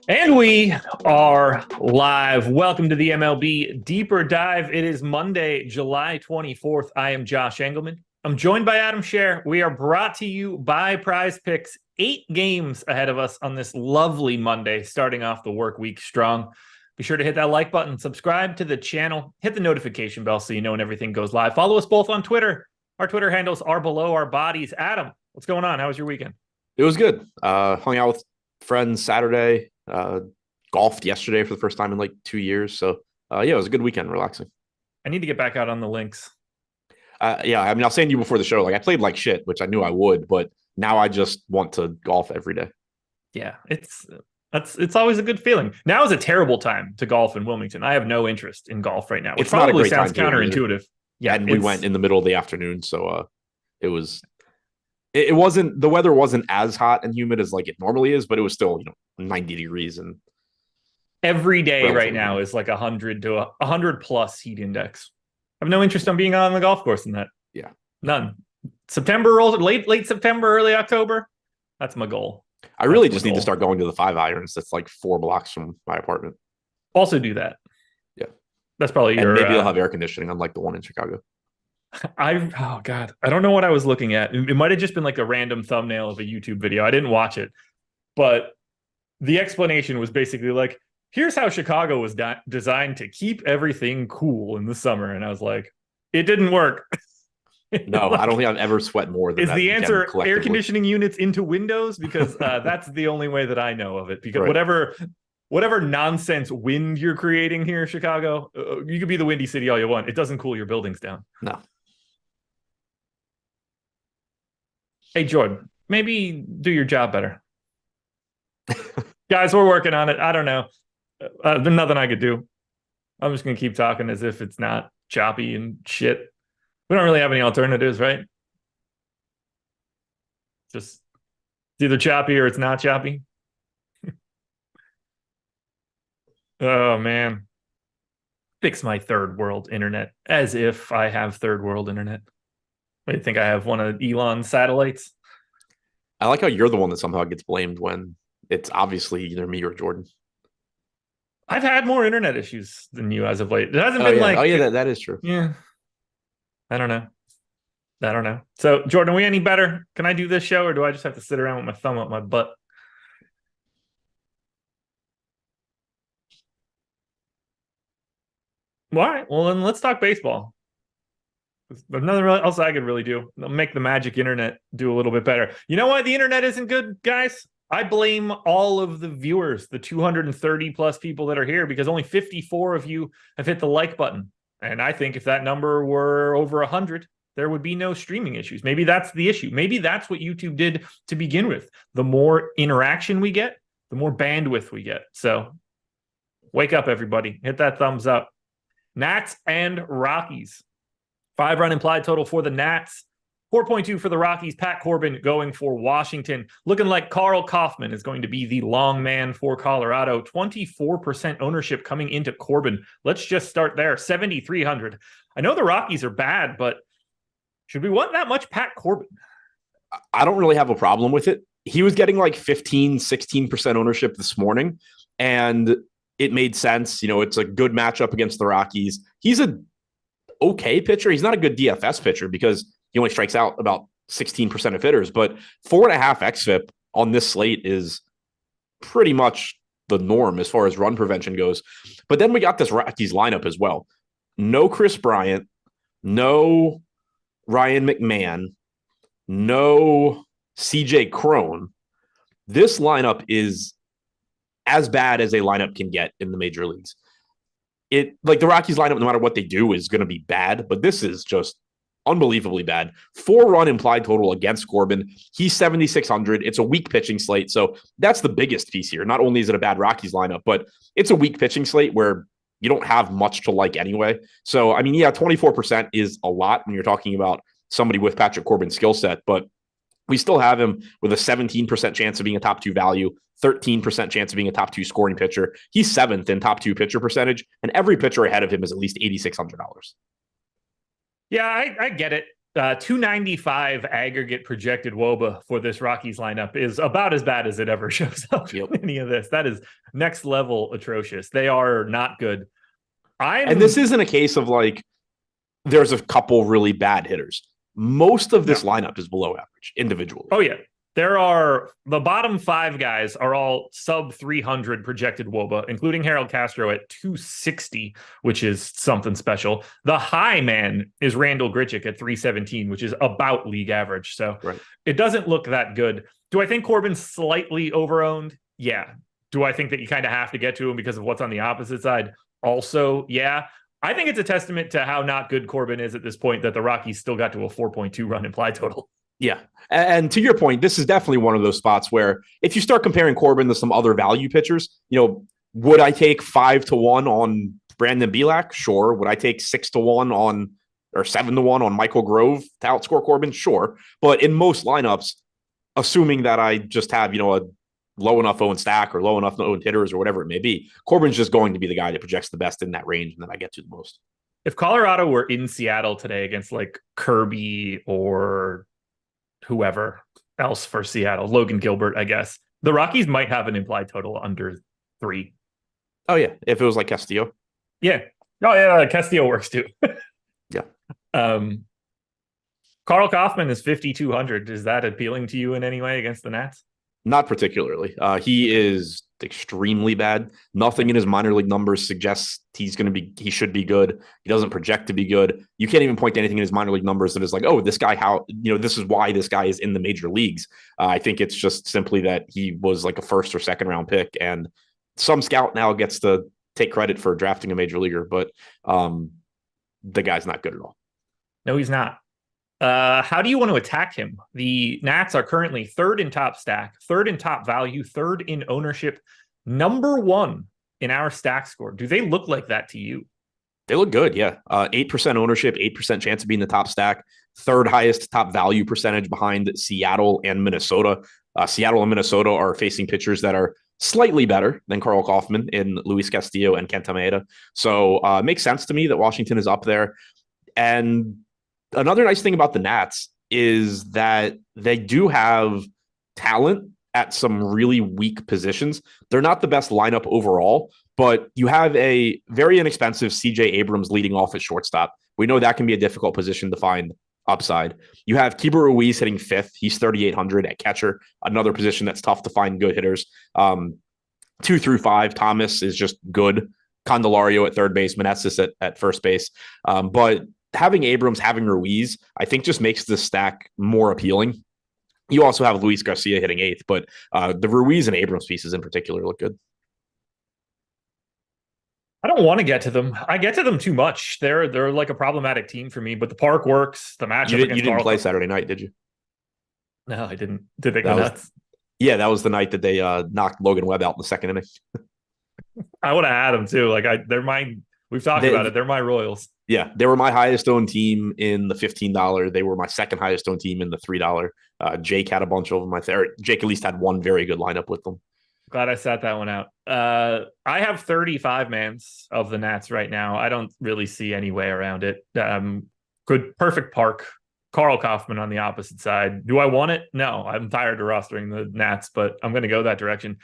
And we are live. Welcome to the MLB Deeper Dive. It is Monday, July 24th. I am Josh Engleman. I'm joined by Adam Scherer. We are brought to you by Prize Picks. 8 games ahead of us on this lovely Monday, starting off the work week strong. Be sure to hit that like button, subscribe to the channel, hit the notification bell so you know when everything goes live. Follow us both on Twitter. Our Twitter handles are below our bodies. Adam, what's going on? How was your weekend? It was good. Hung out with friends Saturday. Golfed yesterday for the first time in like 2 years. So yeah, it was a good weekend, relaxing. I need to get back out on the links. Yeah, I mean, I was saying to you before the show, like I played like shit, which I knew I would, but now I just want to golf every day. Yeah, it's always a good feeling. Now is a terrible time to golf in Wilmington. I have no interest in golf right now, which It's not a probably great sounds time to counterintuitive. Yeah, and we went in the middle of the afternoon, so it wasn't, the weather wasn't as hot and humid as like it normally is, but it was still 90 degrees and every day right now is like 100 to 100 plus heat index. I have no interest in being on the golf course in that. Yeah, none. September rolls, late September, early October. That's my goal. I really just need to start going to the 5-irons. That's like 4 blocks from my apartment. Also do that. Yeah, that's probably and maybe I'll have air conditioning, unlike the one in Chicago. Oh God, I don't know what I was looking at. It might have just been like a random thumbnail of a YouTube video. I didn't watch it, but the explanation was basically like, here's how Chicago was designed to keep everything cool in the summer. And I was like, it didn't work. No, like, I don't think I've ever sweat more than is the answer air conditioning units into windows? Because that's the only way that I know of it. Because right. whatever nonsense wind you're creating here, Chicago, you could be the windy city all you want. It doesn't cool your buildings down. No. Hey, Jordan, maybe do your job better. Guys, we're working on it. I don't know. There's nothing I could do. I'm just going to keep talking as if it's not choppy and shit. We don't really have any alternatives, right? Just it's either choppy or it's not choppy. Oh, man. Fix my third world internet as if I have third world internet. What do you think? I have one of Elon's satellites? I like how you're the one that somehow gets blamed when it's obviously either me or Jordan. I've had more internet issues than you as of late. It hasn't been like... Oh, yeah, that is true. Yeah. I don't know. So, Jordan, are we any better? Can I do this show, or do I just have to sit around with my thumb up my butt? All right. Well, then let's talk baseball. There's nothing else I could really do. I'll make the magic internet do a little bit better. You know why the internet isn't good, guys? I blame all of the viewers, the 230 plus people that are here, because only 54 of you have hit the like button. And I think if that number were over 100, there would be no streaming issues. Maybe that's the issue. Maybe that's what YouTube did to begin with. The more interaction we get, the more bandwidth we get. So wake up, everybody. Hit that thumbs up. Nats and Rockies. 5-run implied total for the Nats. 4.2 for the Rockies. Pat Corbin going for Washington. Looking like Carl Kaufman is going to be the long man for Colorado. 24% ownership coming into Corbin. Let's just start there. 7,300. I know the Rockies are bad, but should we want that much Pat Corbin? I don't really have a problem with it. He was getting like 15, 16% ownership this morning, and it made sense. It's a good matchup against the Rockies. He's a okay pitcher. He's not a good DFS pitcher because he only strikes out about 16% of hitters, but 4.5 xFIP on this slate is pretty much the norm as far as run prevention goes. But then we got this Rockies lineup as well. No Chris Bryant, no Ryan McMahon, no CJ Cron. This lineup is as bad as a lineup can get in the major leagues. Like the Rockies lineup, no matter what they do, is going to be bad, but this is just unbelievably bad. 4-run implied total against Corbin. He's 7,600. It's a weak pitching slate. So that's the biggest piece here. Not only is it a bad Rockies lineup, but it's a weak pitching slate where you don't have much to like anyway. So, I mean, yeah, 24% is a lot when you're talking about somebody with Patrick Corbin's skill set, but we still have him with a 17% chance of being a top 2 value, 13% chance of being a top 2 scoring pitcher. He's 7th in top 2 pitcher percentage, and every pitcher ahead of him is at least $8,600. Yeah, I get it. 295 aggregate projected WOBA for this Rockies lineup is about as bad as it ever shows up in any of this. That is next level atrocious. They are not good. And this isn't a case of like, there's a couple really bad hitters. Most of this lineup is below average individually. Oh, yeah. There are the bottom 5 guys are all sub 300 projected WOBA, including Harold Castro at 260, which is something special. The high man is Randall Grichuk at 317, which is about league average. So It doesn't look that good. Do I think Corbin's slightly overowned? Yeah. Do I think that you kind of have to get to him because of what's on the opposite side? Also, yeah. I think it's a testament to how not good Corbin is at this point that the Rockies still got to a 4.2 run implied total. Yeah. And to your point, this is definitely one of those spots where if you start comparing Corbin to some other value pitchers, would I take 5-1 on Brandon Bielak? Sure. Would I take 6-1 on or 7-1 on Michael Grove to outscore Corbin? Sure. But in most lineups, assuming that I just have, a low enough owned stack or low enough owned hitters or whatever it may be, Corbin's just going to be the guy that projects the best in that range and that I get to the most. If Colorado were in Seattle today against like Kirby or whoever else for Seattle, Logan Gilbert, I guess, the Rockies might have an implied total under 3. Oh, yeah. If it was like Castillo. Yeah. Oh, yeah. Castillo works too. Yeah. Carl Kaufman is 5,200. Is that appealing to you in any way against the Nats? Not particularly. He is extremely bad. Nothing in his minor league numbers suggests he should be good. He doesn't project to be good. You can't even point to anything in his minor league numbers that is like, oh, this guy, this is why this guy is in the major leagues. I think it's just simply that he was like a first or second round pick, and some scout now gets to take credit for drafting a major leaguer, but the guy's not good at all. No, he's not. How do you want to attack him? The Nats are currently 3rd in top stack, 3rd in top value, 3rd in ownership, number 1 in our stack score. Do they look like that to you? They look good, yeah. 8% ownership, 8% chance of being the top stack, 3rd highest top value percentage behind Seattle and Minnesota. Seattle and Minnesota are facing pitchers that are slightly better than Carl Kaufman in Luis Castillo and Kenta Maeda. So it makes sense to me that Washington is up there. And another nice thing about the Nats is that they do have talent at some really weak positions. They're not the best lineup overall, but you have a very inexpensive CJ Abrams leading off at shortstop. We know that can be a difficult position to find upside. You have Keibert Ruiz hitting 5th. He's 3,800 at catcher, another position that's tough to find good hitters. 2 through 5, Thomas is just good. Candelario at third base, Meneses at first base. But having Abrams, having Ruiz, I think just makes this stack more appealing. You also have Luis Garcia hitting 8th, but the Ruiz and Abrams pieces in particular look good. I don't want to get to them. I get to them too much. They're like a problematic team for me, but the park works. The matchup. You didn't play Saturday night, did you? No, I didn't. Did they go nuts? Yeah, that was the night that they knocked Logan Webb out in the second inning. I would have had them too. Like they're my. We've talked about it. They're my Royals. Yeah, they were my highest owned team in the $15. They were my second highest owned team in the $3. Jake had a bunch of them. Jake at least had one very good lineup with them. Glad I sat that one out. I have 35 mans of the Nats right now. I don't really see any way around it. Perfect park. Carl Kaufman on the opposite side. Do I want it? No, I'm tired of rostering the Nats, but I'm going to go that direction.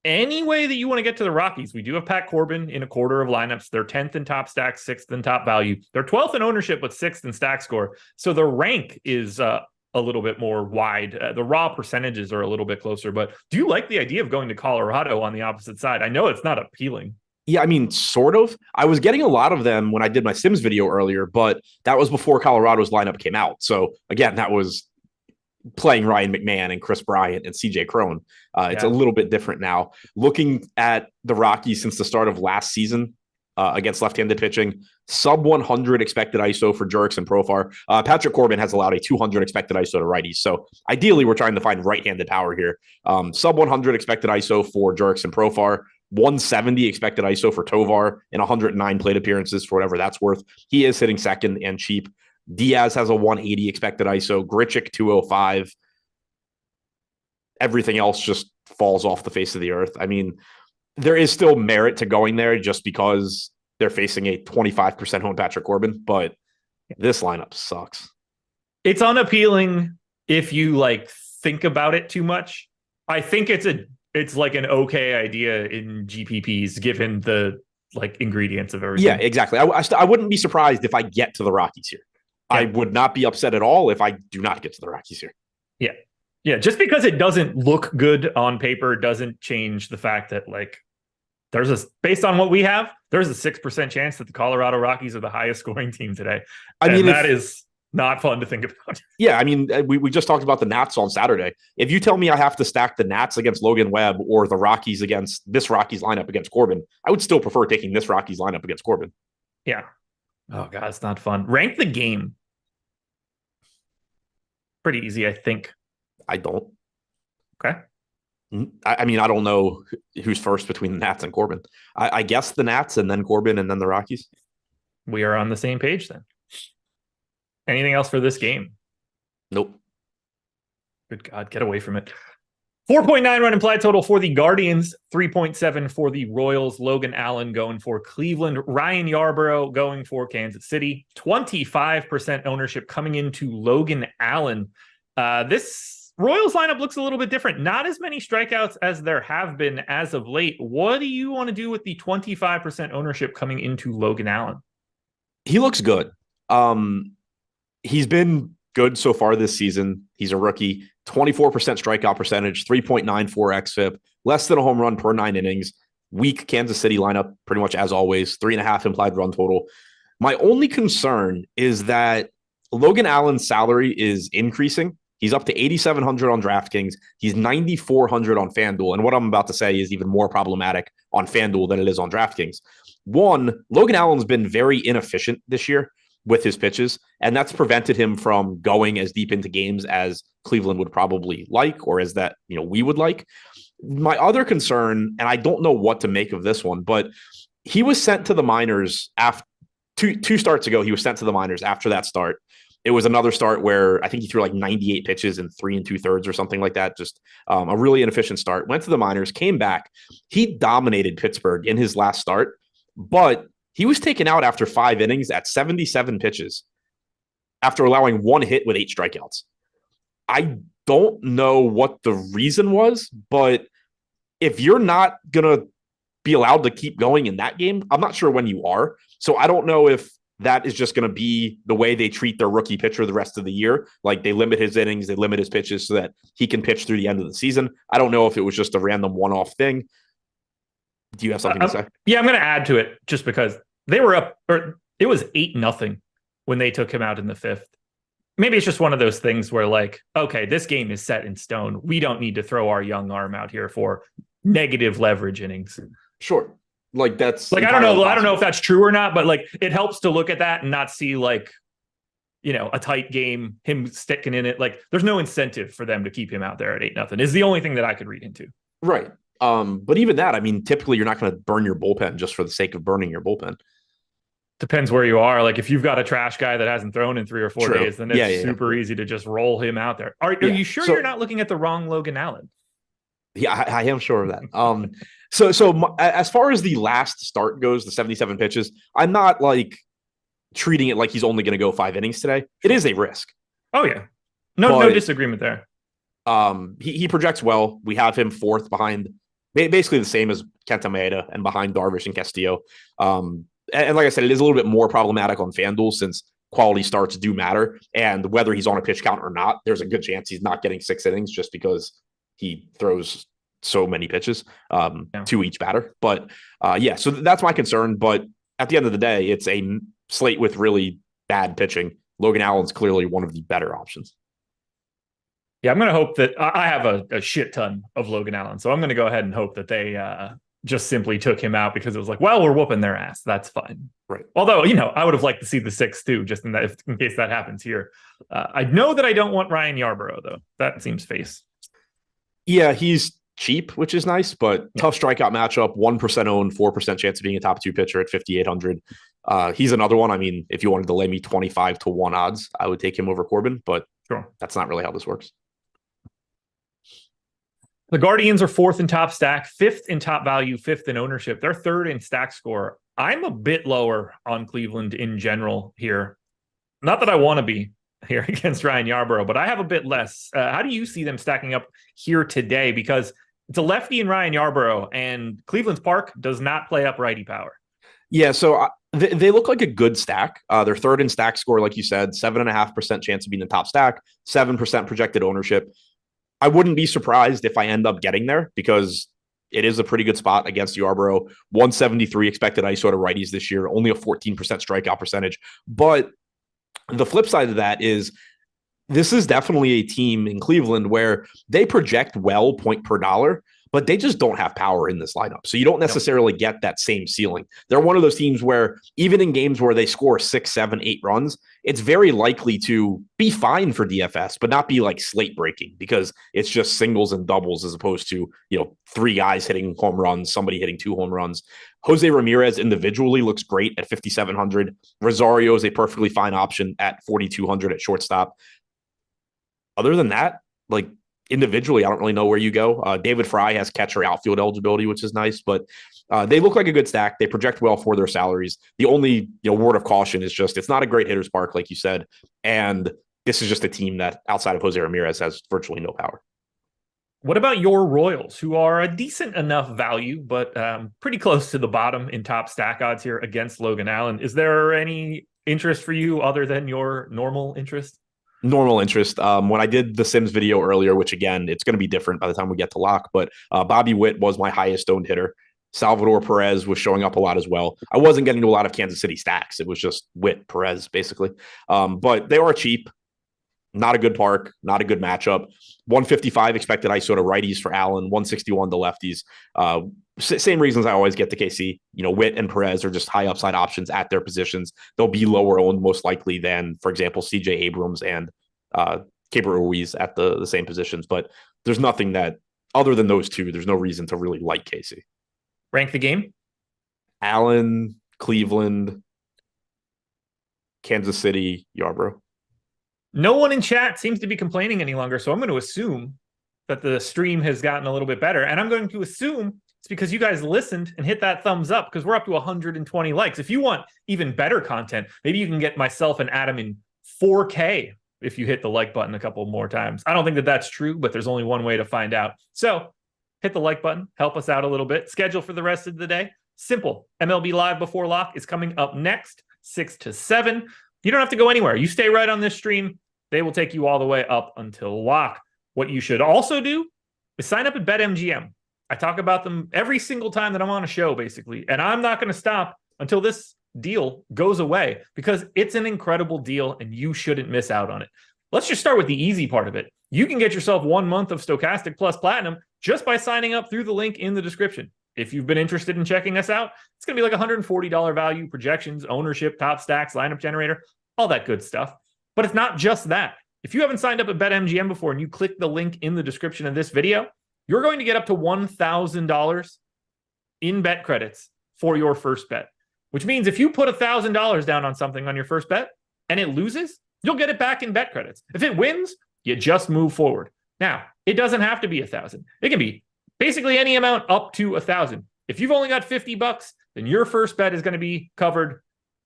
Any way that you want to get to the Rockies, we do have Pat Corbin in a quarter of lineups. They're 10th in top stack, 6th in top value. They're 12th in ownership, but 6th in stack score. So the rank is a little bit more wide. The raw percentages are a little bit closer. But do you like the idea of going to Colorado on the opposite side? I know it's not appealing. Yeah, I mean, sort of. I was getting a lot of them when I did my Sims video earlier, but that was before Colorado's lineup came out. So again, that was playing Ryan McMahon and Chris Bryant and CJ Cron. It's a little bit different now. Looking at the Rockies since the start of last season against left-handed pitching, sub 100 expected ISO for Jurickson and Profar. Patrick Corbin has allowed a 200 expected ISO to righties. So ideally, we're trying to find right-handed power here. Sub 100 expected ISO for Jurickson and Profar. 170 expected ISO for Tovar and 109 plate appearances for whatever that's worth. He is hitting second and cheap. Diaz has a 180 expected ISO. Grichuk 205. Everything else just falls off the face of the earth. I mean, there is still merit to going there just because they're facing a 25% owned Patrick Corbin, but this lineup sucks. It's unappealing if you like think about it too much. I think it's like an okay idea in GPPs given the like ingredients of everything. Yeah, exactly. I wouldn't be surprised if I get to the Rockies here. Yeah. I would not be upset at all if I do not get to the Rockies here. Yeah. Yeah. Just because it doesn't look good on paper doesn't change the fact that like based on what we have, there's a 6% chance that the Colorado Rockies are the highest scoring team today. I mean, that is not fun to think about. Yeah, I mean, we just talked about the Nats on Saturday. If you tell me I have to stack the Nats against Logan Webb or the Rockies against this Rockies lineup against Corbin, I would still prefer taking this Rockies lineup against Corbin. Yeah. Oh, God, it's not fun. Rank the game. Pretty easy, I think. I don't. Okay. I mean, I don't know who's first between the Nats and Corbin. I guess the Nats and then Corbin and then the Rockies. We are on the same page then. Anything else for this game? Nope. Good God, get away from it. 4.9 run implied total for the Guardians, 3.7 for the Royals. Logan Allen going for Cleveland. Ryan Yarbrough going for Kansas City. 25% ownership coming into Logan Allen. This Royals lineup looks a little bit different. Not as many strikeouts as there have been as of late. What do you want to do with the 25% ownership coming into Logan Allen? He looks good. He's been good so far this season. He's a rookie. 24% strikeout percentage, 3.94 xFIP, less than a home run per 9 innings. Weak Kansas City lineup, pretty much as always. 3.5 implied run total. My only concern is that Logan Allen's salary is increasing. He's up to $8,700 on DraftKings. He's $9,400 on FanDuel. And what I'm about to say is even more problematic on FanDuel than it is on DraftKings. One, Logan Allen's been very inefficient this year with his pitches, and that's prevented him from going as deep into games as Cleveland would probably like, or as that, we would like. My other concern, and I don't know what to make of this one, but he was sent to the minors after two starts ago. He was sent to the minors after that start. It was another start where I think he threw like 98 pitches in 3 2/3 or something like that. Just a really inefficient start. Went to the minors, came back. He dominated Pittsburgh in his last start, but he was taken out after 5 innings at 77 pitches after allowing 1 hit with 8 strikeouts. I don't know what the reason was, but if you're not going to be allowed to keep going in that game, I'm not sure when you are. So I don't know if that is just going to be the way they treat their rookie pitcher the rest of the year. Like they limit his innings, they limit his pitches so that he can pitch through the end of the season. I don't know if it was just a random one-off thing. Do you have something to say? Yeah, I'm going to add to it just because they were up, or it was 8-0 when they took him out in the 5th. Maybe it's just one of those things where like, okay, this game is set in stone. We don't need to throw our young arm out here for negative leverage innings. Sure. Like that's like, I don't know if that's true or not, but like it helps to look at that and not see like, a tight game, him sticking in it. Like there's no incentive for them to keep him out there at 8-0 is the only thing that I could read into. Right. But even that, I mean, typically you're not going to burn your bullpen just for the sake of burning your bullpen. Depends where you are. Like if you've got a trash guy that hasn't thrown in 3 or 4 days, then it's super easy to just roll him out there. Are you sure you're not looking at the wrong Logan Allen? Yeah, I am sure of that. So as far as the last start goes, the 77 pitches, I'm not like treating it like he's only going to go 5 innings today. It is a risk. Oh yeah. No disagreement there. He projects well. We have him 4th behind basically the same as Kenta Maeda and behind Darvish and Castillo. And like I said, it is a little bit more problematic on FanDuel since quality starts do matter. And whether he's on a pitch count or not, there's a good chance he's not getting 6 innings just because he throws so many pitches to each batter. But so that's my concern. But at the end of the day, it's a slate with really bad pitching. Logan Allen's clearly one of the better options. Yeah, I'm going to hope that I have a shit ton of Logan Allen. So I'm going to go ahead and hope that they just simply took him out because it was like, well, we're whooping their ass. That's fine. Right. Although, I would have liked to see the 6 too, just in case that happens here. I know that I don't want Ryan Yarbrough, though. That seems face. Yeah, he's cheap, which is nice, but tough strikeout matchup, 1% owned, 4% chance of being a top 2 pitcher at 5,800. He's another one. I mean, if you wanted to lay me 25-1 odds, I would take him over Corbin, but that's not really how this works. The Guardians are 4th in top stack, 5th in top value, 5th in ownership. They're 3rd in stack score. I'm a bit lower on Cleveland in general here. Not that I want to be. here against Ryan Yarbrough, but I have a bit less. How do you see them stacking up here today? Because it's a lefty in Ryan Yarbrough, and Cleveland's Park does not play up righty power. Yeah, so they look like a good stack. They're third in stack score, like you said, 7.5% chance of being the top stack, 7% projected ownership. I wouldn't be surprised if I end up getting there because it is a pretty good spot against Yarbrough. 173 expected ISO to righties this year, only a 14% strikeout percentage. But the flip side of that is this is definitely a team in Cleveland where they project well point per dollar, but they just don't have power in this lineup. So you don't necessarily get that same ceiling. They're one of those teams where even in games where they score 6, 7, 8 runs, it's very likely to be fine for DFS, but not be like slate breaking because it's just singles and doubles as opposed to, 3 guys hitting home runs, somebody hitting 2 home runs. Jose Ramirez individually looks great at 5,700. Rosario is a perfectly fine option at 4,200 at shortstop. Other than that, individually, I don't really know where you go. David Fry has catcher outfield eligibility, which is nice, but they look like a good stack. They project well for their salaries. The only word of caution is just it's not a great hitter's park, like you said, and this is just a team that outside of Jose Ramirez has virtually no power. What about your Royals, who are a decent enough value, but pretty close to the bottom in top stack odds here against Logan Allen? Is there any interest for you other than your normal interest? Normal interest. When I did the Sims video earlier, which again, it's going to be different by the time we get to lock, but Bobby Witt was my highest owned hitter. Salvador Perez was showing up a lot as well. I wasn't getting to a lot of Kansas City stacks. It was just Witt, Perez, basically. But they are cheap. Not a good park, not a good matchup. 155 expected ISO to righties for Allen, 161 to lefties. Same reasons I always get to KC. Witt and Perez are just high upside options at their positions. They'll be lower owned most likely than, for example, CJ Abrams and Keibert Ruiz at the same positions. But there's nothing that, other than those two, there's no reason to really like KC. Rank the game? Allen, Cleveland, Kansas City, Yarbrough. No one in chat seems to be complaining any longer, so I'm going to assume that the stream has gotten a little bit better. And I'm going to assume it's because you guys listened and hit that thumbs up because we're up to 120 likes. If you want even better content, maybe you can get myself and Adam in 4K if you hit the like button a couple more times. I don't think that that's true, but there's only one way to find out. So hit the like button, help us out a little bit. Schedule for the rest of the day. Simple. MLB Live Before Lock is coming up next, 6 to 7. You don't have to go anywhere. You stay right on this stream. They will take you all the way up until lock. What you should also do is sign up at BetMGM. I talk about them every single time that I'm on a show, basically. And I'm not going to stop until this deal goes away because it's an incredible deal and you shouldn't miss out on it. Let's just start with the easy part of it. You can get yourself 1 month of Stochastic Plus Platinum just by signing up through the link in the description. If you've been interested in checking us out, it's going to be like $140 value, projections, ownership, top stacks, lineup generator, all that good stuff. But it's not just that. If you haven't signed up at BetMGM before and you click the link in the description of this video, you're going to get up to $1,000 in bet credits for your first bet, which means if you put $1,000 down on something on your first bet and it loses, you'll get it back in bet credits. If it wins, you just move forward. Now, it doesn't have to be $1,000. It can be basically any amount up to $1,000. If you've only got $50, then your first bet is going to be covered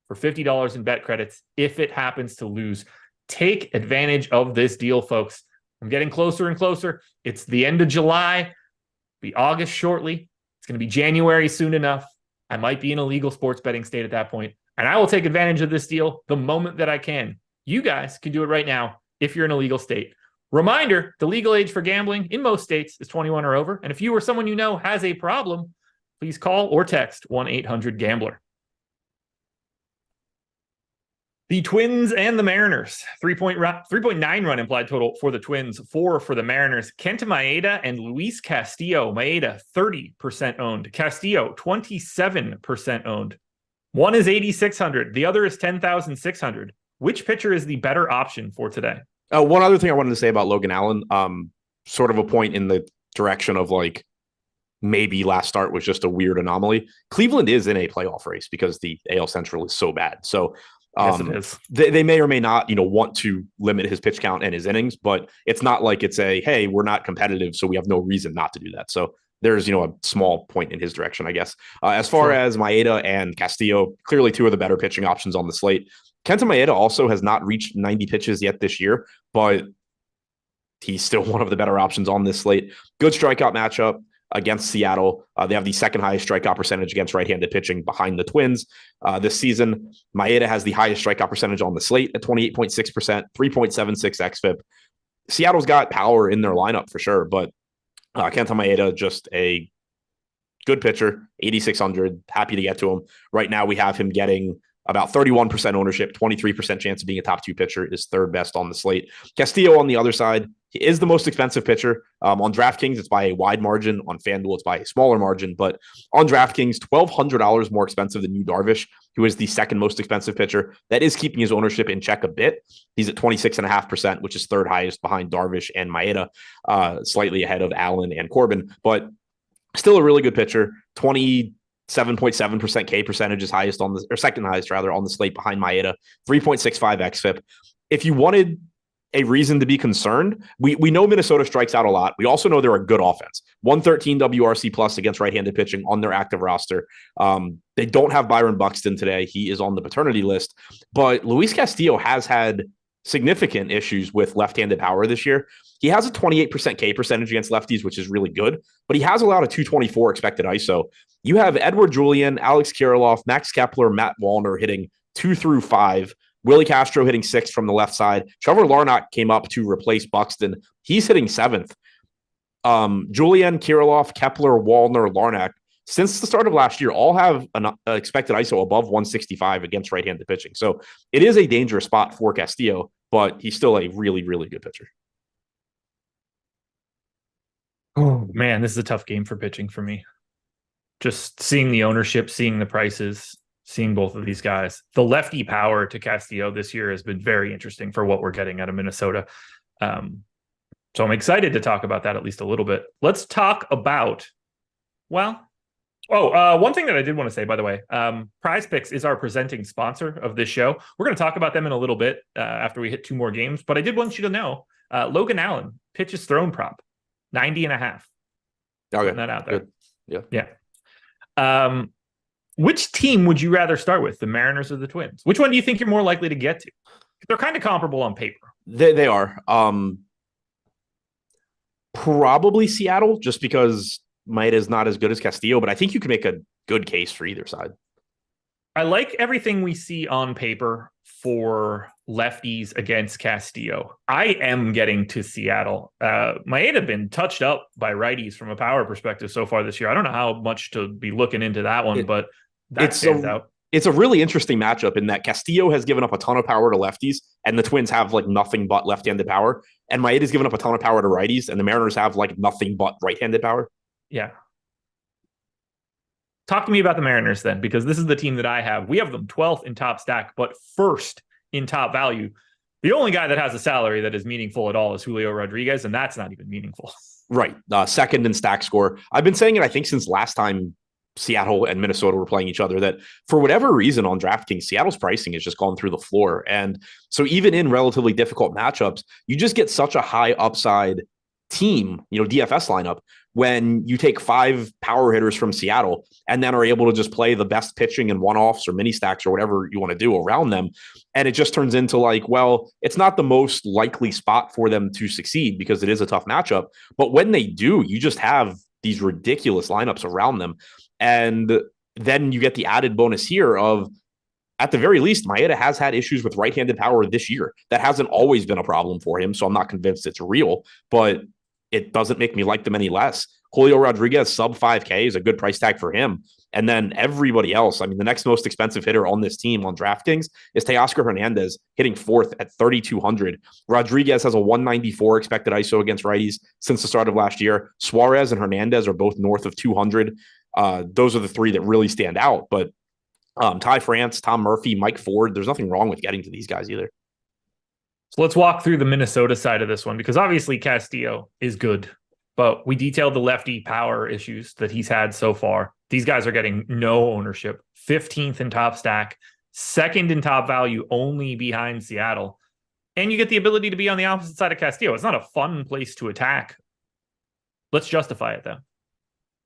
for $50 in bet credits if it happens to lose. Take advantage of this deal, folks. I'm getting closer and closer. It's the end of July, be August shortly. It's going to be January soon enough. I might be in a legal sports betting state at that point, and I will take advantage of this deal the moment that I can. You guys can do it right now if you're in a legal state. Reminder, the legal age for gambling in most states is 21 or over. And if you or someone you know has a problem, please call or text 1-800-GAMBLER. The Twins and the Mariners, 3.9 run implied total for the Twins, 4 for the Mariners. Kenta Maeda and Luis Castillo. Maeda, 30% owned. Castillo, 27% owned. One is 8,600. The other is 10,600. Which pitcher is the better option for today? One other thing I wanted to say about Logan Allen, sort of a point in the direction of maybe last start was just a weird anomaly. Cleveland is in a playoff race because the AL Central is so bad. So yes, it is. They may or may not, want to limit his pitch count and his innings, but it's not like it's hey, we're not competitive, so we have no reason not to do that. So there's, a small point in his direction, I guess. As far as Maeda and Castillo, clearly two of the better pitching options on the slate. Kenta Maeda also has not reached 90 pitches yet this year, but he's still one of the better options on this slate. Good strikeout matchup against Seattle. They have the second highest strikeout percentage against right-handed pitching behind the Twins this season. Maeda has the highest strikeout percentage on the slate at 28.6%, 3.76 xFIP. Seattle's got power in their lineup for sure, but Kenta Maeda, just a good pitcher, 8,600. Happy to get to him. Right now, we have him getting about 31% ownership, 23% chance of being a top 2 pitcher, is third best on the slate. Castillo on the other side, he is the most expensive pitcher. On DraftKings, it's by a wide margin. On FanDuel, it's by a smaller margin. But on DraftKings, $1,200 more expensive than Yu Darvish, who is the second most expensive pitcher. That is keeping his ownership in check a bit. He's at 26.5%, which is third highest behind Darvish and Maeda, slightly ahead of Allen and Corbin. But still a really good pitcher. 27.7% K percentage is highest on the, or second highest rather, on the slate behind Maeda. 3.65 xFIP. If you wanted a reason to be concerned, we know Minnesota strikes out a lot. We also know they're a good offense. 113 WRC plus against right-handed pitching on their active roster. They don't have Byron Buxton today. He is on the paternity list. But Luis Castillo has had significant issues with left-handed power this year. He has a 28% K percentage against lefties, which is really good, but he has allowed a 224 expected ISO. You have Edward Julian, Alex Kirilloff, Max Kepler, Matt Wallner hitting 2 through 5. Willie Castro hitting 6 from the left side. Trevor Larnach came up to replace Buxton. He's hitting 7th. Julian, Kirilloff, Kepler, Wallner, Larnach, since the start of last year, all have an expected ISO above 165 against right-handed pitching. So it is a dangerous spot for Castillo, but he's still a really, really good pitcher. Oh, man, this is a tough game for pitching for me. Just seeing the ownership, seeing the prices, seeing both of these guys. The lefty power to Castillo this year has been very interesting for what we're getting out of Minnesota. So I'm excited to talk about that at least a little bit. Let's talk about, one thing that I did want to say, by the way, Prize Picks is our presenting sponsor of this show. We're going to talk about them in a little bit after we hit 2 more games, but I did want you to know, Logan Allen pitches thrown prop, 90.5. Okay. Putting that out there. Good. Yeah. Which team would you rather start with, the Mariners or the Twins? Which one do you think you're more likely to get to? They're kind of comparable on paper. They are. Probably Seattle, just because Maeda is not as good as Castillo, but I think you can make a good case for either side. I like everything we see on paper for lefties against Castillo. I am getting to Seattle. Maeda been touched up by righties from a power perspective so far this year. I don't know how much to be looking into that one, but that stands out. It's a really interesting matchup in that Castillo has given up a ton of power to lefties, and the Twins have like nothing but left-handed power. And Maeda's given up a ton of power to righties, and the Mariners have like nothing but right-handed power. Yeah. Talk to me about the Mariners then, because this is the team that I have. We have them 12th in top stack, but first in top value. The only guy that has a salary that is meaningful at all is Julio Rodriguez, and that's not even meaningful. Right. Second in stack score. I've been saying it, I think, since last time Seattle and Minnesota were playing each other, that for whatever reason on DraftKings, Seattle's pricing has just gone through the floor. And so even in relatively difficult matchups, you just get such a high upside team, DFS lineup, when you take 5 power hitters from Seattle and then are able to just play the best pitching in one-offs or mini stacks or whatever you want to do around them. And it just turns into like, well, it's not the most likely spot for them to succeed because it is a tough matchup. But when they do, you just have these ridiculous lineups around them. And then you get the added bonus here of, at the very least, Maeda has had issues with right-handed power this year. That hasn't always been a problem for him, so I'm not convinced it's real, but it doesn't make me like them any less. Julio Rodriguez, sub 5K, is a good price tag for him. And then everybody else, I mean, the next most expensive hitter on this team on DraftKings is Teoscar Hernandez, hitting 4th at 3,200. Rodriguez has a 194 expected ISO against righties since the start of last year. Suarez and Hernandez are both north of 200. Those are the 3 that really stand out. But Ty France, Tom Murphy, Mike Ford, there's nothing wrong with getting to these guys either. So let's walk through the Minnesota side of this one, because obviously Castillo is good, but we detailed the lefty power issues that he's had so far. These guys are getting no ownership. 15th in top stack, 2nd in top value, only behind Seattle. And you get the ability to be on the opposite side of Castillo. It's not a fun place to attack. Let's justify it, though.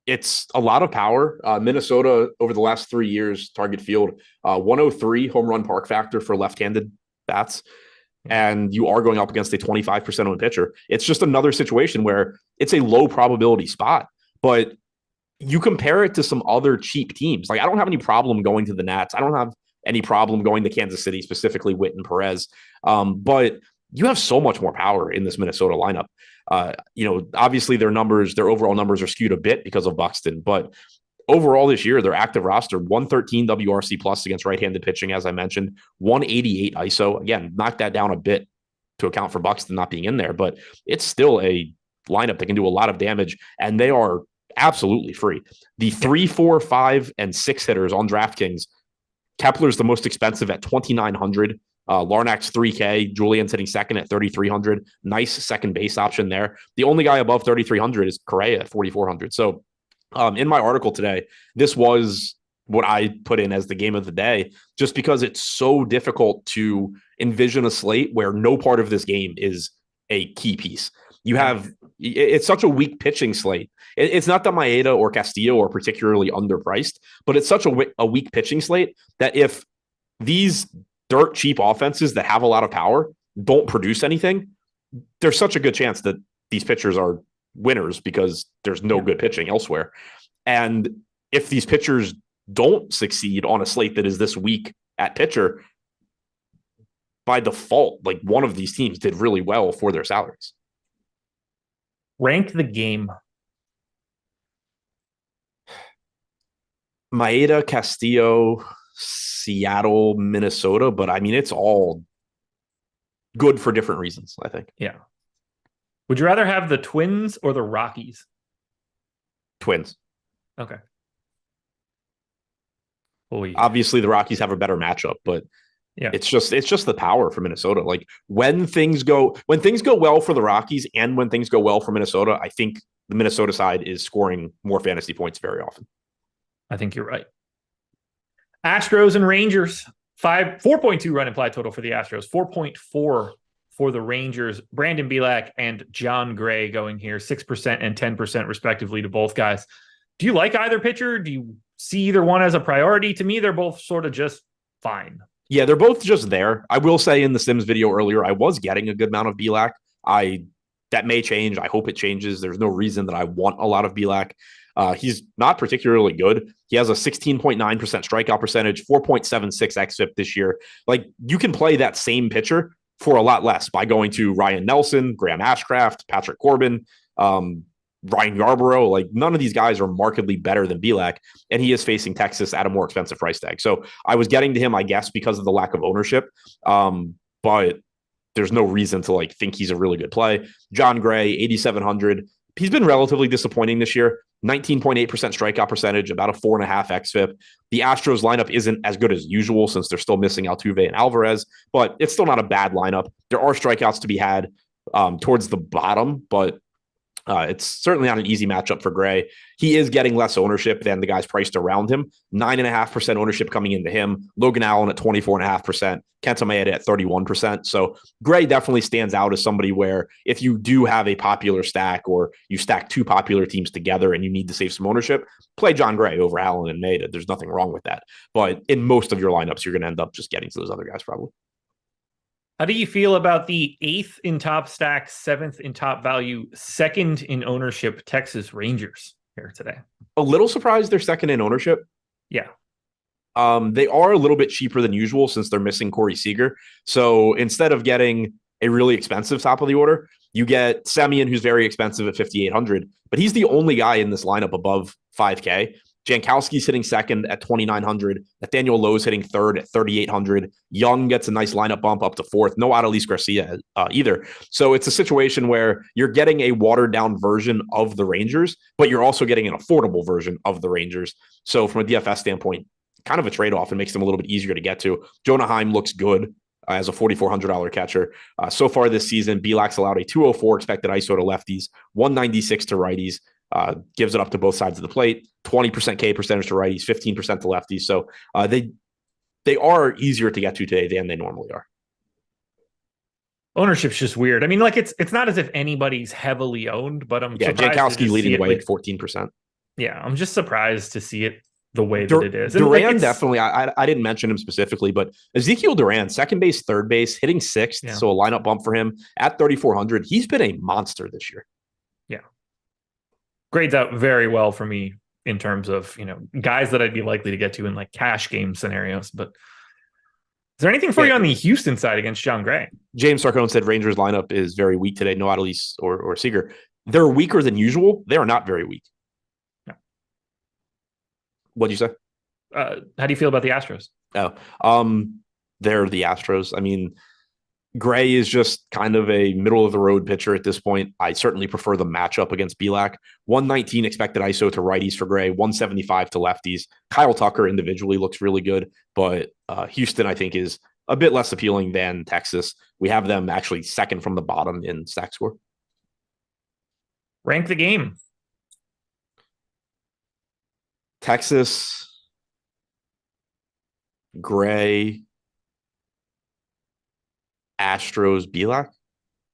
it's a lot of power. Minnesota over the last 3 years, target field, 103 home run park factor for left-handed bats. And you are going up against a 25% owned pitcher. It's just another situation where it's a low probability spot, but you compare it to some other cheap teams. Like, I don't have any problem going to the Nats. I don't have any problem going to Kansas City, specifically Witt and Perez. But you have so much more power in this Minnesota lineup. Obviously their overall numbers are skewed a bit because of Buxton, but overall this year, their active roster, 113 WRC plus against right-handed pitching, as I mentioned, 188 ISO. Again, knock that down a bit to account for Buxton not being in there, but it's still a lineup that can do a lot of damage, and they are absolutely free. The 3, 4, 5, and 6 hitters on DraftKings, Kepler's the most expensive at 2,900. Larnach's 3K. Julian's hitting second at 3,300. Nice second base option there. The only guy above 3,300 is Correa at 4,400. So in my article today, this was what I put in as the game of the day, just because it's so difficult to envision a slate where no part of this game is a key piece. It's such a weak pitching slate. It's not that Maeda or Castillo are particularly underpriced, but it's such a weak pitching slate that if these dirt cheap offenses that have a lot of power don't produce anything, there's such a good chance that these pitchers are winners because there's no good pitching elsewhere. And if these pitchers don't succeed on a slate that is this weak at pitcher, by default, like, one of these teams did really well for their salaries. Rank the game. Maeda, Castillo, Seattle, Minnesota, but I mean, it's all good for different reasons, I think. Yeah. Would you rather have the Twins or the Rockies? Twins. Okay. Holy. Obviously, the Rockies have a better matchup, but yeah, it's just the power for Minnesota. Like, when things go well for the Rockies and when things go well for Minnesota, I think the Minnesota side is scoring more fantasy points very often. I think you're right. Astros and Rangers, 4.2 run implied total for the Astros, 4.4 for the Rangers. Brandon Bielak and John Gray going here, 6% and 10% respectively to both guys. Do you like either pitcher? Do you see either one as a priority? To me, they're both sort of just fine. Yeah, they're both just there. I will say in the Sims video earlier, I was getting a good amount of Bielak. That may change. I hope it changes. There's no reason that I want a lot of Bielak. He's not particularly good. He has a 16.9% strikeout percentage, 4.76 xFIP this year. Like, you can play that same pitcher for a lot less by going to Ryan Nelson, Graham Ashcraft, Patrick Corbin, Ryan Yarborough. Like, none of these guys are markedly better than Bielak, and he is facing Texas at a more expensive price tag. So I was getting to him, I guess, because of the lack of ownership. But there's no reason to think he's a really good play. John Gray, 8,700. He's been relatively disappointing this year. 19.8% strikeout percentage, about a 4.5 xFIP. The Astros lineup isn't as good as usual since they're still missing Altuve and Alvarez, but it's still not a bad lineup. There are strikeouts to be had towards the bottom, but it's certainly not an easy matchup for Gray. He is getting less ownership than the guys priced around him. 9.5% ownership coming into him. Logan Allen at 24.5%. Kenta Maeda at 31%. So Gray definitely stands out as somebody where if you do have a popular stack or you stack two popular teams together and you need to save some ownership, play John Gray over Allen and Maeda. There's nothing wrong with that. But in most of your lineups, you're going to end up just getting to those other guys probably. How do you feel about the 8th in top stack, 7th in top value, 2nd in ownership Texas Rangers here today? A little surprised they're 2nd in ownership. Yeah. They are a little bit cheaper than usual since they're missing Corey Seager. So instead of getting a really expensive top of the order, you get Semien, who's very expensive at 5,800, but he's the only guy in this lineup above 5K. Jankowski's hitting 2nd at 2,900. Nathaniel Lowe's hitting 3rd at 3,800. Young gets a nice lineup bump up to 4th. No Adolis Garcia either. So it's a situation where you're getting a watered down version of the Rangers, but you're also getting an affordable version of the Rangers. So from a DFS standpoint, kind of a trade-off and makes them a little bit easier to get to. Jonah Heim looks good as a $4,400 catcher. So far this season, Bielak's allowed a 204 expected ISO to lefties, 196 to righties. Gives it up to both sides of the plate, 20% K percentage to righties, 15% to lefties. So they are easier to get to today than they normally are. Ownership's just weird. I mean, it's not as if anybody's heavily owned, but I'm Jankowski leading the way at 14%. Yeah, I'm just surprised to see it the way that it is. And Duran definitely, I didn't mention him specifically, but Ezekiel Duran, second base, third base, hitting sixth. Yeah. So a lineup bump for him at 3,400. He's been a monster this year. Yeah. Grades out very well for me in terms of, guys that I'd be likely to get to in like cash game scenarios. But is there anything for you on the Houston side against John Gray? James Sarcone said Rangers lineup is very weak today. No Adelise or Seager. They're weaker than usual. They are not very weak. No. What'd you say? How do you feel about the Astros? They're the Astros. I mean, Gray is just kind of a middle of the road pitcher at this point. I certainly prefer the matchup against Bielak. 119 expected ISO to righties for Gray, 175 to lefties. Kyle Tucker individually looks really good, but Houston, I think, is a bit less appealing than Texas. We have them actually second from the bottom in stack score. Rank the game. Texas, Gray, Astros, Bielak.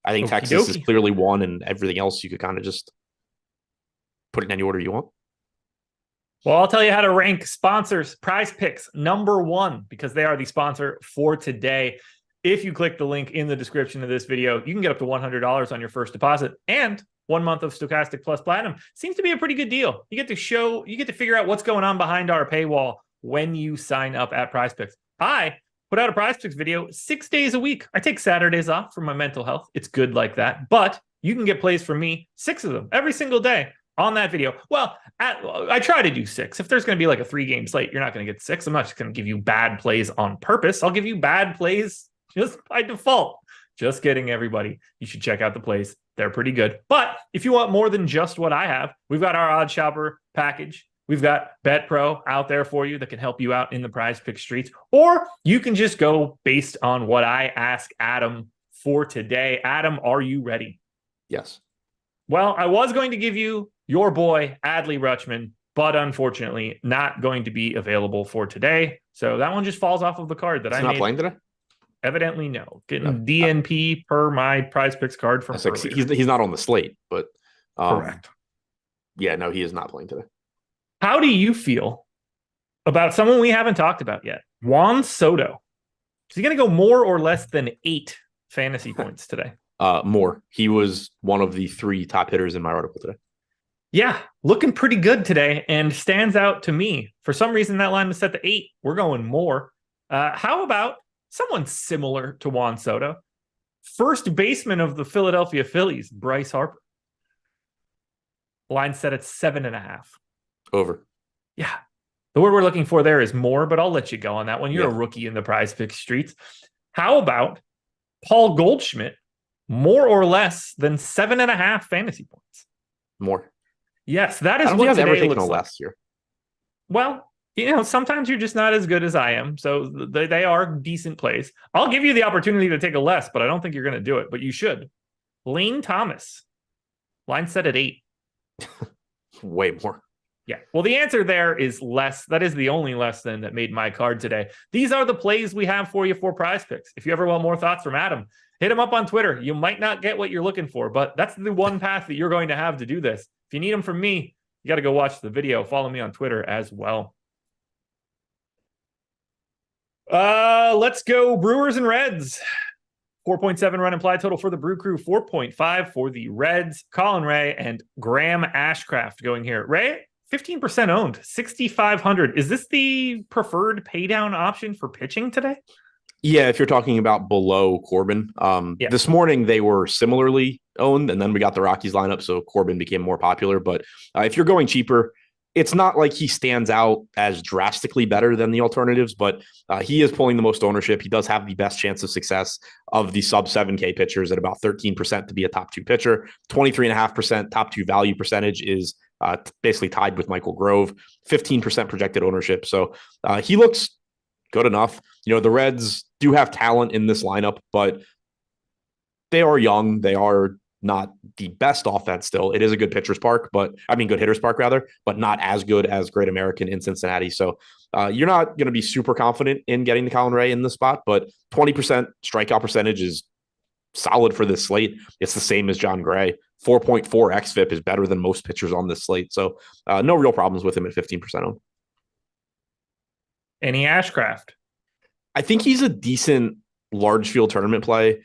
I think Texas is clearly one, and everything else you could kind of just put it in any order you want. Well, I'll tell you how to rank sponsors. Prize Picks, number one, because they are the sponsor for today. If you click the link in the description of this video, you can get up to $100 on your first deposit and 1 month of Stochastic Plus Platinum. Seems to be a pretty good deal. You get to figure out what's going on behind our paywall when you sign up at Prize Picks. I put out a Prize Picks video 6 days a week. I take Saturdays off for my mental health. It's good like that. But you can get plays from me, 6 of them, every single day on that video. Well, I try to do 6. If there's going to be like a 3-game slate, you're not going to get 6. I'm not just going to give you bad plays on purpose. I'll give you bad plays just by default. Just kidding, everybody. You should check out the plays. They're pretty good. But if you want more than just what I have, we've got our Odd Shopper package. We've got Bet Pro out there for you that can help you out in the Prize Pick streets. Or you can just go based on what I ask Adam for today. Adam, are you ready? Yes. Well, I was going to give you your boy, Adley Rutschman, but unfortunately not going to be available for today. So that one just falls off of the card that I made. He's not playing today? Evidently, no. Getting DNP per my Prize Picks card from earlier. He's not on the slate, but correct. Yeah, no, he is not playing today. How do you feel about someone we haven't talked about yet? Juan Soto. Is he going to go more or less than 8 fantasy points today? More. He was one of the 3 top hitters in my article today. Yeah, looking pretty good today and stands out to me. For some reason, that line was set to 8. We're going more. How about someone similar to Juan Soto? First baseman of the Philadelphia Phillies, Bryce Harper. Line set at 7.5. Over. Yeah. The word we're looking for there is more, but I'll let you go on that one. You're a rookie in the Prize Pick streets. How about Paul Goldschmidt, more or less than 7.5 fantasy points? More. Yes, that is I don't what think I've ever today taken looks a like. last year. Well, sometimes you're just not as good as I am. So they are decent plays. I'll give you the opportunity to take a less, but I don't think you're going to do it, but you should. Lane Thomas, line set at 8. Way more. Yeah. Well, the answer there is less. That is the only less than that made my card today. These are the plays we have for you for Prize Picks. If you ever want more thoughts from Adam, hit him up on Twitter. You might not get what you're looking for, but that's the one path that you're going to have to do this. If you need them from me, you got to go watch the video. Follow me on Twitter as well. Let's go Brewers and Reds. 4.7 run implied total for the Brew Crew, 4.5 for the Reds. Colin Ray and Graham Ashcraft going here. Ray, 15% owned, 6,500. Is this the preferred paydown option for pitching today? Yeah, if you're talking about below Corbin. This morning they were similarly owned, and then we got the Rockies lineup, so Corbin became more popular. But if you're going cheaper, it's not like he stands out as drastically better than the alternatives, but he is pulling the most ownership. He does have the best chance of success of the sub 7K pitchers at about 13% to be a top 2 pitcher. 23.5% top 2 value percentage is basically tied with Michael Grove. 15% projected ownership. So he looks good enough. The Reds do have talent in this lineup, but they are young. They are not the best offense still. It is a good pitcher's park, good hitter's park rather, but not as good as Great American in Cincinnati. So you're not going to be super confident in getting the Colin Ray in the spot, but 20% strikeout percentage is solid for this slate. It's the same as John Gray. 4.4 xFIP is better than most pitchers on this slate. So no real problems with him at 15% owned. Any Ashcraft? I think he's a decent large field tournament play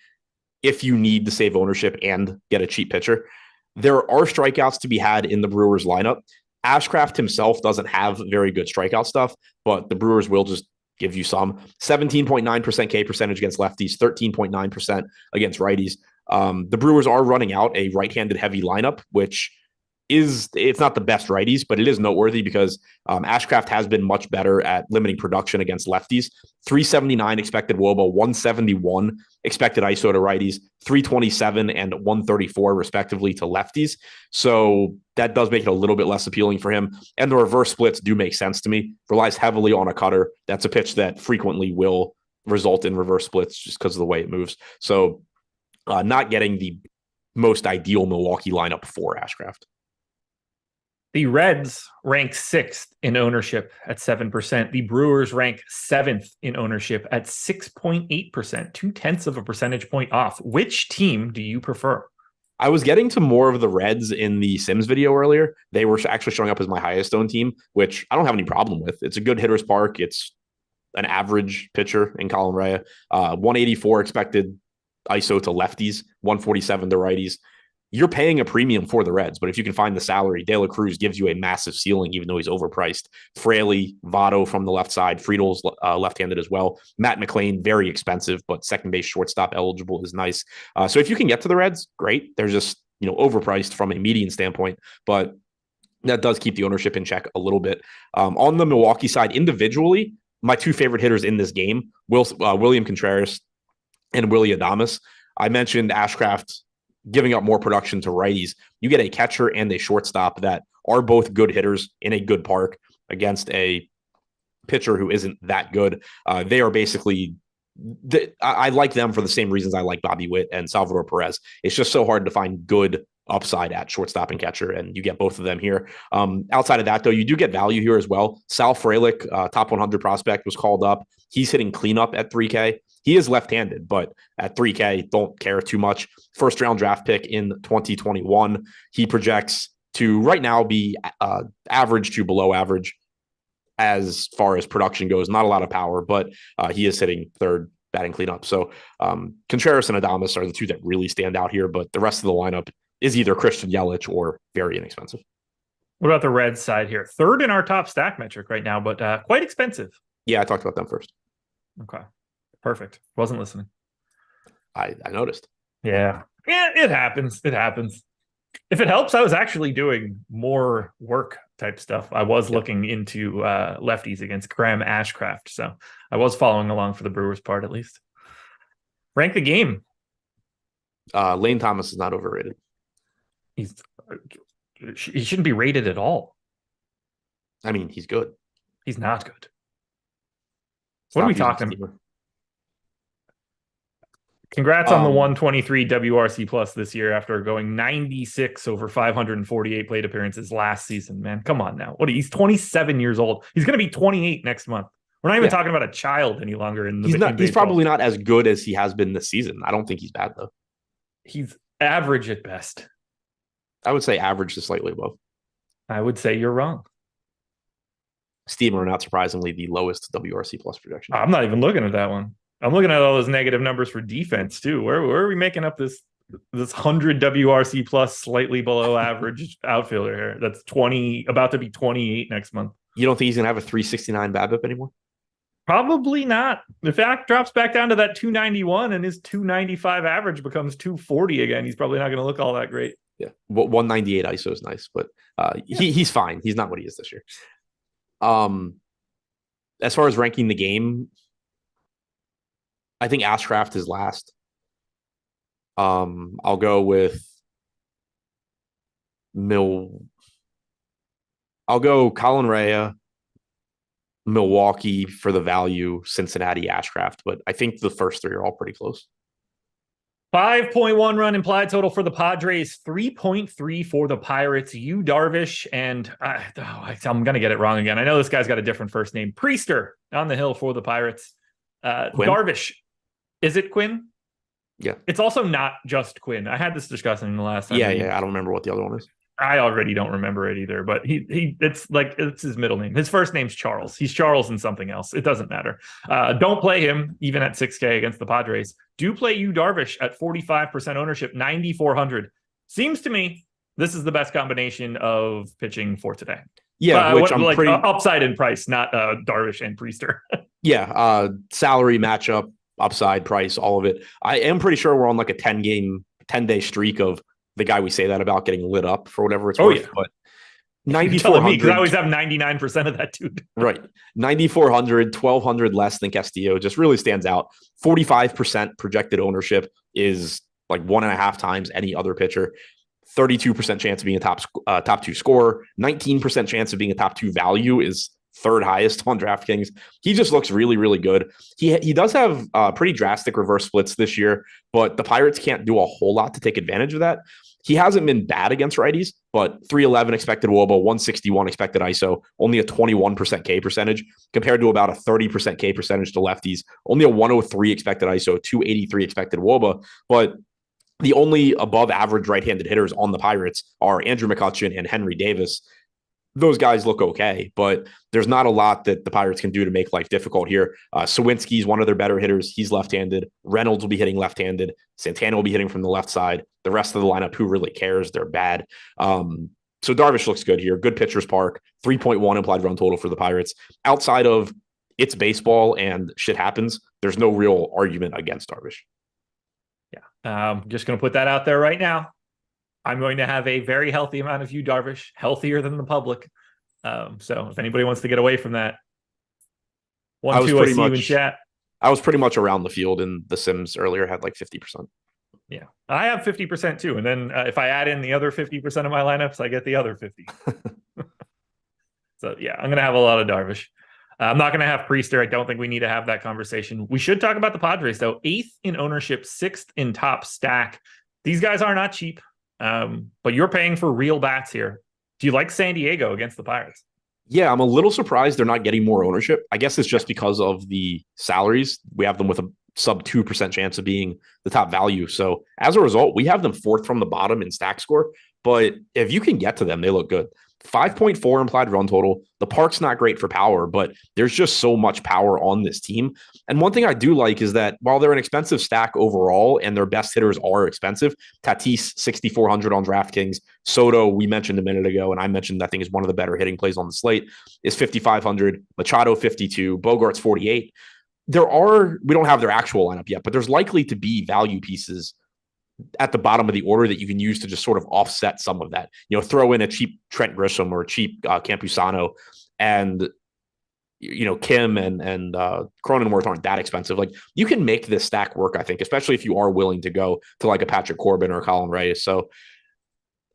if you need to save ownership and get a cheap pitcher. There are strikeouts to be had in the Brewers lineup. Ashcraft himself doesn't have very good strikeout stuff, but the Brewers will just give you some. 17.9% K percentage against lefties, 13.9% against righties. The Brewers are running out a right-handed heavy lineup, which it's not the best righties, but it is noteworthy because Ashcraft has been much better at limiting production against lefties. 379 expected WOBA, 171 expected ISO to righties, 327 and 134 respectively to lefties. So that does make it a little bit less appealing for him. And the reverse splits do make sense to me. Relies heavily on a cutter. That's a pitch that frequently will result in reverse splits just because of the way it moves. So not getting the most ideal Milwaukee lineup for Ashcraft. The Reds rank 6th in ownership at 7%. The Brewers rank 7th in ownership at 6.8%, 0.2 of a percentage point off. Which team do you prefer? I was getting to more of the Reds in the Sims video earlier. They were actually showing up as my highest owned team, which I don't have any problem with. It's a good hitter's park. It's an average pitcher in Colin Rea. 184 expected ISO to lefties, 147 to righties. You're paying a premium for the Reds, but if you can find the salary, De La Cruz gives you a massive ceiling, even though he's overpriced. Fraley, Votto from the left side, Friedel's left-handed as well. Matt McLain, very expensive, but second base shortstop eligible is nice. So if you can get to the Reds, great. They're just overpriced from a median standpoint, but that does keep the ownership in check a little bit. On the Milwaukee side, individually, my two favorite hitters in this game, William Contreras and Willy Adames. I mentioned Ashcraft giving up more production to righties. You get a catcher and a shortstop that are both good hitters in a good park against a pitcher who isn't that good. They are basically, I like them for the same reasons I like Bobby Witt and Salvador Perez. It's just so hard to find good upside at shortstop and catcher, and you get both of them here. Outside of that, though, you do get value here as well. Sal Frelick, top 100 prospect, was called up. He's hitting cleanup at 3K. He is left-handed, but at 3K, don't care too much. First-round draft pick in 2021. He projects to right now be average to below average as far as production goes. Not a lot of power, but he is hitting third, batting cleanup. So Contreras and Adames are the two that really stand out here, but the rest of the lineup is either Christian Yelich or very inexpensive. What about the Reds side here? Third in our top stack metric right now, but quite expensive. Yeah, I talked about them first. Okay. Perfect. Wasn't listening. I noticed. Yeah, it happens. It happens. If it helps, I was actually doing more work type stuff. I was looking into lefties against Graham Ashcraft, so I was following along for the Brewers part at least. Rank the game. Lane Thomas is not overrated. He shouldn't be rated at all. I mean, he's good. He's not good. What are we talking about? Congrats on the 123 WRC plus this year after going 96 over 548 plate appearances last season, man. Come on now. He's 27 years old. He's going to be 28 next month. We're not even talking about a child any longer in the He's probably not as good as he has been this season. I don't think he's bad though. He's average at best. I would say average to slightly above. I would say you're wrong. Steamer, not surprisingly, the lowest WRC plus projection. I'm not even looking at that one. I'm looking at all those negative numbers for defense too. Where are we making up this 100 WRC plus slightly below average outfielder here? That's about to be 28 next month. You don't think he's gonna have a 369 BABIP anymore? Probably not. In fact, drops back down to that 291 and his 295 average becomes 240 again. He's probably not going to look all that great. Yeah, 198 ISO is nice, but he's fine. He's not what he is this year. As far as ranking the game, I think Ashcraft is last. I'll go with I'll go Colin Rea, Milwaukee for the value, Cincinnati, Ashcraft, but I think the first three are all pretty close. 5.1 run implied total for the Padres, 3.3 for the Pirates. Yu Darvish and I'm going to get it wrong again. I know this guy's got a different first name. Priester on the hill for the Pirates. Darvish. Is it Quinn? Yeah. It's also not just Quinn. I had this discussion in the last time. Yeah. I don't remember what the other one is. I already don't remember it either, but it's his middle name. His first name's Charles. He's Charles and something else. It doesn't matter. Don't play him even at 6K against the Padres. Do play Yu Darvish at 45% ownership, 9,400. Seems to me this is the best combination of pitching for today. Yeah, which I'm pretty upside in price, not Darvish and Priester. Yeah, salary matchup, upside price, all of it. I am pretty sure we're on like a 10-day streak of the guy we say that about getting lit up for whatever it's worth. Yeah. But 9,400, because I always have 99% of that dude. Right. 9,400, 1,200 less than Castillo just really stands out. 45% projected ownership is like 1.5 times any other pitcher. 32% chance of being a top 2 scorer. 19% chance of being a top 2 value is third highest on DraftKings. He just looks really, really good. He does have pretty drastic reverse splits this year, but the Pirates can't do a whole lot to take advantage of that. He hasn't been bad against righties, but 311 expected WOBA, 161 expected ISO, only a 21% K percentage compared to about a 30% K percentage to lefties, only a 103 expected ISO, 283 expected WOBA. But the only above average right-handed hitters on the Pirates are Andrew McCutchen and Henry Davis. Those guys look okay, but there's not a lot that the Pirates can do to make life difficult here. Sawinski's one of their better hitters. He's left-handed. Reynolds will be hitting left-handed. Santana will be hitting from the left side. The rest of the lineup, who really cares? They're bad. So Darvish looks good here. Good pitcher's park. 3.1 implied run total for the Pirates. Outside of it's baseball and shit happens, there's no real argument against Darvish. Yeah. Just going to put that out there right now. I'm going to have a very healthy amount of Yu Darvish, healthier than the public. So if anybody wants to get away from that, I see you in chat. I was pretty much around the field in the Sims earlier, had like 50%. Yeah, I have 50% too. And then if I add in the other 50% of my lineups, I get the other 50. So yeah, I'm going to have a lot of Darvish. I'm not going to have Priester. I don't think we need to have that conversation. We should talk about the Padres though. 8th in ownership, 6th in top stack. These guys are not cheap. But you're paying for real bats here. Do you like San Diego against the Pirates? Yeah, I'm a little surprised they're not getting more ownership. I guess it's just because of the salaries. We have them with a sub 2% chance of being the top value. So as a result, we have them 4th from the bottom in stack score. But if you can get to them, they look good. 5.4 implied run total. The park's not great for power, but there's just so much power on this team. And one thing I do like is that while they're an expensive stack overall and their best hitters are expensive, Tatis 6,400 on DraftKings, Soto, we mentioned a minute ago, and I mentioned that thing is one of the better hitting plays on the slate, is 5,500, Machado 52, Bogart's 48. We don't have their actual lineup yet, but there's likely to be value pieces at the bottom of the order that you can use to just sort of offset some of that. Throw in a cheap Trent Grisham or a cheap Campusano, and Kim and Cronenworth aren't that expensive. Like, you can make this stack work, I think, especially if you are willing to go to like a Patrick Corbin or Colin Reyes. So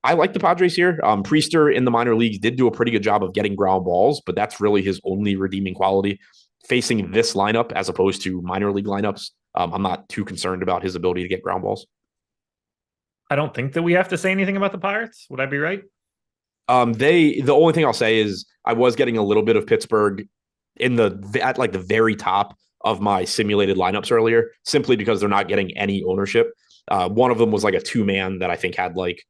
I like the Padres here. Priester in the minor leagues did do a pretty good job of getting ground balls, but that's really his only redeeming quality. Facing this lineup as opposed to minor league lineups, I'm not too concerned about his ability to get ground balls. I don't think that we have to say anything about the Pirates. Would I be right? The only thing I'll say is I was getting a little bit of Pittsburgh at like the very top of my simulated lineups earlier, simply because they're not getting any ownership. One of them was like a 2-man that I think had like,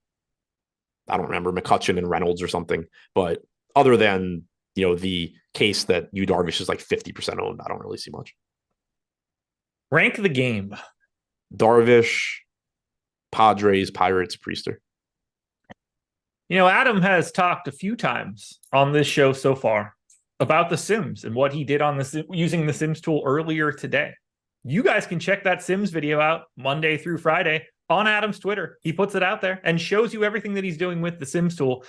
I don't remember, McCutchen and Reynolds or something. But other than, the case that Yu Darvish is like 50% owned, I don't really see much. Rank the game. Darvish, Padres, Pirates, Priester. Adam has talked a few times on this show so far about the Sims and what he did on using the Sims tool earlier today. You guys can check that Sims video out Monday through Friday on Adam's Twitter. He puts it out there and shows you everything that he's doing with the Sims tool.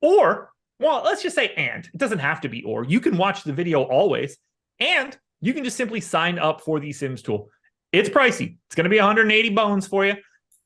Or, well, let's just say and. It doesn't have to be or. You can watch the video always, and you can just simply sign up for the Sims tool. It's pricey. It's going to be 180 bones for you.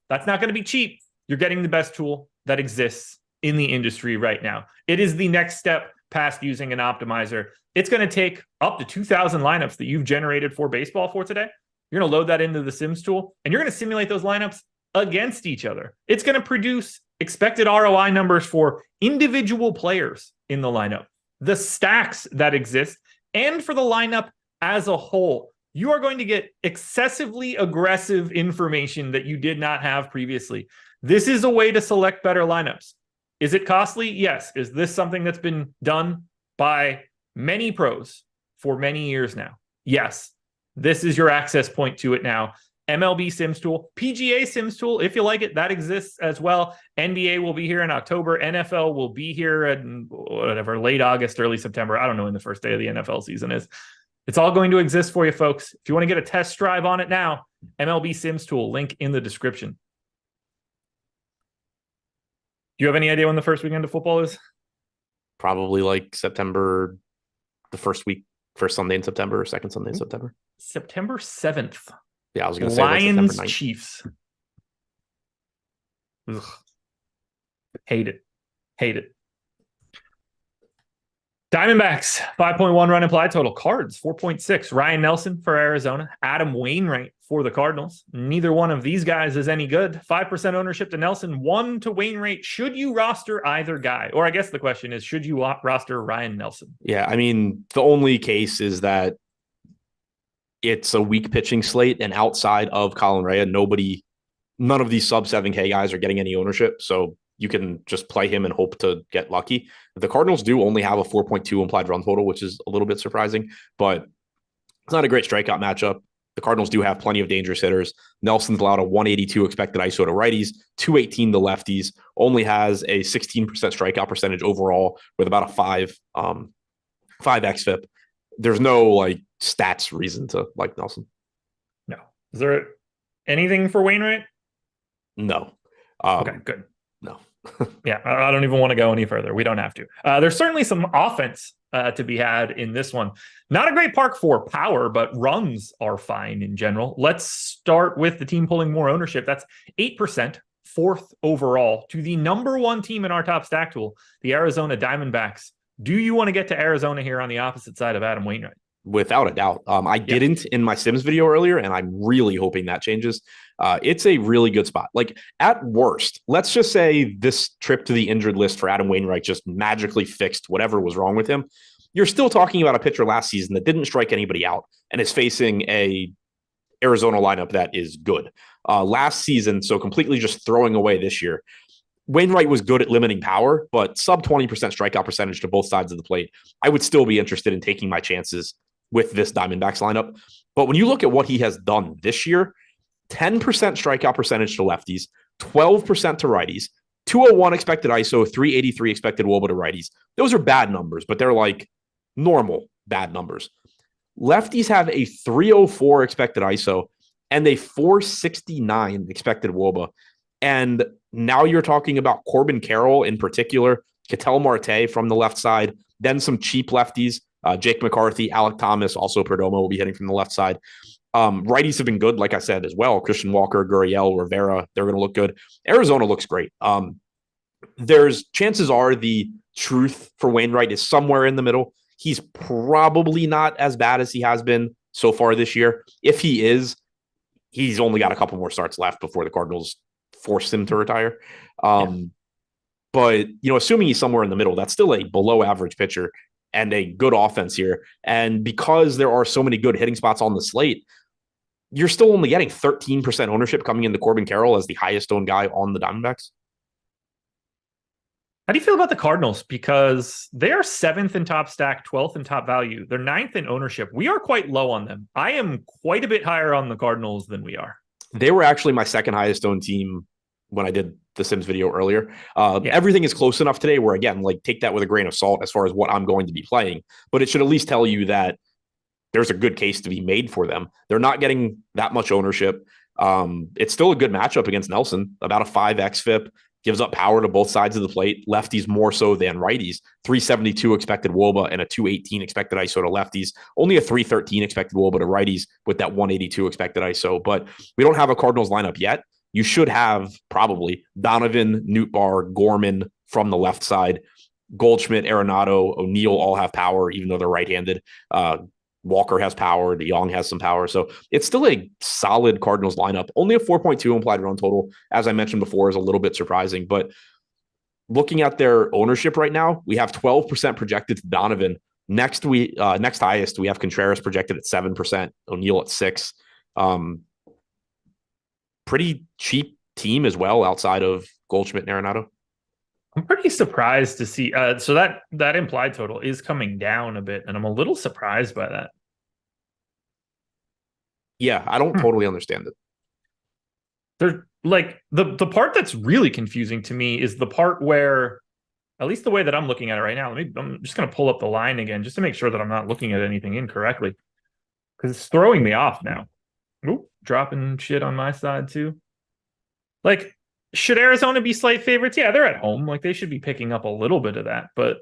That's not going to be cheap. You're getting the best tool that exists in the industry right now. It is the next step past using an optimizer. It's going to take up to 2,000 lineups that you've generated for baseball for today. You're going to load that into the Sims tool, and you're going to simulate those lineups against each other. It's going to produce expected ROI numbers for individual players in the lineup, the stacks that exist, and for the lineup as a whole. you are going to get excessively aggressive information that you did not have previously. This is a way to select better lineups. Is it costly? Yes. Is this something that's been done by many pros for many years now? Yes. This is your access point to it now. MLB Sims Tool, PGA Sims Tool, if you like it, that exists as well. NBA will be here in October. NFL will be here in whatever, late August, early September. I don't know when the first day of the NFL season is. It's all going to exist for you, folks. If you want to get a test drive on it now, MLB Sims Tool, link in the description. Do you have any idea when the first weekend of football is? Probably like September, the first Sunday in September or second Sunday in September. September 7th. Yeah, I was going to say Lions Chiefs. Ugh. Hate it. Diamondbacks, 5.1 run implied total. Cards, 4.6. Ryan Nelson for Arizona. Adam Wainwright for the Cardinals. Neither one of these guys is any good. 5% ownership to Nelson, 1 to Wainwright. Should you roster either guy? Or I guess the question is, should you roster Ryan Nelson? Yeah, I mean, the only case is that it's a weak pitching slate, and outside of Colin Rea, none of these sub 7K guys are getting any ownership. So you can just play him and hope to get lucky. The Cardinals do only have a 4.2 implied run total, which is a little bit surprising, but it's not a great strikeout matchup. The Cardinals do have plenty of dangerous hitters. Nelson's allowed a 182 expected ISO to righties, 218 to lefties, only has a 16% strikeout percentage overall with about a 5 xFIP. There's no like stats reason to like Nelson. No. Is there anything for Wainwright? No. Okay, good. No. Yeah, I don't even want to go any further. We don't have to. There's certainly some offense to be had in this one. Not a great park for power, but runs are fine in general. Let's start with the team pulling more ownership. That's 8%, 4th overall, to the number 1 team in our top stack tool, the Arizona Diamondbacks. Do you want to get to Arizona here on the opposite side of Adam Wainwright? Without a doubt. I didn't in my Sims video earlier, and I'm really hoping that changes. It's a really good spot. Like, at worst, let's just say this trip to the injured list for Adam Wainwright just magically fixed whatever was wrong with him. You're still talking about a pitcher last season that didn't strike anybody out and is facing a Arizona lineup that is good. Last season, so completely just throwing away this year, Wainwright was good at limiting power, but sub 20% strikeout percentage to both sides of the plate. I would still be interested in taking my chances with this Diamondbacks lineup. But when you look at what he has done this year, 10% strikeout percentage to lefties, 12% to righties, 201 expected ISO, 383 expected WOBA to righties. Those are bad numbers, but they're like normal bad numbers. Lefties have a 304 expected ISO and a 469 expected WOBA. And now you're talking about Corbin Carroll in particular, Ketel Marte from the left side, then some cheap lefties, Jake McCarthy, Alec Thomas, also Perdomo will be hitting from the left side. Righties have been good, like I said, as well. Christian Walker, Gurriel, Rivera, they're going to look good. Arizona looks great. There's chances are the truth for Wainwright is somewhere in the middle. He's probably not as bad as he has been so far this year. If he is, he's only got a couple more starts left before the Cardinals force him to retire. But, assuming he's somewhere in the middle, that's still a below average pitcher and a good offense here. And because there are so many good hitting spots on the slate, you're still only getting 13% ownership coming into Corbin Carroll as the highest owned guy on the Diamondbacks. How do you feel about the Cardinals? Because they are 7th in top stack, 12th in top value. They're 9th in ownership. We are quite low on them. I am quite a bit higher on the Cardinals than we are. They were actually my second highest owned team when I did the Sims video earlier. Everything is close enough today where, again, like, take that with a grain of salt as far as what I'm going to be playing, but it should at least tell you that there's a good case to be made for them. They're not getting that much ownership. It's still a good matchup against Nelson, about a 5 xFIP, gives up power to both sides of the plate, lefties more so than righties, 372 expected WOBA and a 218 expected ISO to lefties, only a 313 expected WOBA to righties with that 182 expected ISO. But we don't have a Cardinals lineup yet. You should have probably Donovan, Nootbaar, Gorman from the left side, Goldschmidt, Arenado, O'Neill all have power, even though they're right-handed. Walker has power. DeYoung has some power. So it's still a solid Cardinals lineup. Only a 4.2 implied run total, as I mentioned before, is a little bit surprising. But looking at their ownership right now, we have 12% projected to Donovan, Next highest, we have Contreras projected at 7%, O'Neill at 6%. Pretty cheap team as well outside of Goldschmidt and Arenado. I'm pretty surprised to see. So that implied total is coming down a bit, and I'm a little surprised by that. Yeah, I don't totally understand it. There's like the part that's really confusing to me is the part where, at least the way that I'm looking at it right now, I'm just going to pull up the line again just to make sure that I'm not looking at anything incorrectly, because it's throwing me off now. Ooh, dropping shit on my side too. Like, should Arizona be slight favorites? Yeah, they're at home. Like, they should be picking up a little bit of that. But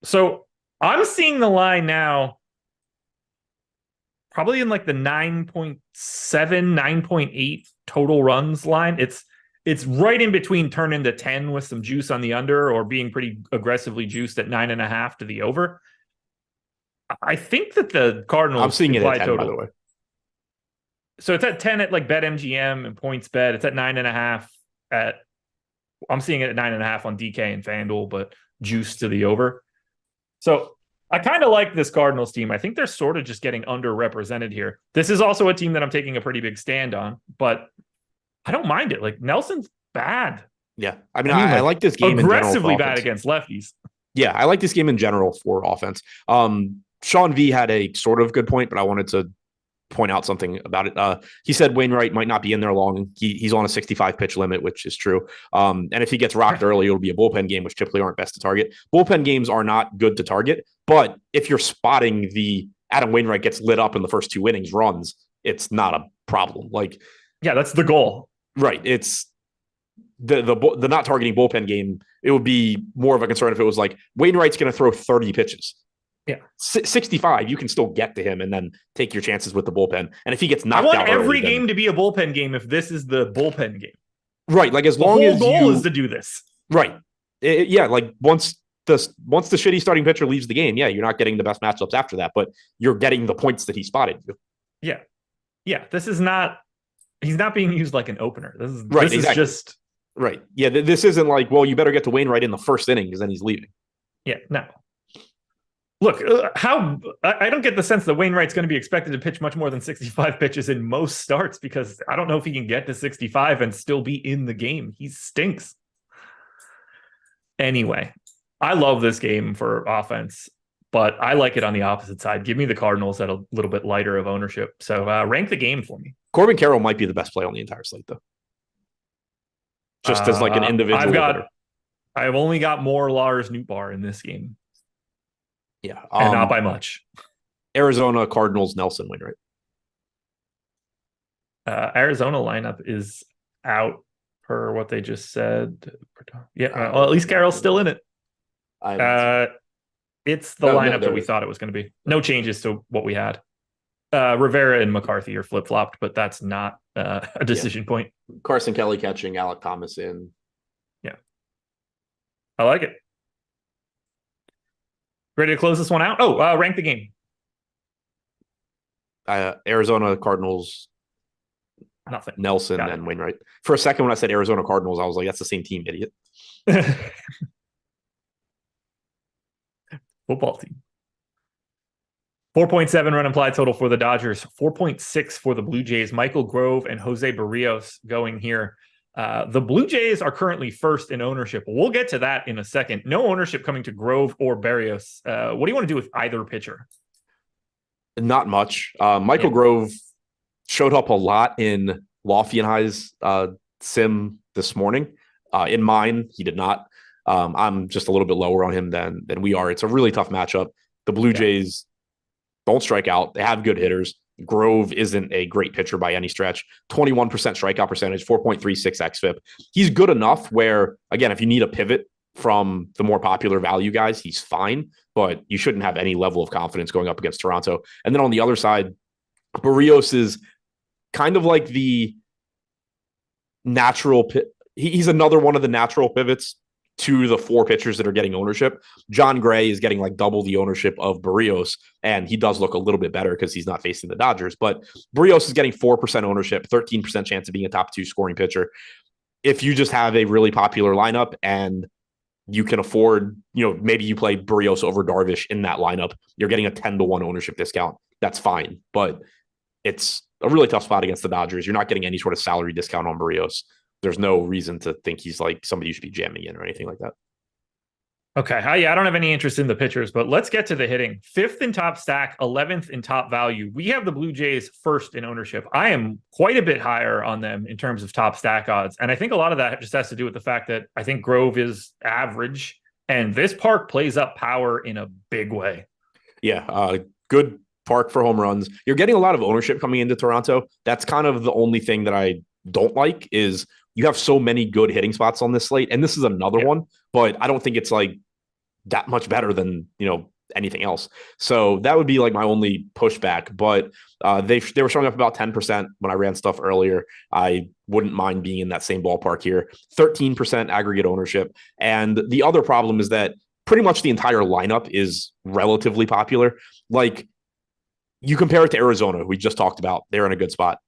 so I'm seeing the line now probably in like the 9.7, 9.8 total runs line. It's right in between turning to 10 with some juice on the under or being pretty aggressively juiced at 9.5 to the over. I think that the Cardinals. I'm seeing it at 10, total, by the way. So it's at 10 at like BetMGM and PointsBet. It's at 9.5 at. I'm seeing it at 9.5 on DK and FanDuel, but juice to the over. So I kind of like this Cardinals team. I think they're sort of just getting underrepresented here. This is also a team that I'm taking a pretty big stand on, but I don't mind it. Like, Nelson's bad. Yeah, I mean, I like this game aggressively bad against lefties. Yeah, I like this game in general for offense. Sean V had a sort of good point, but I wanted to point out something about it. He said Wainwright might not be in there long. He's on a 65 pitch limit, which is true. And if he gets rocked early, it'll be a bullpen game, which typically aren't best to target. Bullpen games are not good to target, but if you're spotting the Adam Wainwright gets lit up in the first 2 innings runs, it's not a problem. Like, yeah, that's the goal. Right. It's the not targeting bullpen game. It would be more of a concern if it was like Wainwright's going to throw 30 pitches. Yeah, 65, you can still get to him and then take your chances with the bullpen. And if he gets knocked out, I want every game to be a bullpen game if this is the bullpen game. Right, like as long as the whole goal is to do this. Right, yeah, like once the shitty starting pitcher leaves the game, yeah, you're not getting the best matchups after that, but you're getting the points that he spotted you. Yeah. This is not. He's not being used like an opener. This is right. This exactly. is just right. Yeah, this isn't like, well, you better get to Wainwright in the first inning because then he's leaving. Yeah, no. Look, I don't get the sense that Wainwright's going to be expected to pitch much more than 65 pitches in most starts, because I don't know if he can get to 65 and still be in the game. He stinks. Anyway, I love this game for offense, but I like it on the opposite side. Give me the Cardinals at a little bit lighter of ownership. So rank the game for me. Corbin Carroll might be the best play on the entire slate, though. Just as like an individual. I've only got more Lars Nootbaar in this game. Yeah. And not by much. Arizona Cardinals, Nelson Wainwright. Arizona lineup is out per what they just said. Yeah. Well, at least Carroll's still in it. It's the lineup that we thought it was going to be. No changes to what we had. Rivera and McCarthy are flip-flopped, but that's not a decision point. Carson Kelly catching, Alec Thomas in. Yeah. I like it. Ready to close this one out? Oh, rank the game. Arizona Cardinals. Nothing. Nelson and Wainwright. For a second, when I said Arizona Cardinals, I was like, that's the same team, idiot. Football team. 4.7 run implied total for the Dodgers. 4.6 for the Blue Jays. Michael Grove and Jose Barrios going here. The Blue Jays are currently first in ownership. We'll get to that in a second. No ownership coming to Grove or Barrios. What do you want to do with either pitcher? Not much. Michael Grove showed up a lot in Lofty and High's sim this morning. In mine, he did not. I'm just a little bit lower on him than we are. It's a really tough matchup. The Blue Jays don't strike out. They have good hitters. Grove isn't a great pitcher by any stretch. 21% strikeout percentage, 4.36 xFIP. He's good enough where, again, if you need a pivot from the more popular value guys, he's fine, but you shouldn't have any level of confidence going up against Toronto. And then on the other side, Barrios is kind of like the natural he's another one of the natural pivots to the 4 pitchers that are getting ownership. John Gray is getting like double the ownership of Barrios, and he does look a little bit better because he's not facing the Dodgers. But Barrios is getting 4% ownership, 13% chance of being a top 2 scoring pitcher. If you just have a really popular lineup and you can afford, maybe you play Barrios over Darvish in that lineup. You're getting a 10-1 ownership discount. That's fine. But it's a really tough spot against the Dodgers. You're not getting any sort of salary discount on Barrios. There's no reason to think he's like somebody you should be jamming in or anything like that. Okay. I don't have any interest in the pitchers, but let's get to the hitting. 5th in top stack, 11th in top value. We have the Blue Jays first in ownership. I am quite a bit higher on them in terms of top stack odds. And I think a lot of that just has to do with the fact that I think Grove is average and this park plays up power in a big way. Yeah. Good park for home runs. You're getting a lot of ownership coming into Toronto. That's kind of the only thing that I don't like is you have so many good hitting spots on this slate. And this is another one, but I don't think it's like that much better than, anything else. So that would be like my only pushback, but they were showing up about 10% when I ran stuff earlier. I wouldn't mind being in that same ballpark here. 13% aggregate ownership. And the other problem is that pretty much the entire lineup is relatively popular. Like you compare it to Arizona, who we just talked about, they're in a good spot.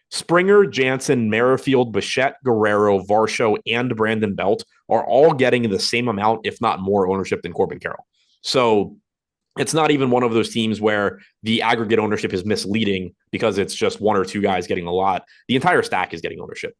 Springer, Jansen, Merrifield, Bichette, Guerrero, Varsho, and Brandon Belt are all getting the same amount, if not more, ownership than Corbin Carroll. So it's not even one of those teams where the aggregate ownership is misleading because it's just one or two guys getting a lot. The entire stack is getting ownership.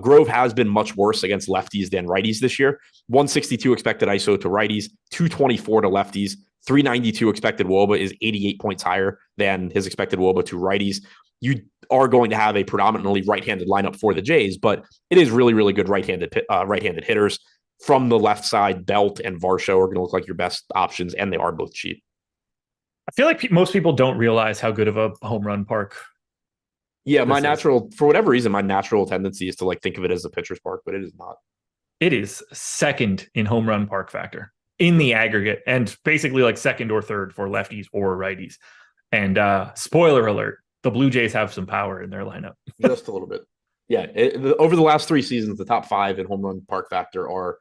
Grove has been much worse against lefties than righties this year. 162 expected ISO to righties, 224 to lefties. 392 expected WOBA is 88 points higher than his expected WOBA to righties. You are going to have a predominantly right-handed lineup for the Jays, but it is really, really good right-handed hitters. From the left side, Belt and Varsho are going to look like your best options, and they are both cheap. I feel like most people don't realize how good of a home run park. Yeah, for whatever reason, my natural tendency is to like think of it as a pitcher's park, but it is not. It is second in home run park factor in the aggregate, and basically like second or third for lefties or righties. And spoiler alert, the Blue Jays have some power in their lineup. Just a little bit. Yeah. Over the last 3 seasons, the top 5 in home run park factor are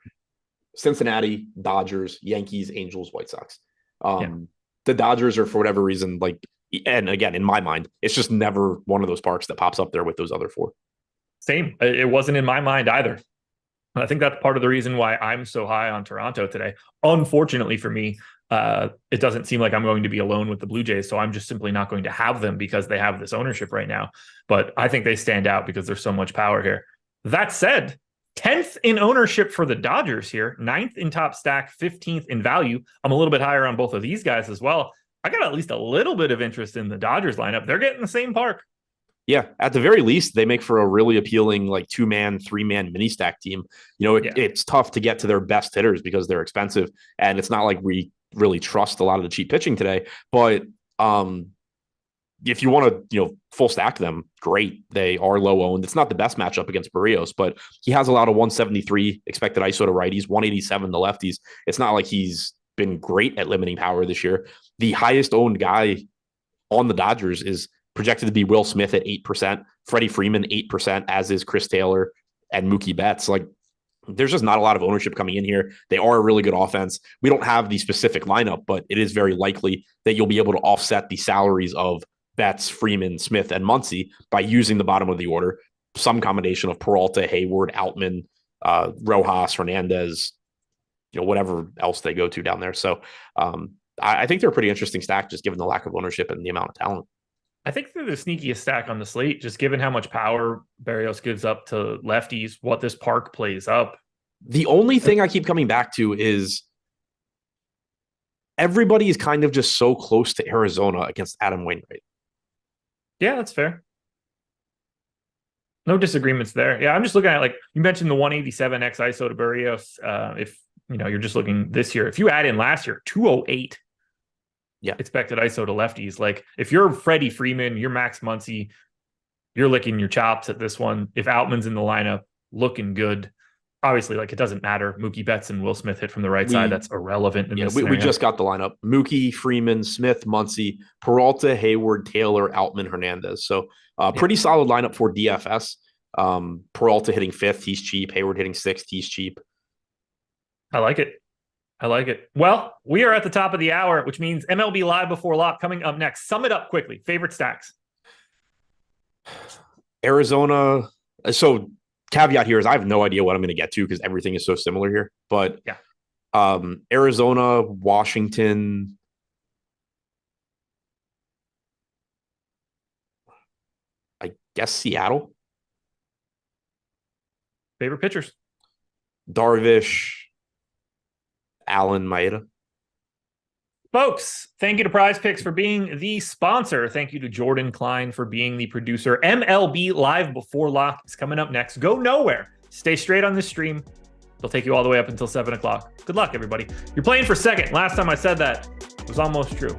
Cincinnati, Dodgers, Yankees, Angels, White Sox. The Dodgers are, for whatever reason, like, and again, in my mind, it's just never one of those parks that pops up there with those other 4. Same. It wasn't in my mind either. I think that's part of the reason why I'm so high on Toronto today. Unfortunately for me, it doesn't seem like I'm going to be alone with the Blue Jays, so I'm just simply not going to have them because they have this ownership right now. But I think they stand out because there's so much power here. That said, 10th in ownership for the Dodgers here, 9th in top stack, 15th in value. I'm a little bit higher on both of these guys as well. I got at least a little bit of interest in the Dodgers lineup. They're getting the same park. Yeah, at the very least, they make for a really appealing like 2-man, 3-man mini stack team. It's tough to get to their best hitters because they're expensive, and it's not like we really trust a lot of the cheap pitching today. But if you want to, full stack them, great. They are low owned. It's not the best matchup against Barrios, but he has a lot of 173 expected ISO to righties, 187 to lefties. It's not like he's been great at limiting power this year. The highest owned guy on the Dodgers is projected to be Will Smith at 8%, Freddie Freeman 8%, as is Chris Taylor and Mookie Betts. Like, there's just not a lot of ownership coming in here. They are a really good offense. We don't have the specific lineup, but it is very likely that you'll be able to offset the salaries of Betts, Freeman, Smith, and Muncy by using the bottom of the order. Some combination of Peralta, Hayward, Outman, Rojas, Hernandez, whatever else they go to down there. So I think they're a pretty interesting stack, just given the lack of ownership and the amount of talent. I think they're the sneakiest stack on the slate, just given how much power Barrios gives up to lefties, what this park plays up. The only thing I keep coming back to is everybody is kind of just so close to Arizona against Adam Wainwright. Yeah, that's fair. No disagreements there. Yeah, I'm just looking at, like, you mentioned the 187 X ISO to Barrios. If you're just looking this year, if you add in last year, 208. Yeah, expected ISO to lefties. Like, if you're Freddie Freeman, you're Max Muncy, you're licking your chops at this one. If Outman's in the lineup, looking good. Obviously, like, it doesn't matter. Mookie Betts and Will Smith hit from the right side. That's irrelevant in this scenario. We just got the lineup. Mookie, Freeman, Smith, Muncy, Peralta, Hayward, Taylor, Outman, Hernandez. So pretty solid lineup for DFS. Peralta hitting 5th. He's cheap. Hayward hitting 6th. He's cheap. I like it. Well, we are at the top of the hour, which means MLB Live Before Lock coming up next. Sum it up quickly. Favorite stacks. Arizona. So caveat here is I have no idea what I'm going to get to because everything is so similar here. But yeah, Arizona, Washington. I guess Seattle. Favorite pitchers? Darvish, Allen, Maeda. Folks, thank you to Prize Picks for being the sponsor. Thank you to Jordan Klein for being the producer. MLB Live Before Lock is coming up next. Go nowhere. Stay straight on this stream. They'll take you all the way up until 7 o'clock. Good luck, everybody. You're playing for second. Last time I said that, it was almost true.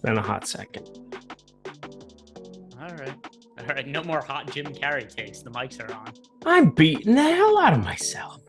Been a hot second. All right. All right. No more hot Jim Carrey takes. The mics are on. I'm beating the hell out of myself.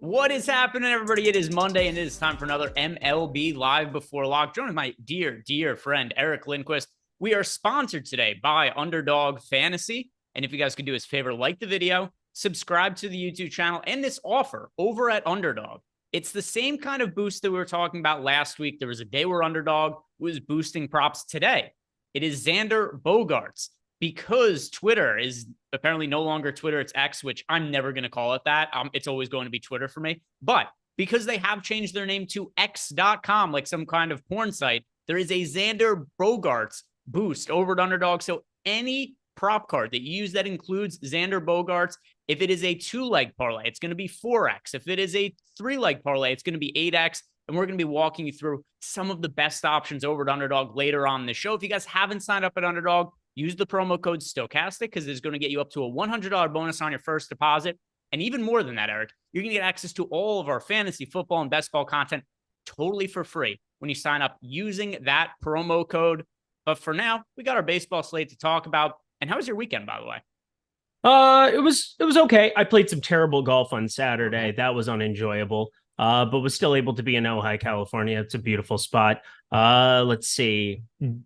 What is happening, everybody? It is Monday, and it is time for another MLB Live Before Lock. Joined with my dear friend, Eric Lindquist. We are sponsored today by Underdog Fantasy. And if you guys could do us a favor, like the video, subscribe to the YouTube channel, and this offer over at Underdog. It's the same kind of boost that we were talking about last week. There was a day where Underdog was boosting props. Today, it is Xander Bogaerts. Because Twitter is apparently no longer Twitter, it's X, which I'm never going to call it that. It's always going to be Twitter for me. But because they have changed their name to X.com, like some kind of porn site, there is a Xander Bogaerts boost over at Underdog. So any prop card that you use that includes Xander Bogaerts, if it is a 2-leg parlay, it's going to be 4X. If it is a 3-leg parlay, it's going to be 8X. And we're going to be walking you through some of the best options over at Underdog later on in the show. If you guys haven't signed up at Underdog, use the promo code Stochastic because it's going to get you up to a $100 bonus on your first deposit. And even more than that, Eric, you're going to get access to all of our fantasy football and best ball content totally for free when you sign up using that promo code. But for now, we got our baseball slate to talk about. And how was your weekend, by the way? It was okay. I played some terrible golf on Saturday. That was unenjoyable. But was still able to be in Ojai, California. It's a beautiful spot. Let's see.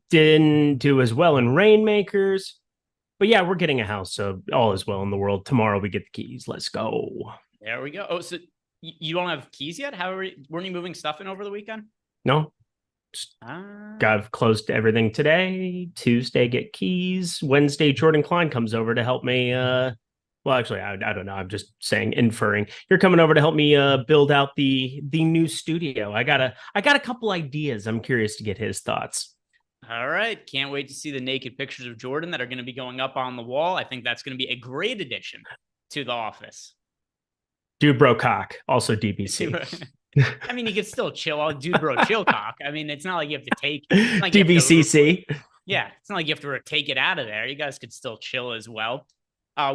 Didn't do as well in Rainmakers. But yeah, we're getting a house, so all is well in the world. Tomorrow we get the keys. Let's go. There we go. Oh, so you don't have keys yet? Weren't you moving stuff in over the weekend? No. Got close to everything today. Tuesday, get keys. Wednesday, Jordan Klein comes over to help me. Well, actually, I don't know. I'm just inferring. You're coming over to help me build out the new studio. I got a couple ideas. I'm curious to get his thoughts. All right. Can't wait to see the naked pictures of Jordan that are going to be going up on the wall. I think that's going to be a great addition to the office. Dude bro cock, also DBC. I mean, you can still chill. Dude bro chill cock. I mean, it's not like you have to take like DBCC. Yeah, it's not like you have to take it out of there. You guys could still chill as well.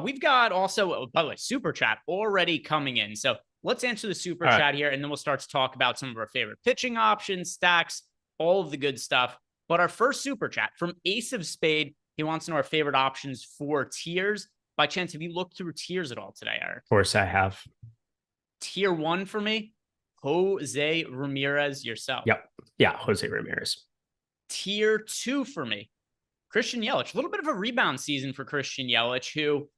We've got also, by the way, super chat already coming in. So let's answer the super chat here, and then we'll start to talk about some of our favorite pitching options, stacks, all of the good stuff. But our first super chat from Ace of Spade, he wants to know our favorite options for tiers. By chance, have you looked through tiers at all today, Eric? Of course I have. Tier 1 for me, Jose Ramirez yourself. Yep. Yeah, Jose Ramirez. Tier 2 for me, Christian Yelich. A little bit of a rebound season for Christian Yelich, who,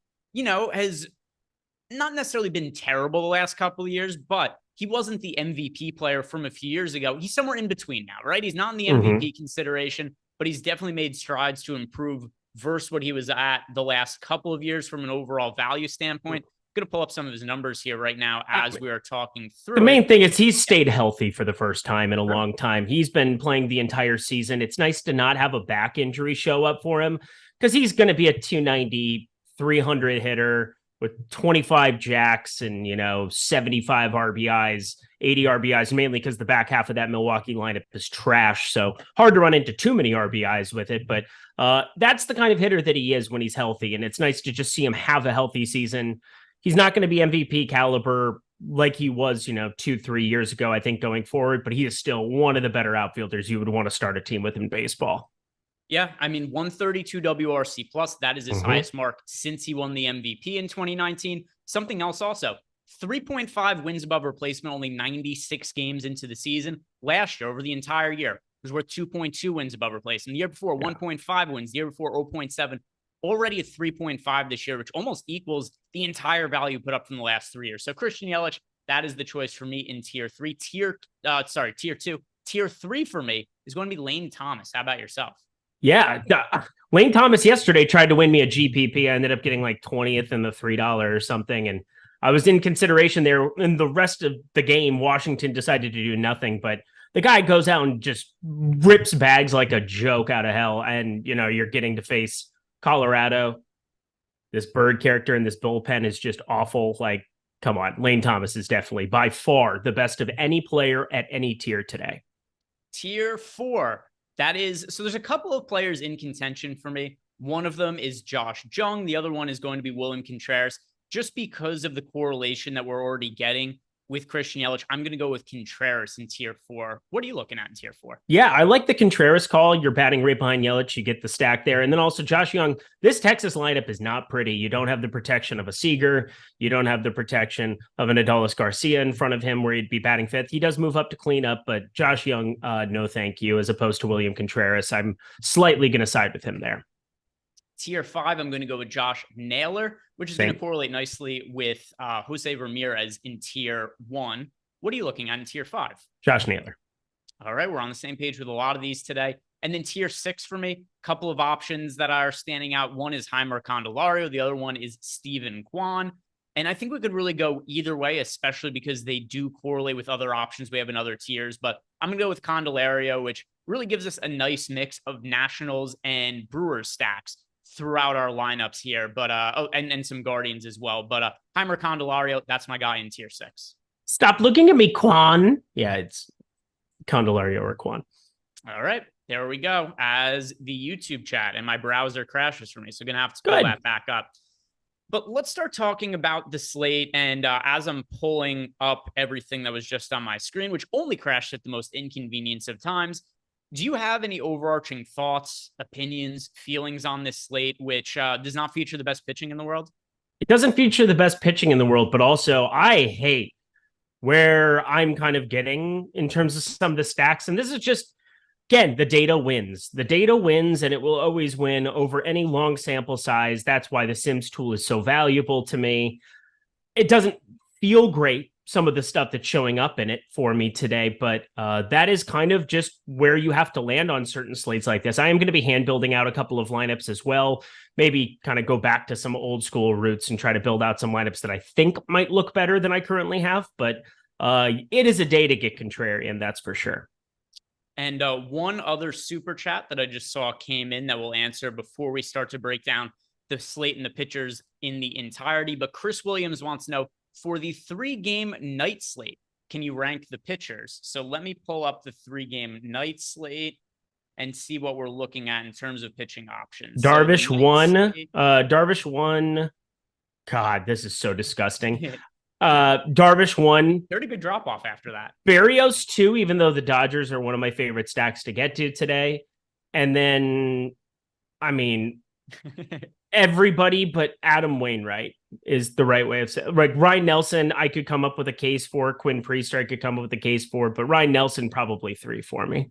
has not necessarily been terrible the last couple of years, but he wasn't the MVP player from a few years ago. He's somewhere in between now, right? He's not in the MVP consideration, but he's definitely made strides to improve versus what he was at the last couple of years from an overall value standpoint. Going to pull up some of his numbers here right now as we are talking through. The main thing is he's stayed healthy for the first time in a long time. He's been playing the entire season. It's nice to not have a back injury show up for him because he's going to be a 290, 300 hitter with 25 jacks and, 75 RBIs, 80 RBIs, mainly because the back half of that Milwaukee lineup is trash. So hard to run into too many RBIs with it. But that's the kind of hitter that he is when he's healthy. And it's nice to just see him have a healthy season. He's not going to be MVP caliber like he was, 2-3 years ago, I think, going forward, but he is still one of the better outfielders you would want to start a team with in baseball. Yeah, I mean, 132 WRC plus, that is his highest mark since he won the MVP in 2019. Something else also, 3.5 wins above replacement, only 96 games into the season. Last year, over the entire year, was worth 2.2 wins above replacement. The year before, 1.5 wins. The year before, 0.7. Already at 3.5 this year, which almost equals the entire value put up from the last 3 years. So Christian Yelich, that is the choice for me in tier 3. Tier 2. Tier 3 for me is going to be Lane Thomas. How about yourself? Yeah. Lane Thomas yesterday tried to win me a GPP. I ended up getting like 20th in the $3 or something. And I was in consideration there. In the rest of the game, Washington decided to do nothing. But the guy goes out and just rips bags like a joke out of hell. And, you're getting to face Colorado. This Bird character in this bullpen is just awful. Like, come on. Lane Thomas is definitely by far the best of any player at any tier today. Tier 4. That is, so there's a couple of players in contention for me. One of them is Josh Jung. The other one is going to be William Contreras, just because of the correlation that we're already getting with Christian Yelich. I'm going to go with Contreras in tier 4. What are you looking at in tier 4? Yeah, I like the Contreras call. You're batting right behind Yelich. You get the stack there. And then also Josh Young. This Texas lineup is not pretty. You don't have the protection of a Seager. You don't have the protection of an Adolis Garcia in front of him where he'd be batting 5th. He does move up to clean up, but Josh Young, no thank you, as opposed to William Contreras. I'm slightly going to side with him there. Tier 5, I'm going to go with Josh Naylor, which is going to correlate nicely with Jose Ramirez in tier 1. What are you looking at in tier 5? Josh Naylor. All right, we're on the same page with a lot of these today. And then tier 6 for me, a couple of options that are standing out. One is Heimer Candelario. The other one is Steven Kwan. And I think we could really go either way, especially because they do correlate with other options we have in other tiers. But I'm going to go with Candelario, which really gives us a nice mix of Nationals and Brewers stacks throughout our lineups here, but and some Guardians as well. But Heimer Candelario, that's my guy in tier 6. Stop looking at me, Quan. Yeah, it's Candelario or Quan. All right, there we go. As the YouTube chat and my browser crashes for me, so gonna have to pull that back up. But let's start talking about the slate. And as I'm pulling up everything that was just on my screen, which only crashed at the most inconvenience of times, do you have any overarching thoughts, opinions, feelings on this slate, which does not feature the best pitching in the world? It doesn't feature the best pitching in the world, but also I hate where I'm kind of getting in terms of some of the stacks. And this is just, again, the data wins. The data wins, and it will always win over any long sample size. That's why the Sims tool is so valuable to me. It doesn't feel great, some of the stuff that's showing up in it for me today, but that is kind of just where you have to land on certain slates like this. I am going to be hand building out a couple of lineups as well, maybe kind of go back to some old school roots and try to build out some lineups that I think might look better than I currently have, but it is a day to get contrarian, that's for sure. And one other super chat that I just saw came in that we'll answer before we start to break down the slate and the pitchers in the entirety. But Chris Williams wants to know, for the 3-game night slate, can you rank the pitchers? So let me pull up the 3-game night slate and see what we're looking at in terms of pitching options. Darvish won. God, this is so disgusting. Darvish won. Pretty good drop off after that. Berrios 2, even though the Dodgers are one of my favorite stacks to get to today. And then, I mean, everybody but Adam Wainwright is the right way of saying. Like Ryan Nelson, I could come up with a case for. Quinn Priester, I could come up with a case for, but Ryan Nelson probably 3 for me.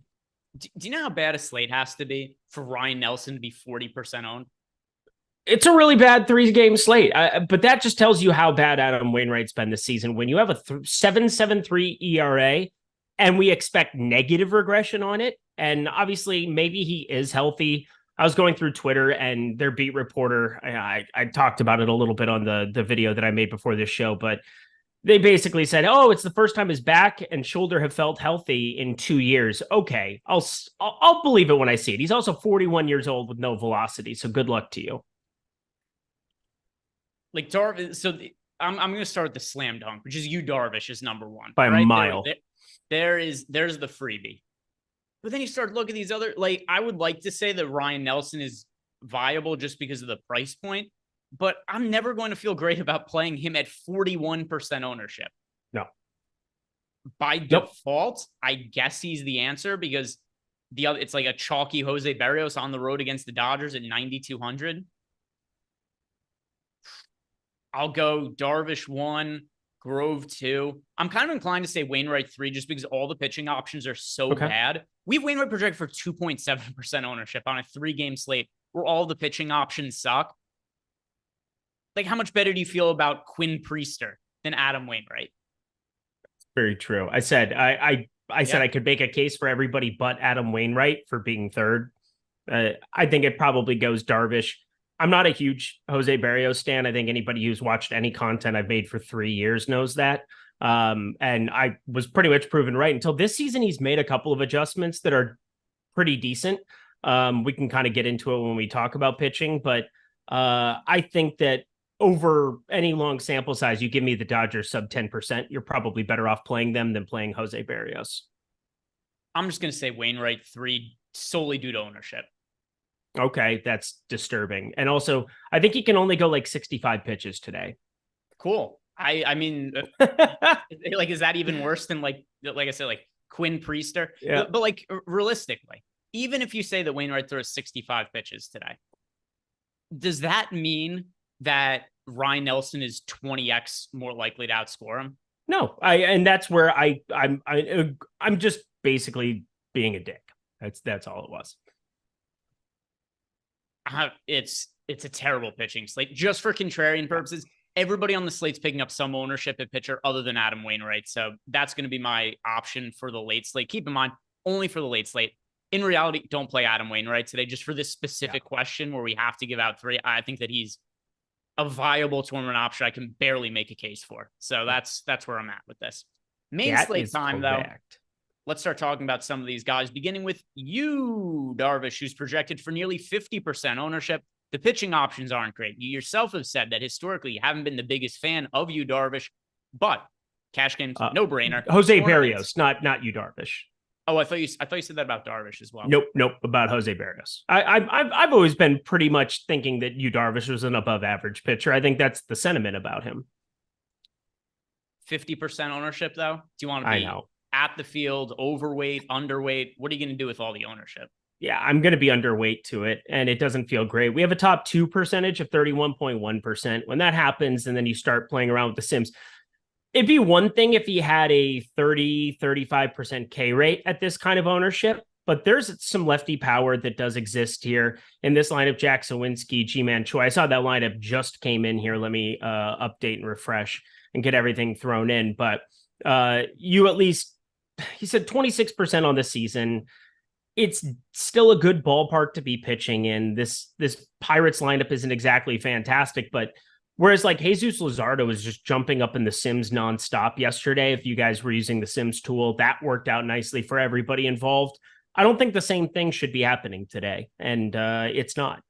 Do you know how bad a slate has to be for Ryan Nelson to be 40% owned? It's a really bad 3-game slate, but that just tells you how bad Adam Wainwright's been this season. When you have a 7.73 ERA and we expect negative regression on it, and obviously maybe he is healthy. I was going through Twitter and their beat reporter, I talked about it a little bit on the video that I made before this show, but they basically said, oh, it's the first time his back and shoulder have felt healthy in 2 years. Okay, I'll believe it when I see it. He's also 41 years old with no velocity, so good luck to you. Like Darvish, so I'm going to start with the slam dunk, which is Darvish is number 1 by a mile. There's the freebie. But then you start looking at these other, like, I would like to say that Ryan Nelson is viable just because of the price point, but I'm never going to feel great about playing him at 41% ownership. No. By default, I guess he's the answer because it's like a chalky Jose Berrios on the road against the Dodgers at 9,200. I'll go Darvish 1, Grove 2. I'm kind of inclined to say Wainwright 3 just because all the pitching options are so bad. We've Wainwright projected for 2.7% ownership on a 3-game slate where all the pitching options suck. Like, how much better do you feel about Quinn Priester than Adam Wainwright? Very true. I said I said I could make a case for everybody but Adam Wainwright for being 3rd. I think it probably goes Darvish. I'm not a huge Jose Berrios stan. I think anybody who's watched any content I've made for 3 years knows that. And I was pretty much proven right until this season. He's made a couple of adjustments that are pretty decent. We can kind of get into it when we talk about pitching, but I think that over any long sample size, you give me the Dodgers sub 10%, you're probably better off playing them than playing Jose Berrios. I'm just going to say Wainwright 3 solely due to ownership. Okay, that's disturbing. And also, I think he can only go like 65 pitches today. Cool. I mean, like, is that even worse than like I said, like Quinn Priester? Yeah. But like realistically, even if you say that Wainwright throws 65 pitches today, does that mean that Ryan Nelson is 20x more likely to outscore him? No, and that's where I'm just basically being a dick. That's all it was. It's a terrible pitching slate. Just for contrarian purposes, everybody on the slate's picking up some ownership at pitcher other than Adam Wainwright. So that's going to be my option for the late slate. Keep in mind, only for the late slate. In reality, don't play Adam Wainwright today just for this specific question where we have to give out 3. I think that he's a viable tournament option I can barely make a case for. So that's where I'm at with this. Main slate time, though. Let's start talking about some of these guys, beginning with you, Darvish, who's projected for nearly 50% ownership. The pitching options aren't great. You yourself have said that historically you haven't been the biggest fan of you, Darvish, but cash games, no brainer. Jose Barrios, not you, Darvish. Oh, I thought you said that about Darvish as well. Nope, about Jose Barrios. I've always been pretty much thinking that you, Darvish, was an above average pitcher. I think that's the sentiment about him. 50% ownership, though. Do you want to be at the field, overweight, underweight? What are you going to do with all the ownership? Yeah, I'm going to be underweight to it, and it doesn't feel great. We have a top 2 percentage of 31.1%. When that happens, and then you start playing around with the Sims, it'd be one thing if he had a 35% K rate at this kind of ownership, but there's some lefty power that does exist here in this lineup. Jack Sawinski, G-Man Choi. I saw that lineup just came in here. Let me update and refresh and get everything thrown in. But you at least, he said 26% on the season. It's still a good ballpark to be pitching in. This Pirates lineup isn't exactly fantastic, but whereas like Jesus Luzardo was just jumping up in the Sims nonstop yesterday, if you guys were using the Sims tool, that worked out nicely for everybody involved. I don't think the same thing should be happening today, and it's not.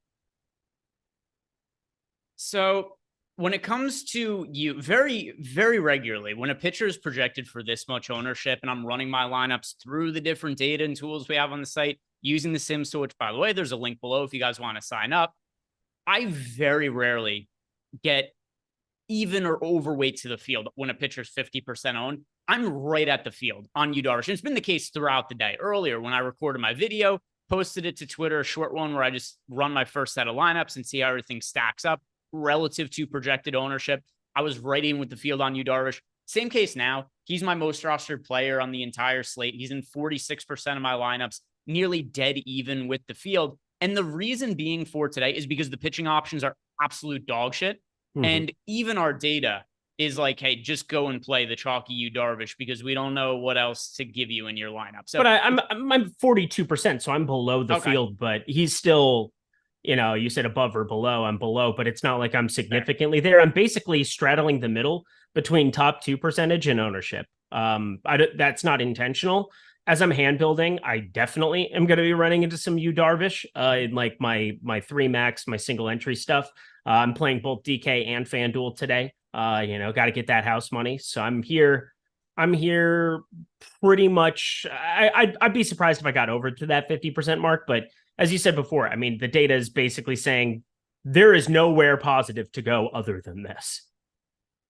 So when it comes to you, very, very regularly, when a pitcher is projected for this much ownership, and I'm running my lineups through the different data and tools we have on the site, using the Sims tool, which, by the way, there's a link below if you guys want to sign up, I very rarely get even or overweight to the field when a pitcher's 50% owned. I'm right at the field on you, Darvish. And it's been the case throughout the day. Earlier, when I recorded my video, posted it to Twitter, a short one where I just run my first set of lineups and see how everything stacks up relative to projected ownership. I was right in with the field on you, Darvish. Same case now. He's my most rostered player on the entire slate. He's in 46% of my lineups, nearly dead even with the field. And the reason being for today is because the pitching options are absolute dog shit. Mm-hmm. And even our data is like, hey, just go and play the chalky you, Darvish, because we don't know what else to give you in your lineup. So, but I'm 42%, so I'm below the field, but he's still, you know, you said above or below, I'm below, but it's not like I'm significantly there. I'm basically straddling the middle between top 2 percentage and ownership. That's not intentional. As I'm hand building, I definitely am going to be running into some you, Darvish, in like my 3 max, my single entry stuff. I'm playing both DK and FanDuel today. Got to get that house money. So I'm here pretty much. I'd be surprised if I got over to that 50% mark. But as you said before, I mean, the data is basically saying there is nowhere positive to go other than this.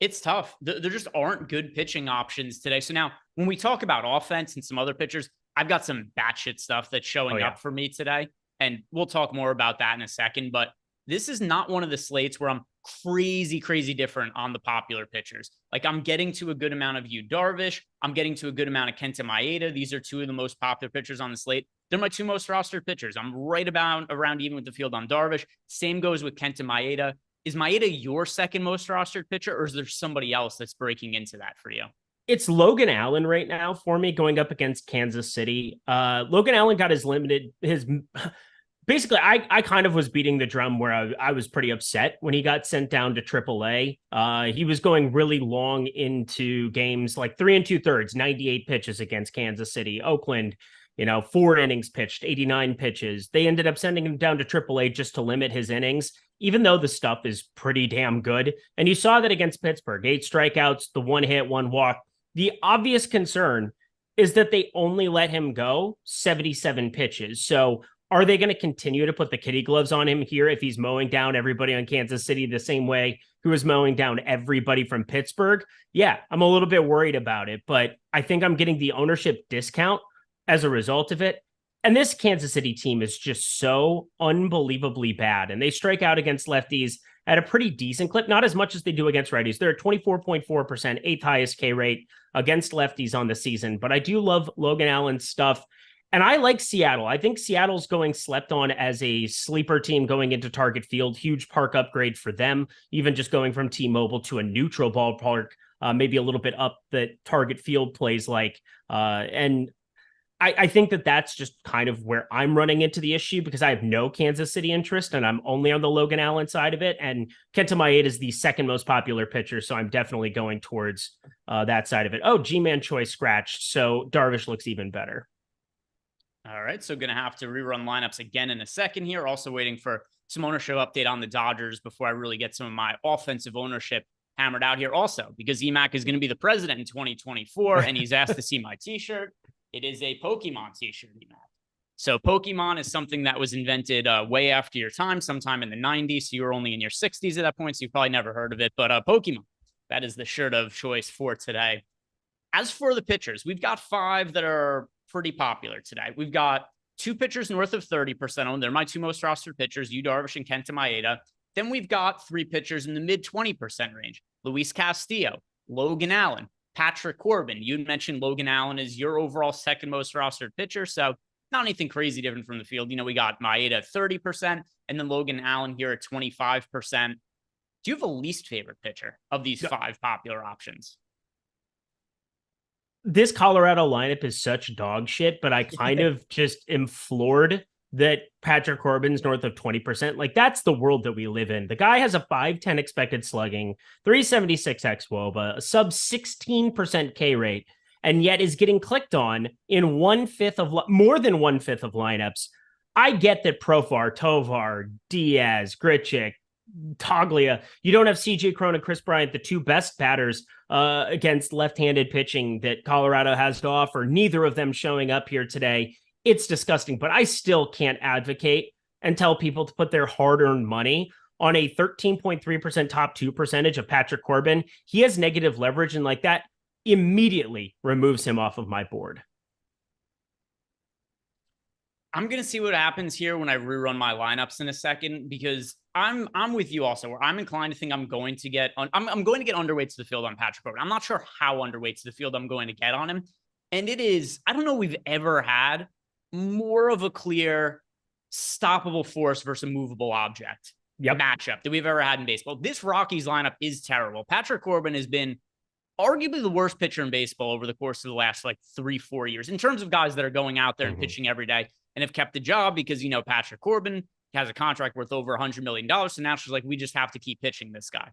It's tough. There just aren't good pitching options today. So now when we talk about offense and some other pitchers, I've got some batshit stuff that's showing up for me today. And we'll talk more about that in a second. But this is not one of the slates where I'm crazy different on the popular pitchers. Like I'm getting to a good amount of you, Darvish. I'm getting to a good amount of Kenta Maeda. These are 2 of the most popular pitchers on the slate. They're my 2 most rostered pitchers. I'm right around even with the field on Darvish. Same goes with Kenta Maeda. Is Maeda your second most rostered pitcher, or is there somebody else that's breaking into that for you? It's Logan Allen right now for me going up against Kansas City. Logan Allen got basically, I kind of was beating the drum where I was pretty upset when he got sent down to AAA. He was going really long into games, like 3 2/3, 98 pitches against Kansas City. Oakland, 4 innings pitched, 89 pitches. They ended up sending him down to AAA just to limit his innings, even though the stuff is pretty damn good. And you saw that against Pittsburgh, 8 strikeouts, the 1 hit, 1 walk. The obvious concern is that they only let him go 77 pitches. So Are they going to continue to put the kitty gloves on him here if he's mowing down everybody on Kansas City the same way he was mowing down everybody from Pittsburgh? Yeah, I'm a little bit worried about it, but I think I'm getting the ownership discount as a result of it. And this Kansas City team is just so unbelievably bad. And they strike out against lefties at a pretty decent clip, not as much as they do against righties. They're at 24.4%, eighth highest K rate against lefties on the season. But I do love Logan Allen's stuff. And I like Seattle. I think Seattle's going slept on as a sleeper team going into Target Field. Huge park upgrade for them, even just going from T-Mobile to a neutral ballpark, maybe a little bit up that Target Field plays like. And I think that that's just kind of where I'm running into the issue because I have no Kansas City interest and I'm only on the Logan Allen side of it. And Kenta Maeda is the second most popular pitcher. So I'm definitely going towards that side of it. Oh, G-Man choice scratched. So Darvish looks even better. All right. So going to have to rerun lineups again in a second here. Also waiting for some ownership update on the Dodgers before I really get some of my offensive ownership hammered out here also because EMAC is going to be the president in 2024 and he's asked to see my t-shirt. It is a Pokemon t-shirt, EMAC. So Pokemon is something that was invented way after your time, sometime in the 90s. So you were only in your 60s at that point, so you've probably never heard of it. But Pokemon, that is the shirt of choice for today. As for the pitchers, we've got 5 that are pretty popular today. We've got 2 pitchers north of 30% owned. They're my 2 most rostered pitchers, Yu Darvish and Kenta Maeda. Then we've got 3 pitchers in the mid 20% range. Luis Castillo, Logan Allen, Patrick Corbin. You mentioned Logan Allen is your overall second most rostered pitcher. So not anything crazy different from the field. We got Maeda 30% and then Logan Allen here at 25%. Do you have a least favorite pitcher of these 5 popular options? This Colorado lineup is such dog shit, but I kind of just am floored that Patrick Corbin's north of 20%. Like, that's the world that we live in. The guy has a 5.10 expected slugging, 376 xWOBA, a sub 16% K rate, and yet is getting clicked on in more than 1/5 of lineups. I get that Profar, Tovar, Diaz, Grichuk, Toglia, you don't have CJ Cron and Chris Bryant, the 2 best batters against left-handed pitching that Colorado has to offer. Neither of them showing up here today. It's disgusting, but I still can't advocate and tell people to put their hard-earned money on a 13.3% top 2 percentage of Patrick Corbin. He has negative leverage, and like that immediately removes him off of my board. I'm going to see what happens here when I rerun my lineups in a second, because I'm with you also, where I'm inclined to think I'm going to get underweight to the field on Patrick Corbin. I'm not sure how underweight to the field I'm going to get on him. And it is, I don't know, we've ever had more of a clear stoppable force versus a movable object matchup that we've ever had in baseball. This Rockies lineup is terrible. Patrick Corbin has been arguably the worst pitcher in baseball over the course of the last 3-4 years in terms of guys that are going out there and pitching every day and have kept the job because, Patrick Corbin has a contract worth over $100 million. So now she's like, we just have to keep pitching this guy.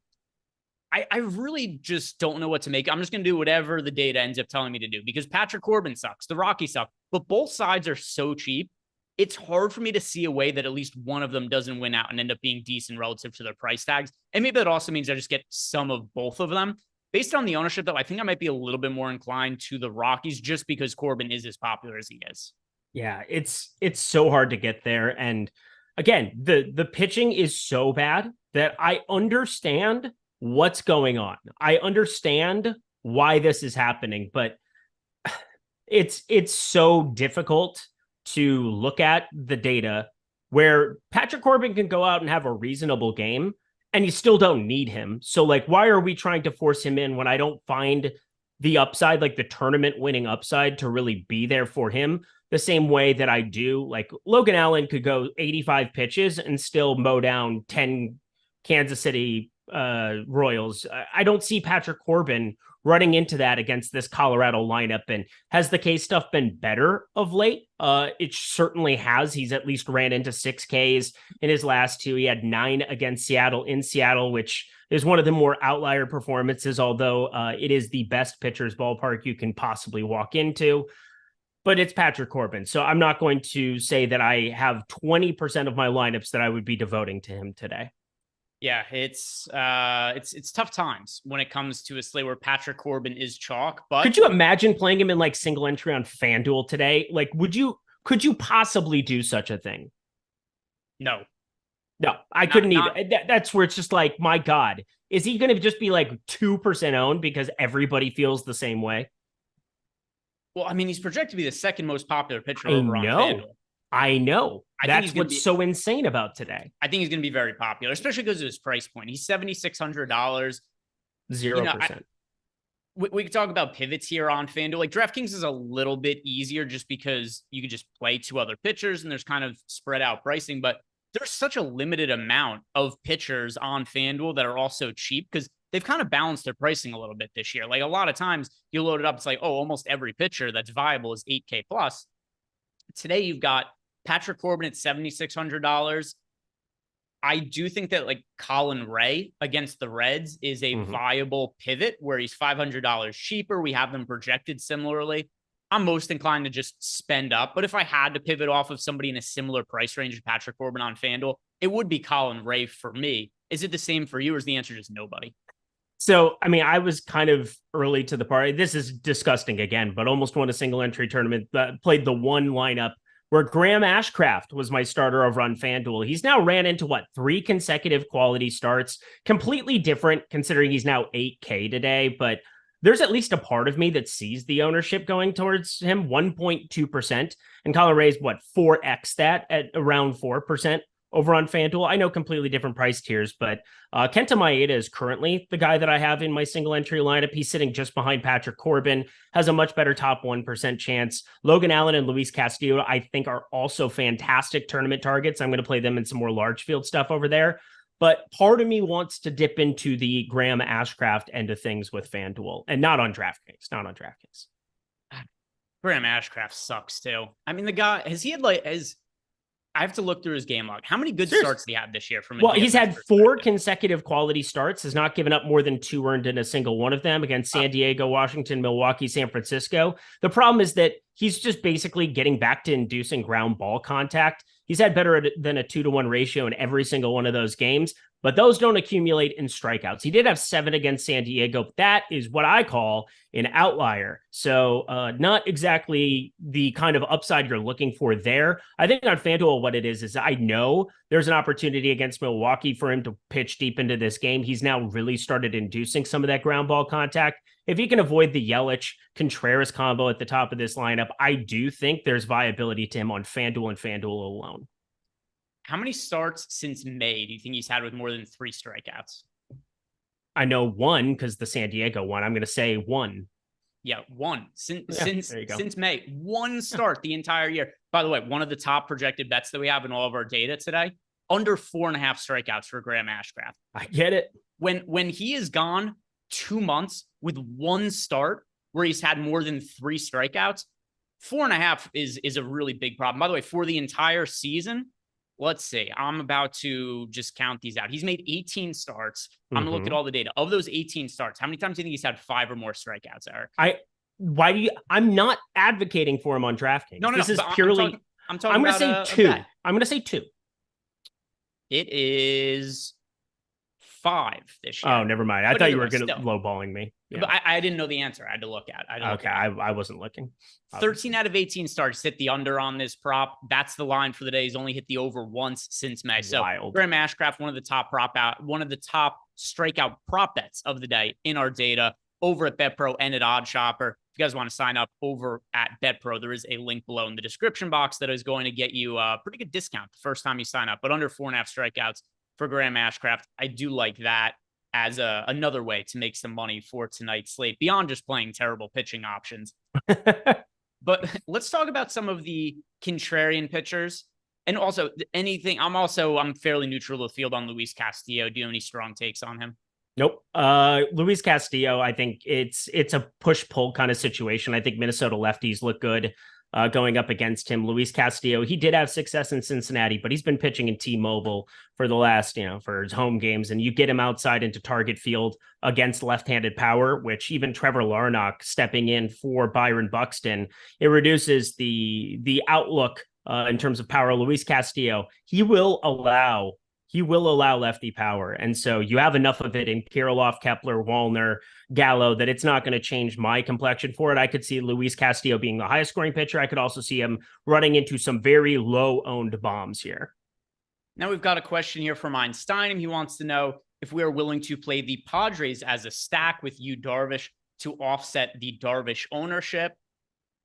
I really just don't know what to make. I'm just going to do whatever the data ends up telling me to do because Patrick Corbin sucks. The Rockies suck, but both sides are so cheap. It's hard for me to see a way that at least one of them doesn't win out and end up being decent relative to their price tags. And maybe that also means I just get some of both of them. Based on the ownership, though, I think I might be a little bit more inclined to the Rockies just because Corbin is as popular as he is. Yeah, it's so hard to get there. And again, the pitching is so bad that I understand what's going on. I understand why this is happening, but it's so difficult to look at the data where Patrick Corbin can go out and have a reasonable game and you still don't need him. So why are we trying to force him in when I don't find the upside, the tournament winning upside to really be there for him the same way that I do? Logan Allen could go 85 pitches and still mow down 10 Kansas City Royals. I don't see Patrick Corbin running into that against this Colorado lineup. And has the K stuff been better of late? It certainly has. He's at least ran into 6 Ks in his last 2. He had 9 against Seattle in Seattle, which is one of the more outlier performances, although it is the best pitcher's ballpark you can possibly walk into. But it's Patrick Corbin. So I'm not going to say that I have 20% of my lineups that I would be devoting to him today. Yeah, it's tough times when it comes to a slate where Patrick Corbin is chalk. But could you imagine playing him in single entry on FanDuel today? Would you Could you possibly do such a thing? No. No, I couldn't even. That's where it's just like, my God, is he going to just be like 2% owned because everybody feels the same way? Well, I mean, he's projected to be the second most popular pitcher over on FanDuel. I know. That's what's so insane about today. I think he's going to be very popular, especially because of his price point. He's $7,600. 0%. We could talk about pivots here on FanDuel. Like DraftKings is a little bit easier just because you can just play two other pitchers and there's kind of spread out pricing. But there's such a limited amount of pitchers on FanDuel that are also cheap because they've kind of balanced their pricing a little bit this year. Like a lot of times you load it up, it's like, oh, almost every pitcher that's viable is $8K plus. Today you've got Patrick Corbin at $7,600. I do think that like Colin Ray against the Reds is a viable pivot where he's $500 cheaper. We have them projected similarly. I'm most inclined to just spend up. But if I had to pivot off of somebody in a similar price range as Patrick Corbin on FanDuel, it would be Colin Ray for me. Is it the same for you, or is the answer just nobody? So, I mean, I was kind of early to the party. This is disgusting again, but almost won a single entry tournament. Played the one lineup where Graham Ashcraft was my starter over on FanDuel. He's now ran into 3 consecutive quality starts, completely different considering he's now 8K today, but there's at least a part of me that sees the ownership going towards him, 1.2%. And Colin Ray's 4x that at around 4% over on FanDuel. I know completely different price tiers, but Kenta Maeda is currently the guy that I have in my single entry lineup. He's sitting just behind Patrick Corbin, has a much better top 1% chance. Logan Allen and Luis Castillo, I think, are also fantastic tournament targets. I'm going to play them in some more large field stuff over there. But part of me wants to dip into the Graham Ashcraft end of things with FanDuel and not on DraftKings, Graham Ashcraft sucks too. I mean, the guy, I have to look through his game log. How many good starts did he have this year? He's had 4 consecutive quality starts, has not given up more than 2 earned in a single one of them against San Diego, Washington, Milwaukee, San Francisco. The problem is that he's just basically getting back to inducing ground ball contact. He's had better than a 2-to-1 ratio in every single one of those games, but those don't accumulate in strikeouts. He did have 7 against San Diego. That is what I call an outlier. So not exactly the kind of upside you're looking for there. I think on FanDuel, what it is I know there's an opportunity against Milwaukee for him to pitch deep into this game. He's now really started inducing some of that ground ball contact. If he can avoid the Yelich-Contreras combo at the top of this lineup, I do think there's viability to him on FanDuel and FanDuel alone. How many starts since May do you think he's had with more than 3 strikeouts? I know 1 because the San Diego one. I'm going to say 1. Yeah, 1. Since May. 1 start the entire year. By the way, one of the top projected bets that we have in all of our data today, under 4.5 strikeouts for Graham Ashcraft. I get it. When he is gone 2 months with 1 start where he's had more than 3 strikeouts, 4.5 is a really big problem. By the way, for the entire season, let's see, I'm about to just count these out. He's made 18 starts. I'm going to look at all the data. Of those 18 starts, how many times do you think he's had 5 or more strikeouts, Eric? I'm not advocating for him on DraftKings. No, this is purely. I'm going to say 2. I'm going to say 2. It is 5 this year. Oh, never mind. I thought you were going to lowballing me. Yeah. But I didn't know the answer. I had to look at it. I wasn't looking. 13 out of 18 starts hit the under on this prop. That's the line for the day. He's only hit the over once since May. So Graham Ashcraft, one of the top strikeout prop bets of the day in our data over at BetPro and at OddsShopper. If you guys want to sign up over at BetPro, there is a link below in the description box that is going to get you a pretty good discount the first time you sign up. But under 4.5 strikeouts for Graham Ashcraft, I do like that as another way to make some money for tonight's slate beyond just playing terrible pitching options. But let's talk about some of the contrarian pitchers and also anything. I'm fairly neutral to the field on Luis Castillo. Do you have any strong takes on him? Nope. Luis Castillo, I think it's a push-pull kind of situation. I think Minnesota lefties look good going up against him. Luis Castillo, he did have success in Cincinnati, but he's been pitching in T-Mobile for the last, for his home games. And you get him outside into target field against left-handed power, which even Trevor Larnach stepping in for Byron Buxton, it reduces the outlook in terms of power. Luis Castillo, he will allow he will allow lefty power. And so you have enough of it in Kirilloff, Kepler, Wallner, Gallo that it's not going to change my complexion for it. I could see Luis Castillo being the highest scoring pitcher. I could also see him running into some very low owned bombs here. Now we've got a question here from Einstein, and he wants to know if we are willing to play the Padres as a stack with Yu Darvish to offset the Darvish ownership.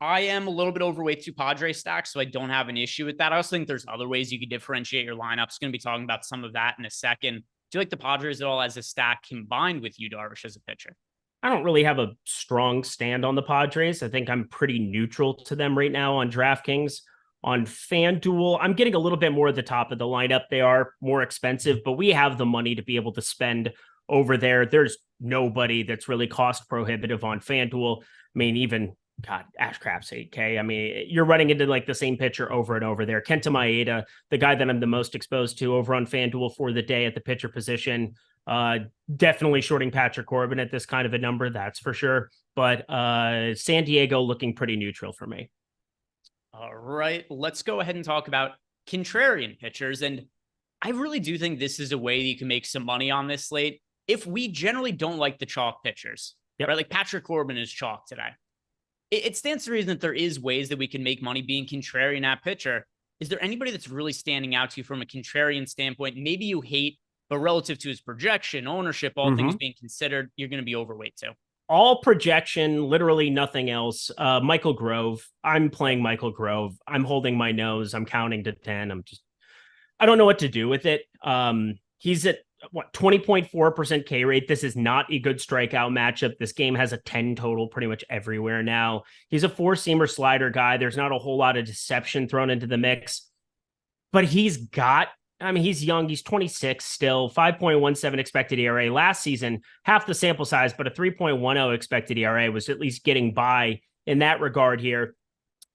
I am a little bit overweight to Padres stacks, so I don't have an issue with that. I also think there's other ways you could differentiate your lineups. Going to be talking about some of that in a second. Do you like the Padres at all as a stack combined with Yu Darvish as a pitcher? I don't really have a strong stand on the Padres. I think I'm pretty neutral to them right now on DraftKings. On FanDuel, I'm getting a little bit more at the top of the lineup. They are more expensive, but we have the money to be able to spend over there. There's nobody that's really cost prohibitive on FanDuel. I mean, even Ashcraft's 8K. I mean, you're running into like the same pitcher over and over there. Kenta Maeda, the guy that I'm the most exposed to over on FanDuel for the day at the pitcher position. Definitely shorting Patrick Corbin at this kind of a number, that's for sure. But San Diego looking pretty neutral for me. All right, let's go ahead and talk about contrarian pitchers. And I really do think this is a way that you can make some money on this slate. If we generally don't like the chalk pitchers, right? Like Patrick Corbin is chalk today. It stands to reason that there is ways that we can make money being contrarian at pitcher. Is there anybody that's really standing out to you from a contrarian standpoint? Maybe you hate, but relative to his projection, ownership, all things being considered, you're going to be overweight too. All projection, literally nothing else. Michael Grove. I'm playing Michael Grove. I'm holding my nose. I'm counting to 10. I don't know what to do with it. He's at 20.4% K rate. This is not a good strikeout matchup. This game has a 10 total pretty much everywhere now. He's a four-seamer slider guy. There's not a whole lot of deception thrown into the mix, but he's young. He's 26 still, 5.17 expected ERA. Last season, half the sample size, but a 3.10 expected ERA was at least getting by in that regard here.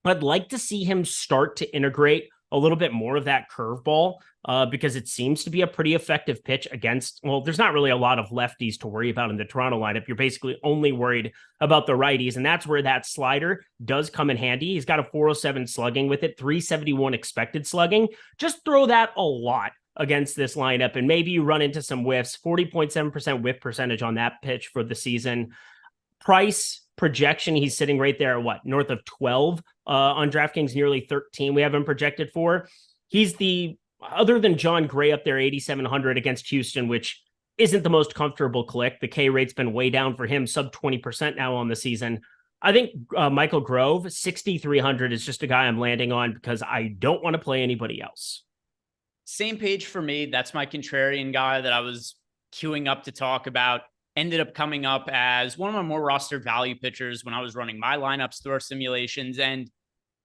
I'd like to see him start to integrate a little bit more of that curveball because it seems to be a pretty effective pitch against, well, there's not really a lot of lefties to worry about in the Toronto lineup. You're basically only worried about the righties, and that's where that slider does come in handy. He's got a 407 slugging with it, 371 expected slugging. Just throw that a lot against this lineup, and maybe you run into some whiffs. 40.7% whiff percentage on that pitch for the season. Price projection, he's sitting right there at north of 12 on DraftKings, nearly 13 we have him projected for. He's other than John Gray up there, 8,700 against Houston, which isn't the most comfortable click. The K rate's been way down for him, sub 20% now on the season. I think Michael Grove, 6,300 is just a guy I'm landing on because I don't want to play anybody else. Same page for me. That's my contrarian guy that I was queuing up to talk about. Ended up coming up as one of my more rostered value pitchers when I was running my lineups through our simulations. And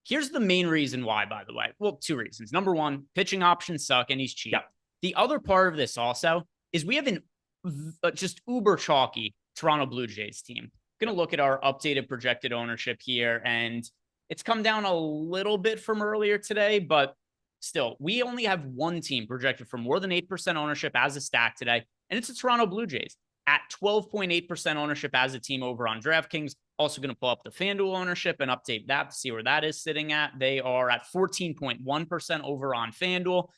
here's the main reason why, by the way. Well, two reasons. Number one, pitching options suck and he's cheap. Yeah. The other part of this also is we have an just uber chalky Toronto Blue Jays team. Going to look at our updated projected ownership here, and it's come down a little bit from earlier today, but still, we only have one team projected for more than 8% ownership as a stack today, and it's the Toronto Blue Jays at 12.8% ownership as a team over on DraftKings. Also going to pull up the FanDuel ownership and update that to see where that is sitting at. They are at 14.1% over on FanDuel.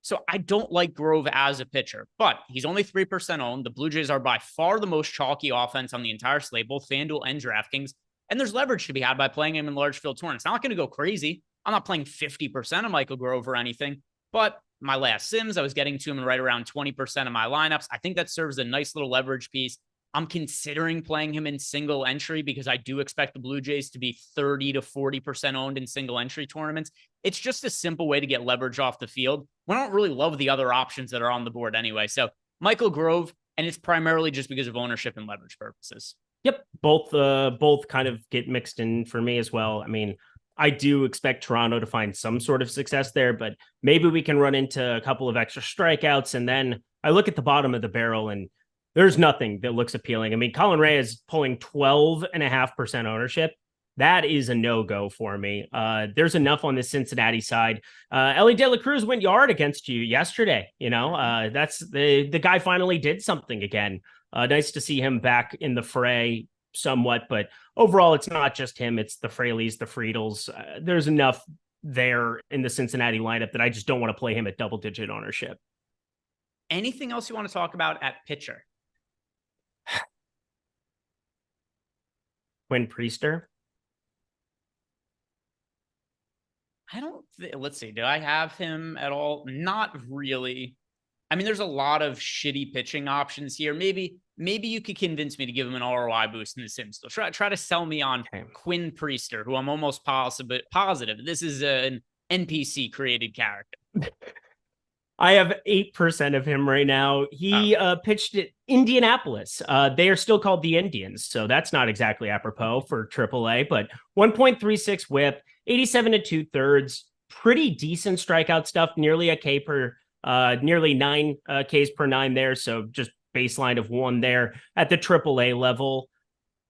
So I don't like Grove as a pitcher, but he's only 3% owned. The Blue Jays are by far the most chalky offense on the entire slate, both FanDuel and DraftKings. And there's leverage to be had by playing him in large field tournaments. It's not going to go crazy. I'm not playing 50% of Michael Grove or anything, but my last sims, I was getting to him in right around 20% of my lineups. I think that serves a nice little leverage piece. I'm considering playing him in single entry because I do expect the Blue Jays to be 30 to 40% owned in single entry tournaments. It's just a simple way to get leverage off the field. We don't really love the other options that are on the board anyway. So Michael Grove, and it's primarily just because of ownership and leverage purposes. Yep. Both kind of get mixed in for me as well. I mean, I do expect Toronto to find some sort of success there, but maybe we can run into a couple of extra strikeouts. And then I look at the bottom of the barrel and there's nothing that looks appealing. I mean, Colin Ray is pulling 12.5% ownership. That is a no-go for me. There's enough on the Cincinnati side. Ellie De La Cruz went yard against you yesterday. You know, that's the guy finally did something again. Nice to see him back in the fray somewhat, but overall, it's not just him. It's the Fraleys, the Friedels. There's enough there in the Cincinnati lineup that I just don't want to play him at double-digit ownership. Anything else you want to talk about at pitcher? Quinn Priester. Let's see. Do I have him at all? Not really. I mean, there's a lot of shitty pitching options here. Maybe you could convince me to give him an ROI boost in the Sims. So try to sell me on Quinn Priester, who I'm almost positive. This is an NPC created character. I have 8% of him right now. He pitched at Indianapolis. They are still called the Indians, so that's not exactly apropos for AAA, but 1.36 whip, 87 and 2/3, pretty decent strikeout stuff, nearly a K per, nearly 9 Ks per 9 there, so just baseline of 1 there at the AAA level.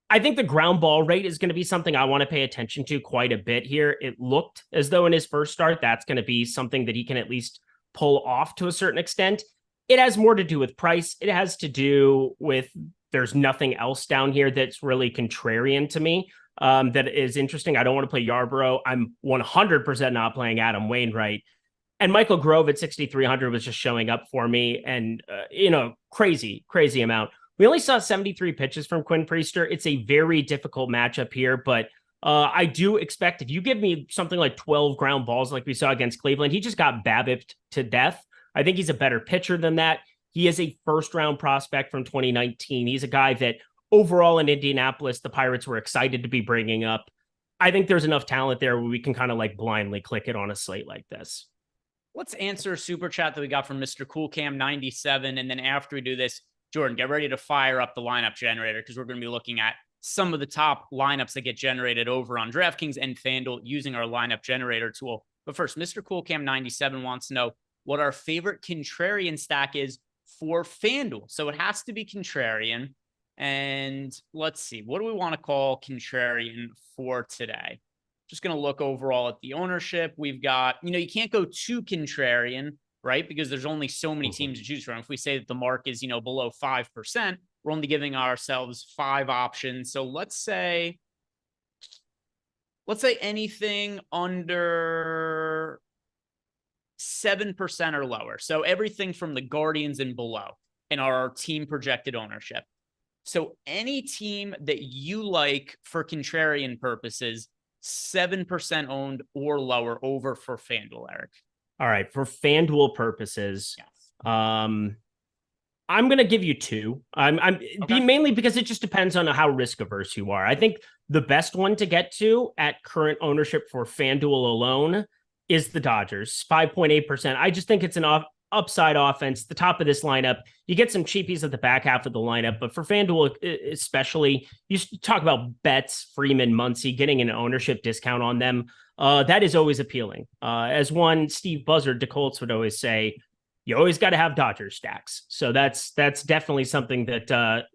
I think the ground ball rate is going to be something I want to pay attention to quite a bit here. It looked as though in his first start, that's going to be something that he can at least pull off to a certain extent. It has more to do with price. It has to do with there's nothing else down here that's really contrarian to me that is interesting. I don't want to play Yarborough. I'm 100% not playing Adam Wainwright. And Michael Grove at 6,300 was just showing up for me. And, crazy amount. We only saw 73 pitches from Quinn Priester. It's a very difficult matchup here, but I do expect if you give me something like 12 ground balls like we saw against Cleveland, he just got BABIP'd to death. I think he's a better pitcher than that. He is a first-round prospect from 2019. He's a guy that overall in Indianapolis, the Pirates were excited to be bringing up. I think there's enough talent there where we can kind of like blindly click it on a slate like this. Let's answer a super chat that we got from Mr. CoolCam97. And then after we do this, Jordan, get ready to fire up the lineup generator because we're going to be looking at some of the top lineups that get generated over on DraftKings and FanDuel using our lineup generator tool. But first, Mr. CoolCam97 wants to know what our favorite contrarian stack is for FanDuel. So it has to be contrarian. And let's see, what do we want to call contrarian for today? Just going to look overall at the ownership. We've got, you can't go too contrarian, right? Because there's only so many teams to choose from. If we say that the mark is, below 5%, we're only giving ourselves 5 options. So let's say anything under 7% or lower. So everything from the Guardians and below in our team projected ownership. So any team that you like for contrarian purposes, 7% owned or lower over for FanDuel, Eric. All right. For FanDuel purposes, yes. I'm going to give you 2. Mainly because it just depends on how risk averse you are. I think the best one to get to at current ownership for FanDuel alone is the Dodgers, 5.8%. I just think it's an upside offense. The top of this lineup, you get some cheapies at the back half of the lineup, but for FanDuel especially, you talk about Betts, Freeman, Muncy, getting an ownership discount on them. That is always appealing. As one Steve Buzzard, DeColts would always say, you always got to have Dodgers stacks. So that's definitely something that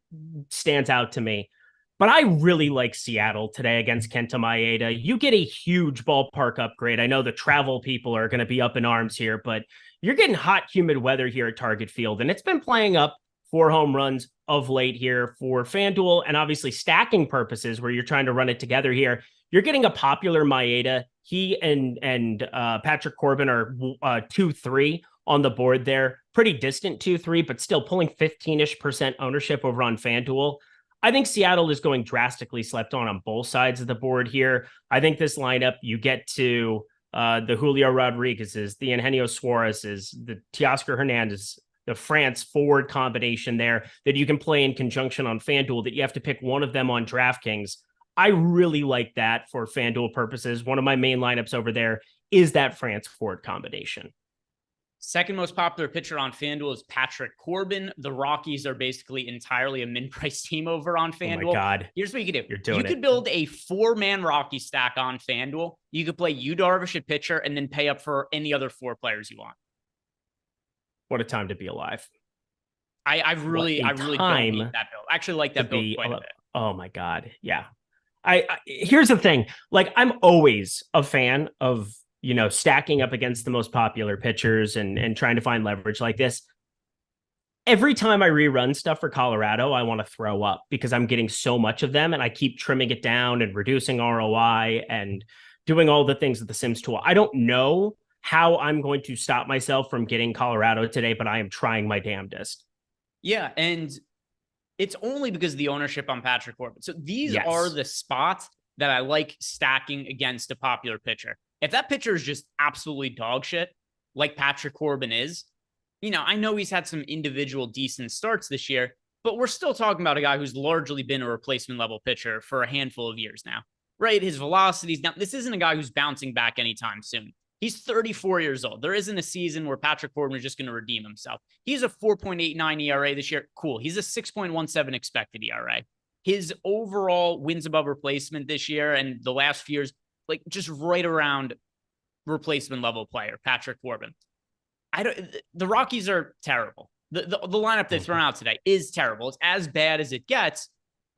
stands out to me. But I really like Seattle today against Kenta Maeda. You get a huge ballpark upgrade. I know the travel people are going to be up in arms here, but you're getting hot, humid weather here at Target Field. And it's been playing up 4 home runs of late here for FanDuel. And obviously stacking purposes where you're trying to run it together here. You're getting a popular Maeda. He and Patrick Corbin are 2-3 on the board there. Pretty distant 2-3, but still pulling 15-ish% ownership over on FanDuel. I think Seattle is going drastically slept on both sides of the board here. I think this lineup, you get to the Julio Rodriguez's, the Eugenio Suarez's, the Teoscar Hernandez, the France forward combination there that you can play in conjunction on FanDuel, that you have to pick one of them on DraftKings. I really like that for FanDuel purposes. One of my main lineups over there is that France forward combination. Second most popular pitcher on FanDuel is Patrick Corbin. The Rockies are basically entirely a min-price team over on FanDuel. Oh my God. Here's what you could do. You could build a 4-man Rocky stack on FanDuel. You could play Yu Darvish at pitcher and then pay up for any other 4 players you want. What a time to be alive. I really don't need that build. I actually like that build quite a bit. Oh my God. Yeah. Here's the thing. Like, I'm always a fan of, stacking up against the most popular pitchers and trying to find leverage like this. Every time I rerun stuff for Colorado, I want to throw up because I'm getting so much of them and I keep trimming it down and reducing ROI and doing all the things with the Sims tool. I don't know how I'm going to stop myself from getting Colorado today, but I am trying my damnedest. Yeah, and it's only because of the ownership on Patrick Corbin. So these are the spots that I like stacking against a popular pitcher. If that pitcher is just absolutely dog shit, like Patrick Corbin is, I know he's had some individual decent starts this year, but we're still talking about a guy who's largely been a replacement level pitcher for a handful of years now, right? His velocities. Now, this isn't a guy who's bouncing back anytime soon. He's 34 years old. There isn't a season where Patrick Corbin is just going to redeem himself. He's a 4.89 ERA this year. Cool. He's a 6.17 expected ERA. His overall wins above replacement this year and the last few years, like just right around replacement level player, Patrick Corbin. The Rockies are terrible. The lineup they've thrown out today is terrible. It's as bad as it gets,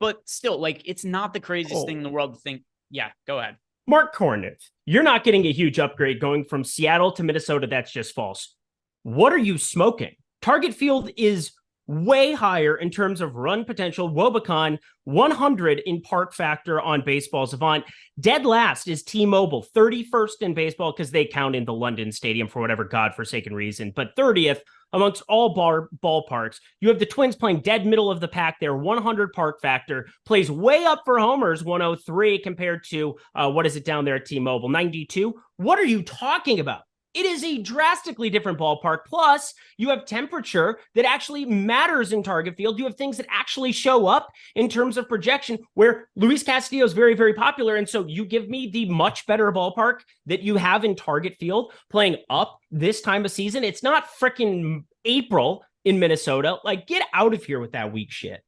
but still, like, it's not the craziest thing in the world to think, yeah, go ahead. Mark Cornett, you're not getting a huge upgrade going from Seattle to Minnesota. That's just false. What are you smoking? Target field is way higher in terms of run potential. Wobacon, 100 in park factor on Baseball Savant. Dead last is T-Mobile, 31st in baseball because they count in the London Stadium for whatever godforsaken reason, but 30th amongst all ballparks. You have the Twins playing dead middle of the pack there, 100 park factor, plays way up for homers, 103 compared to, what is it down there at T-Mobile, 92? What are you talking about? It is a drastically different ballpark. Plus, you have temperature that actually matters in target field. You have things that actually show up in terms of projection, where Luis Castillo is very, very popular. And so you give me the much better ballpark that you have in target field playing up this time of season. It's not freaking April in Minnesota. Like, get out of here with that weak shit.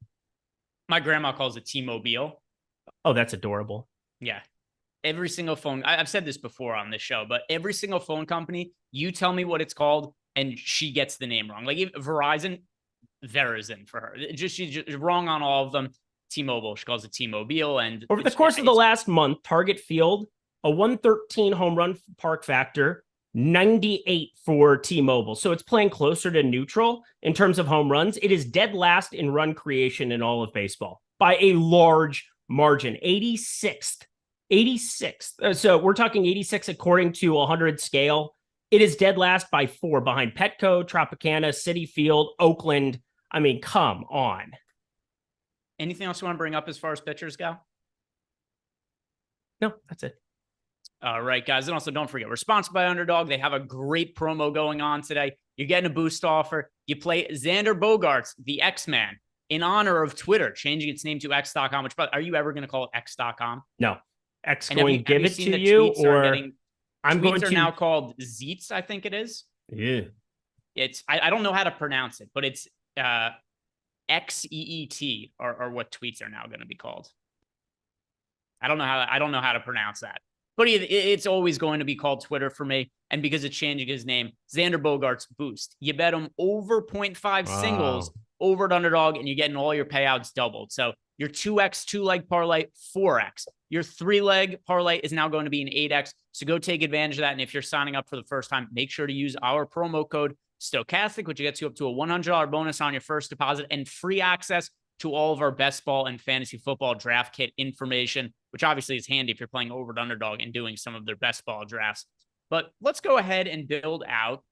My grandma calls it T-Mobile. Oh, that's adorable. Yeah. Every single phone, I've said this before on this show, but every single phone company, you tell me what it's called, and she gets the name wrong. Like Verizon, Verizon for her. She's just wrong on all of them. T-Mobile, she calls it T-Mobile. And over the course of the last month, target field, a 113 home run park factor, 98 for T-Mobile. So it's playing closer to neutral in terms of home runs. It is dead last in run creation in all of baseball by a large margin, 86th. 86th. So we're talking 86 according to 100 scale. It is dead last by 4 behind Petco, Tropicana, Citi Field, Oakland. I mean, come on. Anything else you want to bring up as far as pitchers go? No, that's it. All right, guys. And also don't forget, we're sponsored by Underdog. They have a great promo going on today. You're getting a boost offer. You play Xander Bogaerts, the X-Man, in honor of Twitter, changing its name to X.com, which, are you ever going to call it X.com? No. X going to give it to you, or I'm going to now called Zeets, I think it is. Yeah. It's I don't know how to pronounce it, but it's XEET or what tweets are now going to be called. I don't know how to pronounce that. But it's always going to be called Twitter for me. And because it's changing his name, Xander Bogaerts boost. You bet him over 0.5 singles over at Underdog, and you're getting all your payouts doubled. So your 2x 2-leg parlay, 4x. Your 3-leg parlay is now going to be an 8x. So go take advantage of that. And if you're signing up for the first time, make sure to use our promo code Stochastic, which gets you up to a $100 bonus on your first deposit and free access to all of our best ball and fantasy football draft kit information, which obviously is handy if you're playing over at Underdog and doing some of their best ball drafts. But let's go ahead and build out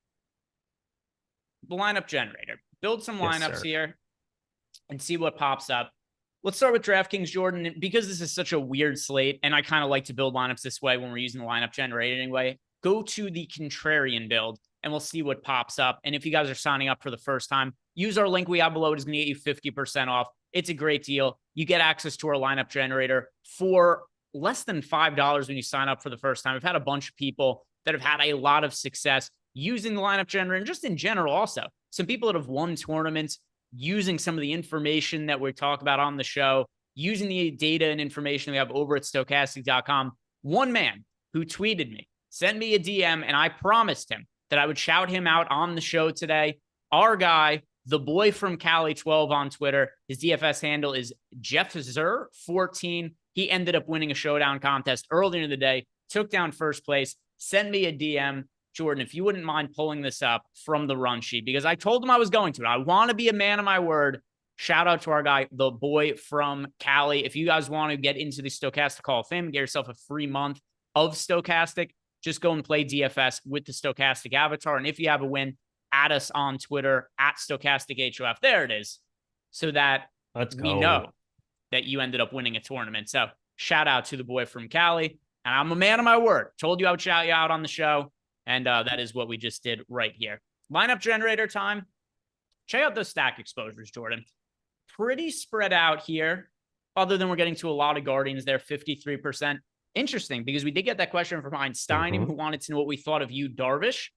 the lineup generator. Build some lineups here and see what pops up. Let's start with DraftKings, Jordan. Because this is such a weird slate, and I kind of like to build lineups this way when we're using the lineup generator anyway, go to the contrarian build, and we'll see what pops up. And if you guys are signing up for the first time, use our link we have below. It is going to get you 50% off. It's a great deal. You get access to our lineup generator for less than $5 when you sign up for the first time. We've had a bunch of people that have had a lot of success using the lineup generator, and just in general also. Some people that have won tournaments using some of the information that we talk about on the show, using the data and information we have over at Stochastic.com. One man who tweeted me, sent me a DM, and I promised him that I would shout him out on the show today. Our guy, the boy from Cali 12 on Twitter, his DFS handle is JeffZer14. He ended up winning a showdown contest earlier in the day, took down first place, sent me a DM. Jordan, if you wouldn't mind pulling this up from the run sheet, because I told him I was going to. I want to be a man of my word. Shout out to our guy, the boy from Cali. If you guys want to get into the Stochastic Hall of Fame and get yourself a free month of Stochastic, just go and play DFS with the Stochastic avatar. And if you have a win, add us on Twitter at StochasticHOF. There it is. So that we know that you ended up winning a tournament. So shout out to the boy from Cali. And I'm a man of my word. Told you I would shout you out on the show. And that is what we just did right here. Lineup generator time. Check out those stack exposures, Jordan. Pretty spread out here, other than we're getting to a lot of Guardians there, 53%. Interesting, because we did get that question from Einstein, who wanted to know what we thought of Yu Darvish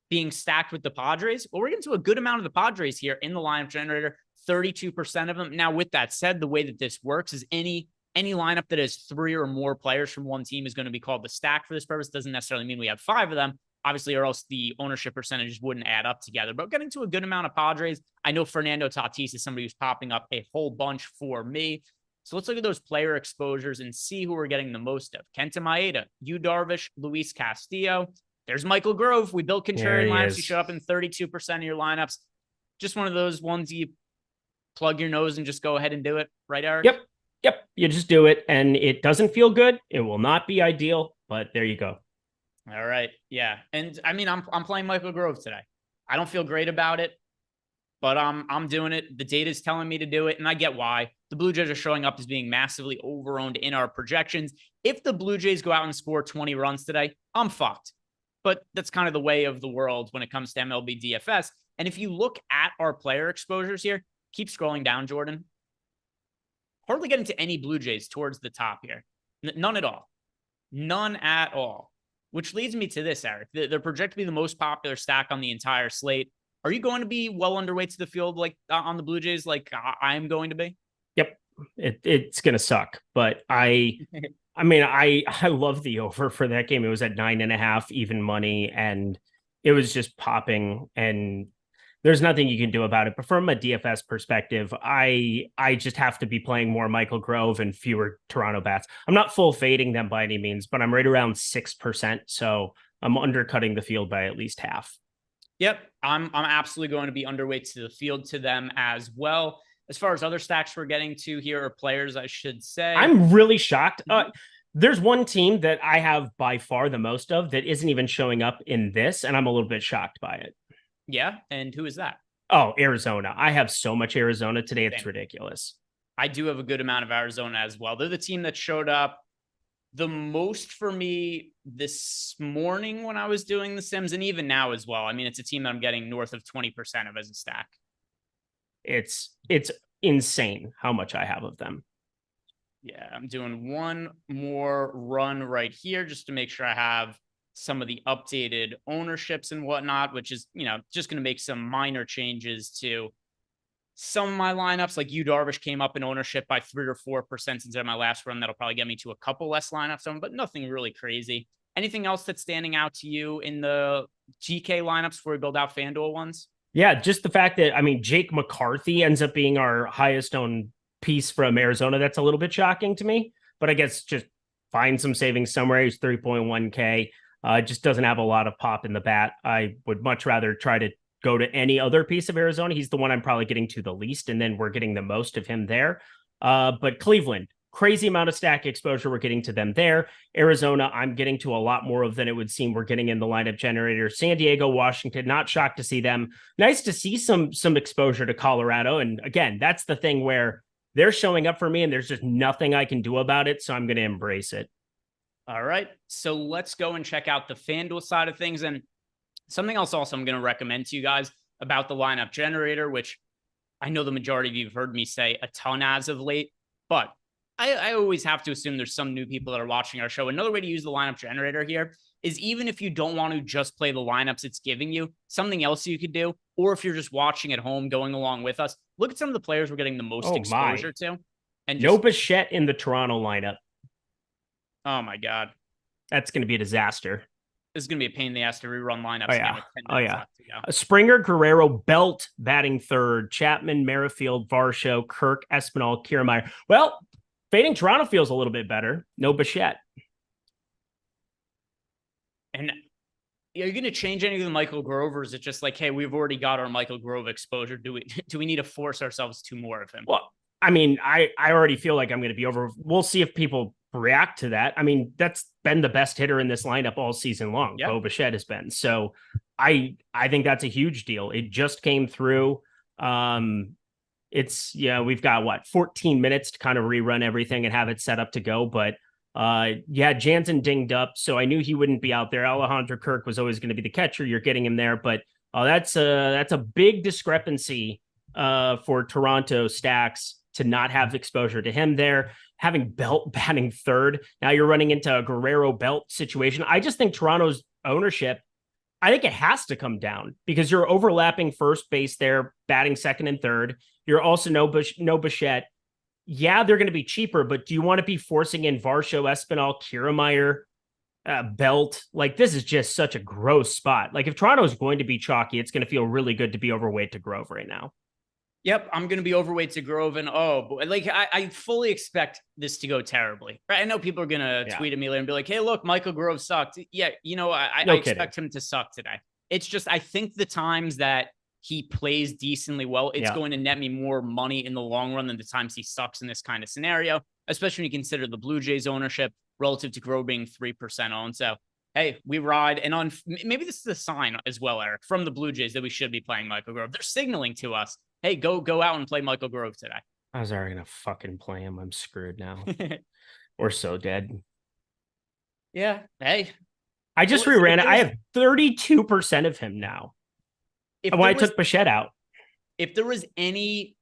being stacked with the Padres. Well, we're getting to a good amount of the Padres here in the lineup generator, 32% of them. Now, with that said, the way that this works is any lineup that has 3 or more players from one team is going to be called the stack for this purpose. Doesn't necessarily mean we have 5 of them, obviously, or else the ownership percentages wouldn't add up together. But getting to a good amount of Padres. I know Fernando Tatis is somebody who's popping up a whole bunch for me. So let's look at those player exposures and see who we're getting the most of. Kenta Maeda, Yu Darvish, Luis Castillo. There's Michael Grove. We built contrarian lineups. You show up in 32% of your lineups. Just one of those ones you plug your nose and just go ahead and do it. Right, Eric? Yep. You just do it. And it doesn't feel good. It will not be ideal, but there you go. All right. Yeah. And I mean, I'm playing Michael Grove today. I don't feel great about it, but I'm doing it. The data is telling me to do it, and I get why. The Blue Jays are showing up as being massively overowned in our projections. If the Blue Jays go out and score 20 runs today, I'm fucked. But that's kind of the way of the world when it comes to MLB DFS. And if you look at our player exposures here, keep scrolling down, Jordan. Hardly getting to any Blue Jays towards the top here. None at all. None at all. Which leads me to this, Eric. They're projected to be the most popular stack on the entire slate. Are you going to be well underweight to the field like on the Blue Jays like I'm going to be? Yep. It's going to suck. But I mean, I love the over for that game. It was at 9.5 even money, and it was just popping, and there's nothing you can do about it. But from a DFS perspective, I just have to be playing more Michael Grove and fewer Toronto bats. I'm not full fading them by any means, but I'm right around 6%. So I'm undercutting the field by at least half. Yep. I'm absolutely going to be underweight to the field to them as well. As far as other stacks we're getting to here, or players, I should say. I'm really shocked. There's one team that I have by far the most of that isn't even showing up in this, and I'm a little bit shocked by it. Yeah. And who is that? Oh, Arizona. I have so much Arizona today. It's ridiculous. I do have a good amount of Arizona as well. They're the team that showed up the most for me this morning when I was doing the Sims, and even now as well. I mean, it's a team that I'm getting north of 20% of as a stack. It's insane how much I have of them. Yeah, I'm doing one more run right here just to make sure I have some of the updated ownerships and whatnot, which is, just going to make some minor changes to some of my lineups. Like Yu Darvish came up in ownership by 3 or 4% since my last run. That'll probably get me to a couple less lineups, but nothing really crazy. Anything else that's standing out to you in the GK lineups before we build out FanDuel ones? Yeah, just the fact that, Jake McCarthy ends up being our highest owned piece from Arizona. That's a little bit shocking to me, but I guess just find some savings somewhere. He's 3.1K. Just doesn't have a lot of pop in the bat. I would much rather try to go to any other piece of Arizona. He's the one I'm probably getting to the least, and then we're getting the most of him there. But Cleveland, crazy amount of stack exposure. We're getting to them there. Arizona, I'm getting to a lot more of than it would seem we're getting in the lineup generator. San Diego, Washington, not shocked to see them. Nice to see some exposure to Colorado. And again, that's the thing where they're showing up for me and there's just nothing I can do about it. So I'm going to embrace it. All right. So let's go and check out the FanDuel side of things. And something else also I'm going to recommend to you guys about the lineup generator, which I know the majority of you have heard me say a ton as of late, but I always have to assume there's some new people that are watching our show. Another way to use the lineup generator here is even if you don't want to just play the lineups it's giving you, something else you could do, or if you're just watching at home, going along with us, look at some of the players we're getting the most exposure to. And no Bichette in the Toronto lineup. Oh my God. That's going to be a disaster. This is going to be a pain in the ass to rerun lineups. Oh, yeah. Springer, Guerrero, Belt batting third, Chapman, Merrifield, Varsho, Kirk, Espinal, Kiermaier. Well, fading Toronto feels a little bit better. No Bichette. And are you going to change anything with Michael Grove, or is it just like, hey, we've already got our Michael Grove exposure? Do we need to force ourselves to more of him? Well, I mean, I already feel like I'm going to be over. We'll see if people react to that. I mean, that's been the best hitter in this lineup all season long. Yeah. Bo Bichette has been. So I think that's a huge deal. It just came through. We've got 14 minutes to kind of rerun everything and have it set up to go. But Jansen dinged up, so I knew he wouldn't be out there. Alejandro Kirk was always going to be the catcher. You're getting him there, but that's a big discrepancy for Toronto stacks to not have exposure to him there. Having Belt batting third, now you're running into a Guerrero Belt situation. I just think Toronto's ownership, I think it has to come down because you're overlapping first base there, batting second and third. You're also no Bichette. Yeah, they're going to be cheaper, but do you want to be forcing in Varsho, Espinal, Kiermaier, Belt? Like, this is just such a gross spot. Like, if Toronto is going to be chalky, it's going to feel really good to be overweight to Grove right now. Yep, I'm going to be overweight to Grove, and I fully expect this to go terribly. Right? I know people are going to tweet at me later and be like, "Hey, look, Michael Grove sucked." Yeah, I expect him to suck today. It's just I think the times that he plays decently well, it's going to net me more money in the long run than the times he sucks in this kind of scenario, especially when you consider the Blue Jays ownership relative to Grove being 3% owned. So, hey, we ride. And maybe this is a sign as well, Eric, from the Blue Jays that we should be playing Michael Grove. They're signaling to us, hey, go out and play Michael Grove today. I was already going to fucking play him. I'm screwed now. We're so dead. Yeah. Hey. I just reran it. I have 32% of him now. I took Bichette out. If there was any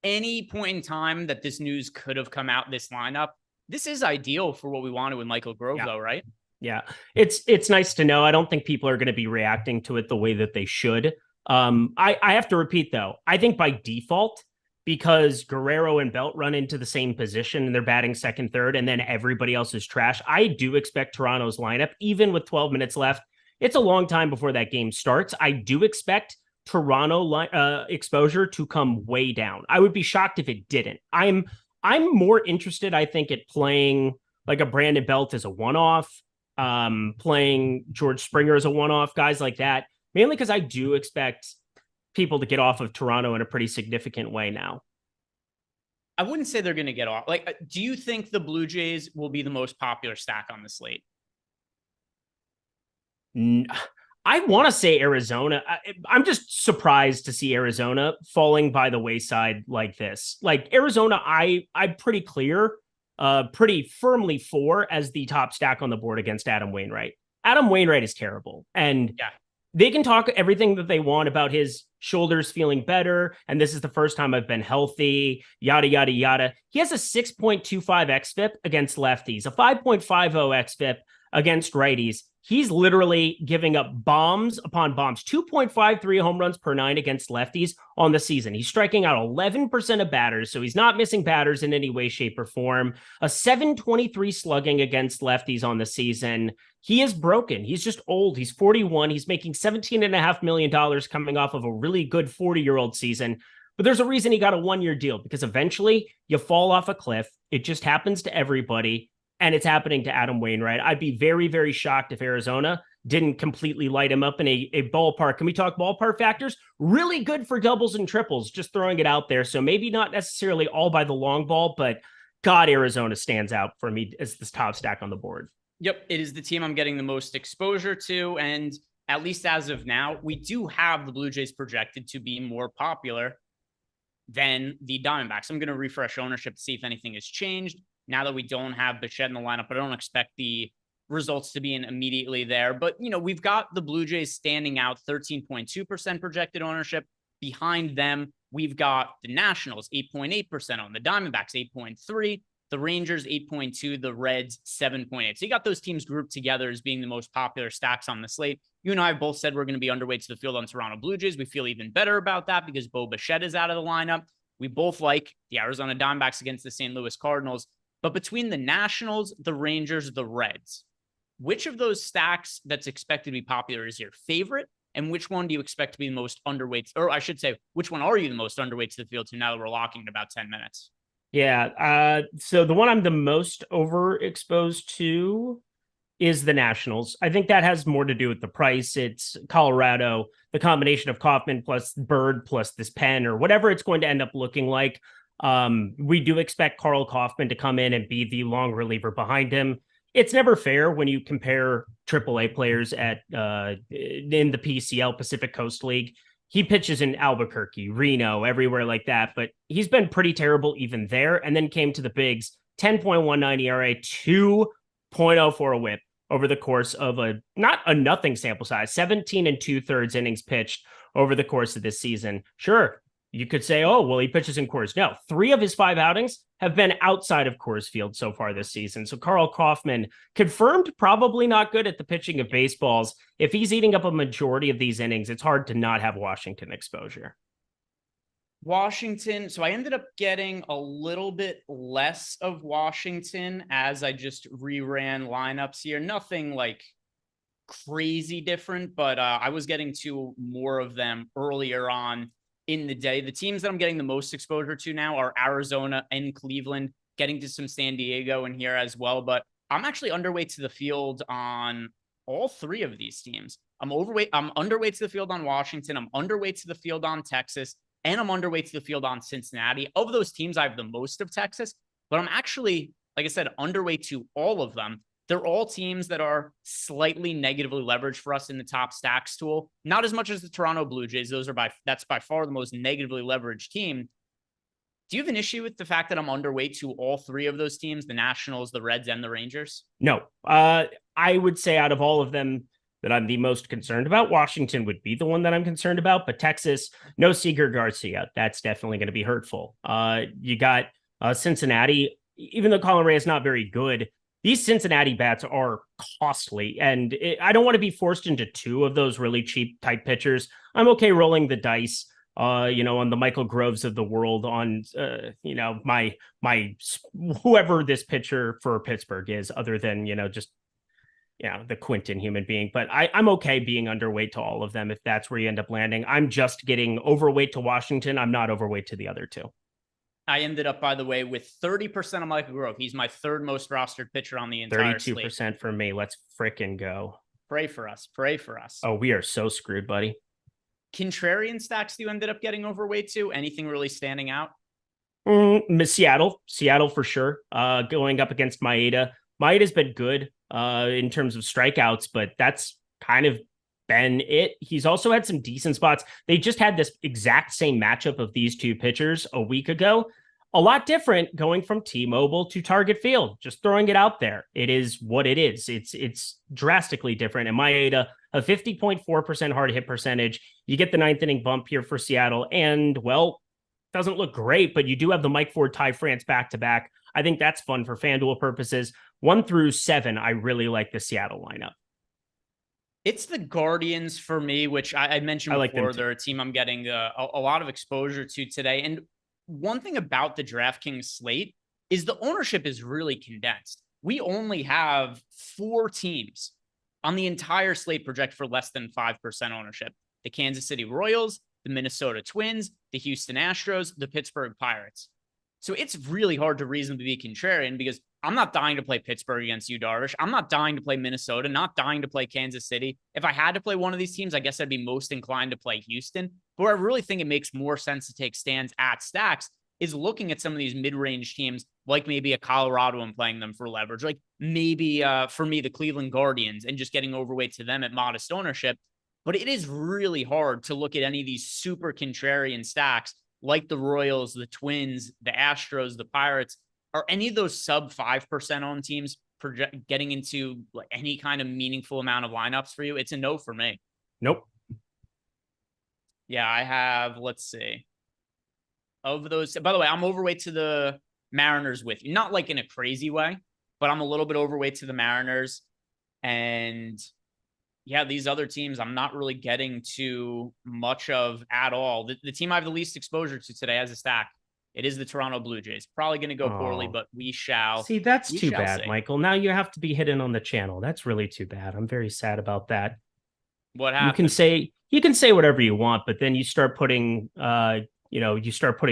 point in time that this news could have come out, this lineup, this is ideal for what we wanted with Michael Grove, though, right? Yeah. It's nice to know. I don't think people are going to be reacting to it the way that they should. I have to repeat, though, I think by default, because Guerrero and Belt run into the same position and they're batting second, third, and then everybody else is trash, I do expect Toronto's lineup, even with 12 minutes left. It's a long time before that game starts. I do expect Toronto exposure to come way down. I would be shocked if it didn't. I'm more interested, I think, at playing like a Brandon Belt as a one-off, playing George Springer as a one-off, guys like that, mainly because I do expect people to get off of Toronto in a pretty significant way now. I wouldn't say they're going to get off. Like, do you think the Blue Jays will be the most popular stack on the slate? I want to say Arizona. I'm just surprised to see Arizona falling by the wayside like this. Like Arizona, I'm pretty clear, pretty firmly for as the top stack on the board against Adam Wainwright. Adam Wainwright is terrible. And they can talk everything that they want about his shoulders feeling better. And this is the first time I've been healthy, yada, yada, yada. He has a 6.25 xFIP against lefties, a 5.50 xFIP against righties. He's literally giving up bombs upon bombs, 2.53 home runs per 9 against lefties on the season. He's striking out 11% of batters, so he's not missing batters in any way, shape, or form. A 723 slugging against lefties on the season. He is broken. He's just old. He's 41. He's making $17.5 million coming off of a really good 40-year-old season. But there's a reason he got a one-year deal, because eventually you fall off a cliff. It just happens to everybody. And it's happening to Adam Wainwright. I'd be very, very shocked if Arizona didn't completely light him up in a ballpark. Can we talk ballpark factors? Really good for doubles and triples, just throwing it out there. So maybe not necessarily all by the long ball, but God, Arizona stands out for me as this top stack on the board. Yep, it is the team I'm getting the most exposure to. And at least as of now, we do have the Blue Jays projected to be more popular than the Diamondbacks. I'm going to refresh ownership to see if anything has changed. Now that we don't have Bichette in the lineup, but I don't expect the results to be in immediately there. But, we've got the Blue Jays standing out, 13.2% projected ownership. Behind them, we've got the Nationals, 8.8% on the Diamondbacks, 8.3%, the Rangers, 8.2%, the Reds, 7.8%. So you got those teams grouped together as being the most popular stacks on the slate. You and I have both said we're going to be underweight to the field on Toronto Blue Jays. We feel even better about that because Bo Bichette is out of the lineup. We both like the Arizona Diamondbacks against the St. Louis Cardinals. But between the Nationals, the Rangers, the Reds, which of those stacks that's expected to be popular is your favorite? And which one do you expect to be the most underweight? Or I should say, which one are you the most underweight to the field to now that we're locking in about 10 minutes? Yeah. So the one I'm the most overexposed to is the Nationals. I think that has more to do with the price. It's Colorado, the combination of Kaufman plus Bird plus this pen or whatever it's going to end up looking like. We do expect Carl Kaufman to come in and be the long reliever behind him. It's never fair when you compare AAA players in the PCL, Pacific Coast League. He pitches in Albuquerque, Reno, everywhere like that, but he's been pretty terrible even there, and then came to the bigs, 10.19 ERA, 2.04 whip over the course of not a nothing sample size, 17 and 2/3 innings pitched over the course of this season. Sure, you could say, oh, well, he pitches in Coors. No, 3 of his 5 outings have been outside of Coors Field so far this season. So Carl Kaufman, confirmed probably not good at the pitching of baseballs. If he's eating up a majority of these innings, it's hard to not have Washington exposure. Washington. So I ended up getting a little bit less of Washington as I just reran lineups here. Nothing like crazy different, but I was getting to more of them earlier on in the day. The teams that I'm getting the most exposure to now are Arizona and Cleveland, getting to some San Diego in here as well. But I'm actually underweight to the field on all 3 of these teams. I'm underweight to the field on Washington. I'm underweight to the field on Texas, and I'm underweight to the field on Cincinnati. Of those teams, I have the most of Texas, but I'm actually, like I said, underweight to all of them. They're all teams that are slightly negatively leveraged for us in the top stacks tool. Not as much as the Toronto Blue Jays. That's by far the most negatively leveraged team. Do you have an issue with the fact that I'm underweight to all 3 of those teams, the Nationals, the Reds, and the Rangers? No. I would say out of all of them that I'm the most concerned about, Washington would be the one that I'm concerned about, but Texas, no Seager Garcia. That's definitely going to be hurtful. You got Cincinnati, even though Colin Ray is not very good, these Cincinnati bats are costly, and I don't want to be forced into 2 of those really cheap type pitchers. I'm okay rolling the dice, on the Michael Groves of the world, on, my whoever this pitcher for Pittsburgh is, other than, just, the Quinton human being. But I'm okay being underweight to all of them if that's where you end up landing. I'm just getting overweight to Washington. I'm not overweight to the other 2. I ended up, by the way, with 30% of Michael Grove. He's my 3rd most rostered pitcher on the entire 32% slate. for me. Let's fricking go. Pray for us. Pray for us. Oh, we are so screwed, buddy. Contrarian stacks you ended up getting overweight to? Anything really standing out? Seattle for sure. Going up against Maeda. Maeda's been good in terms of strikeouts, but that's kind of been it. He's also had some decent spots. They just had this exact same matchup of these 2 pitchers a week ago. A lot different going from T-Mobile to Target Field. Just throwing it out there. It is what it is. It's drastically different. And Maeda, a 50.4% hard hit percentage. You get the 9th inning bump here for Seattle. And, well, doesn't look great, but you do have the Mike Ford, Ty France back-to-back. I think that's fun for FanDuel purposes. 1 through 7, I really like the Seattle lineup. It's the Guardians for me, which I mentioned before. They're a team I'm getting a lot of exposure to today. And one thing about the DraftKings slate is the ownership is really condensed. We only have 4 teams on the entire slate project for less than 5% ownership. The Kansas City Royals, the Minnesota Twins, the Houston Astros, the Pittsburgh Pirates. So it's really hard to reasonably be contrarian because I'm not dying to play Pittsburgh against you, Darvish. I'm not dying to play Minnesota, not dying to play Kansas City. If I had to play one of these teams, I guess I'd be most inclined to play Houston. But where I really think it makes more sense to take stands at stacks is looking at some of these mid-range teams, like maybe a Colorado and playing them for leverage, like maybe for me, the Cleveland Guardians, and just getting overweight to them at modest ownership. But it is really hard to look at any of these super contrarian stacks like the Royals, the Twins, the Astros, the Pirates. Are any of those sub 5% owned teams getting into like any kind of meaningful amount of lineups for you? It's a no for me. Nope. Yeah, I have, let's see. Of those, by the way, I'm overweight to the Mariners with you. Not like in a crazy way, but I'm a little bit overweight to the Mariners. And yeah, these other teams I'm not really getting too much of at all. The team I have the least exposure to today as a stack, it is the Toronto Blue Jays. Probably going to go poorly, but we shall. See, that's too bad, see. Michael. Now you have to be hidden on the channel. That's really too bad. I'm very sad about that. What happened? You can say whatever you want, but then you start putting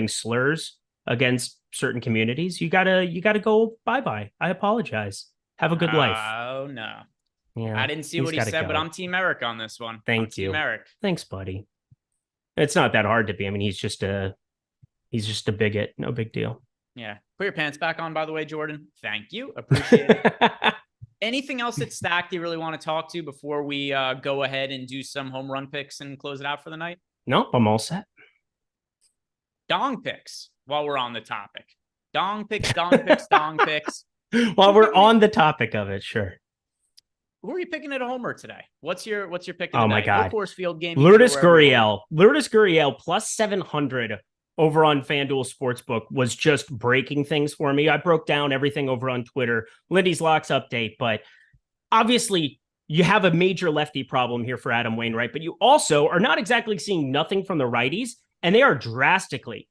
slurs against certain communities. You gotta go bye-bye. I apologize. Have a good life. Oh no. Yeah, I didn't see what he said, but I'm Team Eric on this one. Thank you. Team Eric. Thanks, buddy. It's not that hard to be. I mean, he's just a He's just a bigot. No big deal. Yeah. Put your pants back on, by the way, Jordan. Thank you. Appreciate it. Anything else that's stacked you really want to talk to before we go ahead and do some home run picks and close it out for the night? Nope, I'm all set. Dong picks while we're on the topic. Dong picks, dong picks, dong picks. While we're on the topic of it, sure. Who are you picking at a homer today? What's your pick? Oh my God. Course Field game. Lourdes Gurriel. Lourdes Gurriel plus 700 over on FanDuel Sportsbook was just breaking things for me. I broke down everything over on Twitter. Lindy's Locks update, but obviously you have a major lefty problem here for Adam Wainwright, but you also are not exactly seeing nothing from the righties, and they are drastically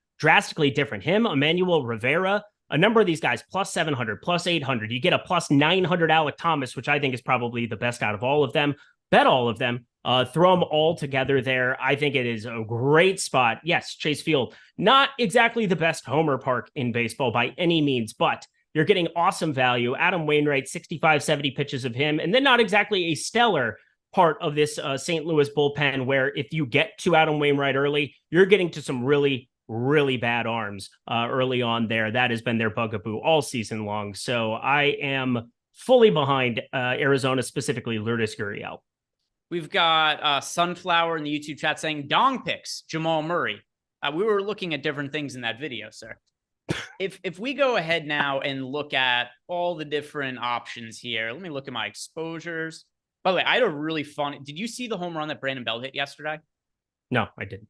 different. Him, Emmanuel Rivera, a number of these guys, plus 700, plus 800. You get a plus 900 Alec Thomas, which I think is probably the best out of all of them. Bet all of them. Throw them all together there. I think it is a great spot. Yes, Chase Field, not exactly the best homer park in baseball by any means, but you're getting awesome value. Adam Wainwright, 65, 70 pitches of him, and then not exactly a stellar part of this St. Louis bullpen where if you get to Adam Wainwright early, you're getting to some really bad arms early on there. That has been their bugaboo all season long. So I am fully behind Arizona, specifically Lourdes Gurriel. We've got Sunflower in the YouTube chat saying dong picks, Jamal Murray. We were looking at different things in that video, sir. If we go ahead now and look at all the different options here, let me look at my exposures. By the way, I had a really fun. Did you see the home run that Brandon Bell hit yesterday? No, I didn't.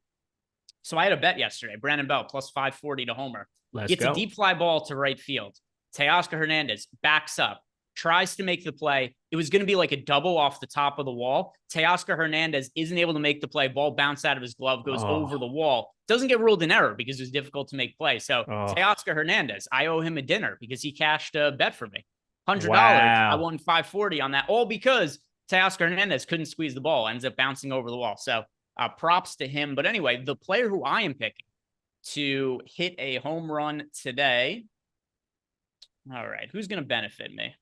So I had a bet yesterday. Brandon Bell plus 540 to homer. Gets go. A deep fly ball to right field. Teoscar Hernandez backs up, tries to make the play. It was going to be like a double off the top of the wall. Teoscar Hernandez isn't able to make the play. Ball bounced out of his glove, goes over the wall. Doesn't get ruled an error because it was difficult to make play. So Teoscar Hernandez, I owe him a dinner because he cashed a bet for me. $100. Wow. I won 540 on that, all because Teoscar Hernandez couldn't squeeze the ball, ends up bouncing over the wall. So props to him. But anyway, the player who I am picking to hit a home run today. All right, who's going to benefit me?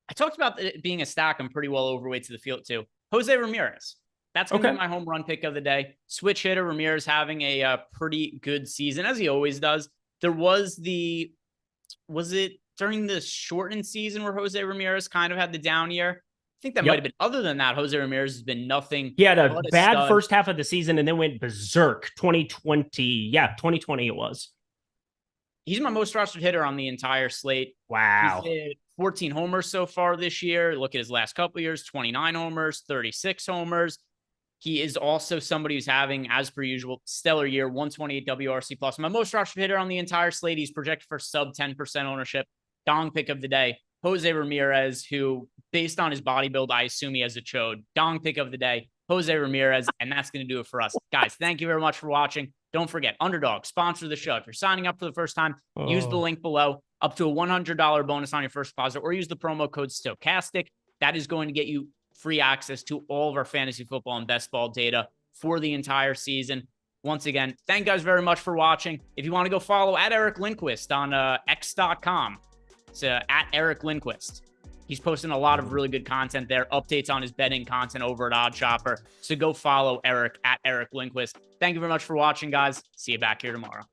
I talked about it being a stack. I'm pretty well overweight to the field too. Jose Ramirez. That's going to be my home run pick of the day. Switch hitter. Ramirez having a pretty good season, as he always does. There was it during the shortened season where Jose Ramirez kind of had the down year? I think that might have been. Other than that, Jose Ramirez has been nothing. He had a bad first half of the season and then went berserk. 2020. Yeah, 2020 it was. He's my most rostered hitter on the entire slate. Wow. He's hit 14 homers so far this year. Look at his last couple of years, 29 homers, 36 homers. He is also somebody who's having, as per usual, stellar year, 128 WRC plus. My most rostered hitter on the entire slate. He's projected for sub 10% ownership. Dong pick of the day, Jose Ramirez, who, based on his body build, I assume he has a chode. Dong pick of the day, Jose Ramirez, and that's going to do it for us. Guys, thank you very much for watching. Don't forget, Underdog, sponsor the show. If you're signing up for the first time, use the link below, up to a $100 bonus on your first deposit, or use the promo code Stochastic. That is going to get you free access to all of our fantasy football and best ball data for the entire season. Once again, thank you guys very much for watching. If you want to go follow at Eric Lindquist on x.com, it's at Eric Lindquist. He's posting a lot of really good content there, updates on his betting content over at Odd Shopper. So go follow Eric at Eric Lindquist. Thank you very much for watching, guys. See you back here tomorrow.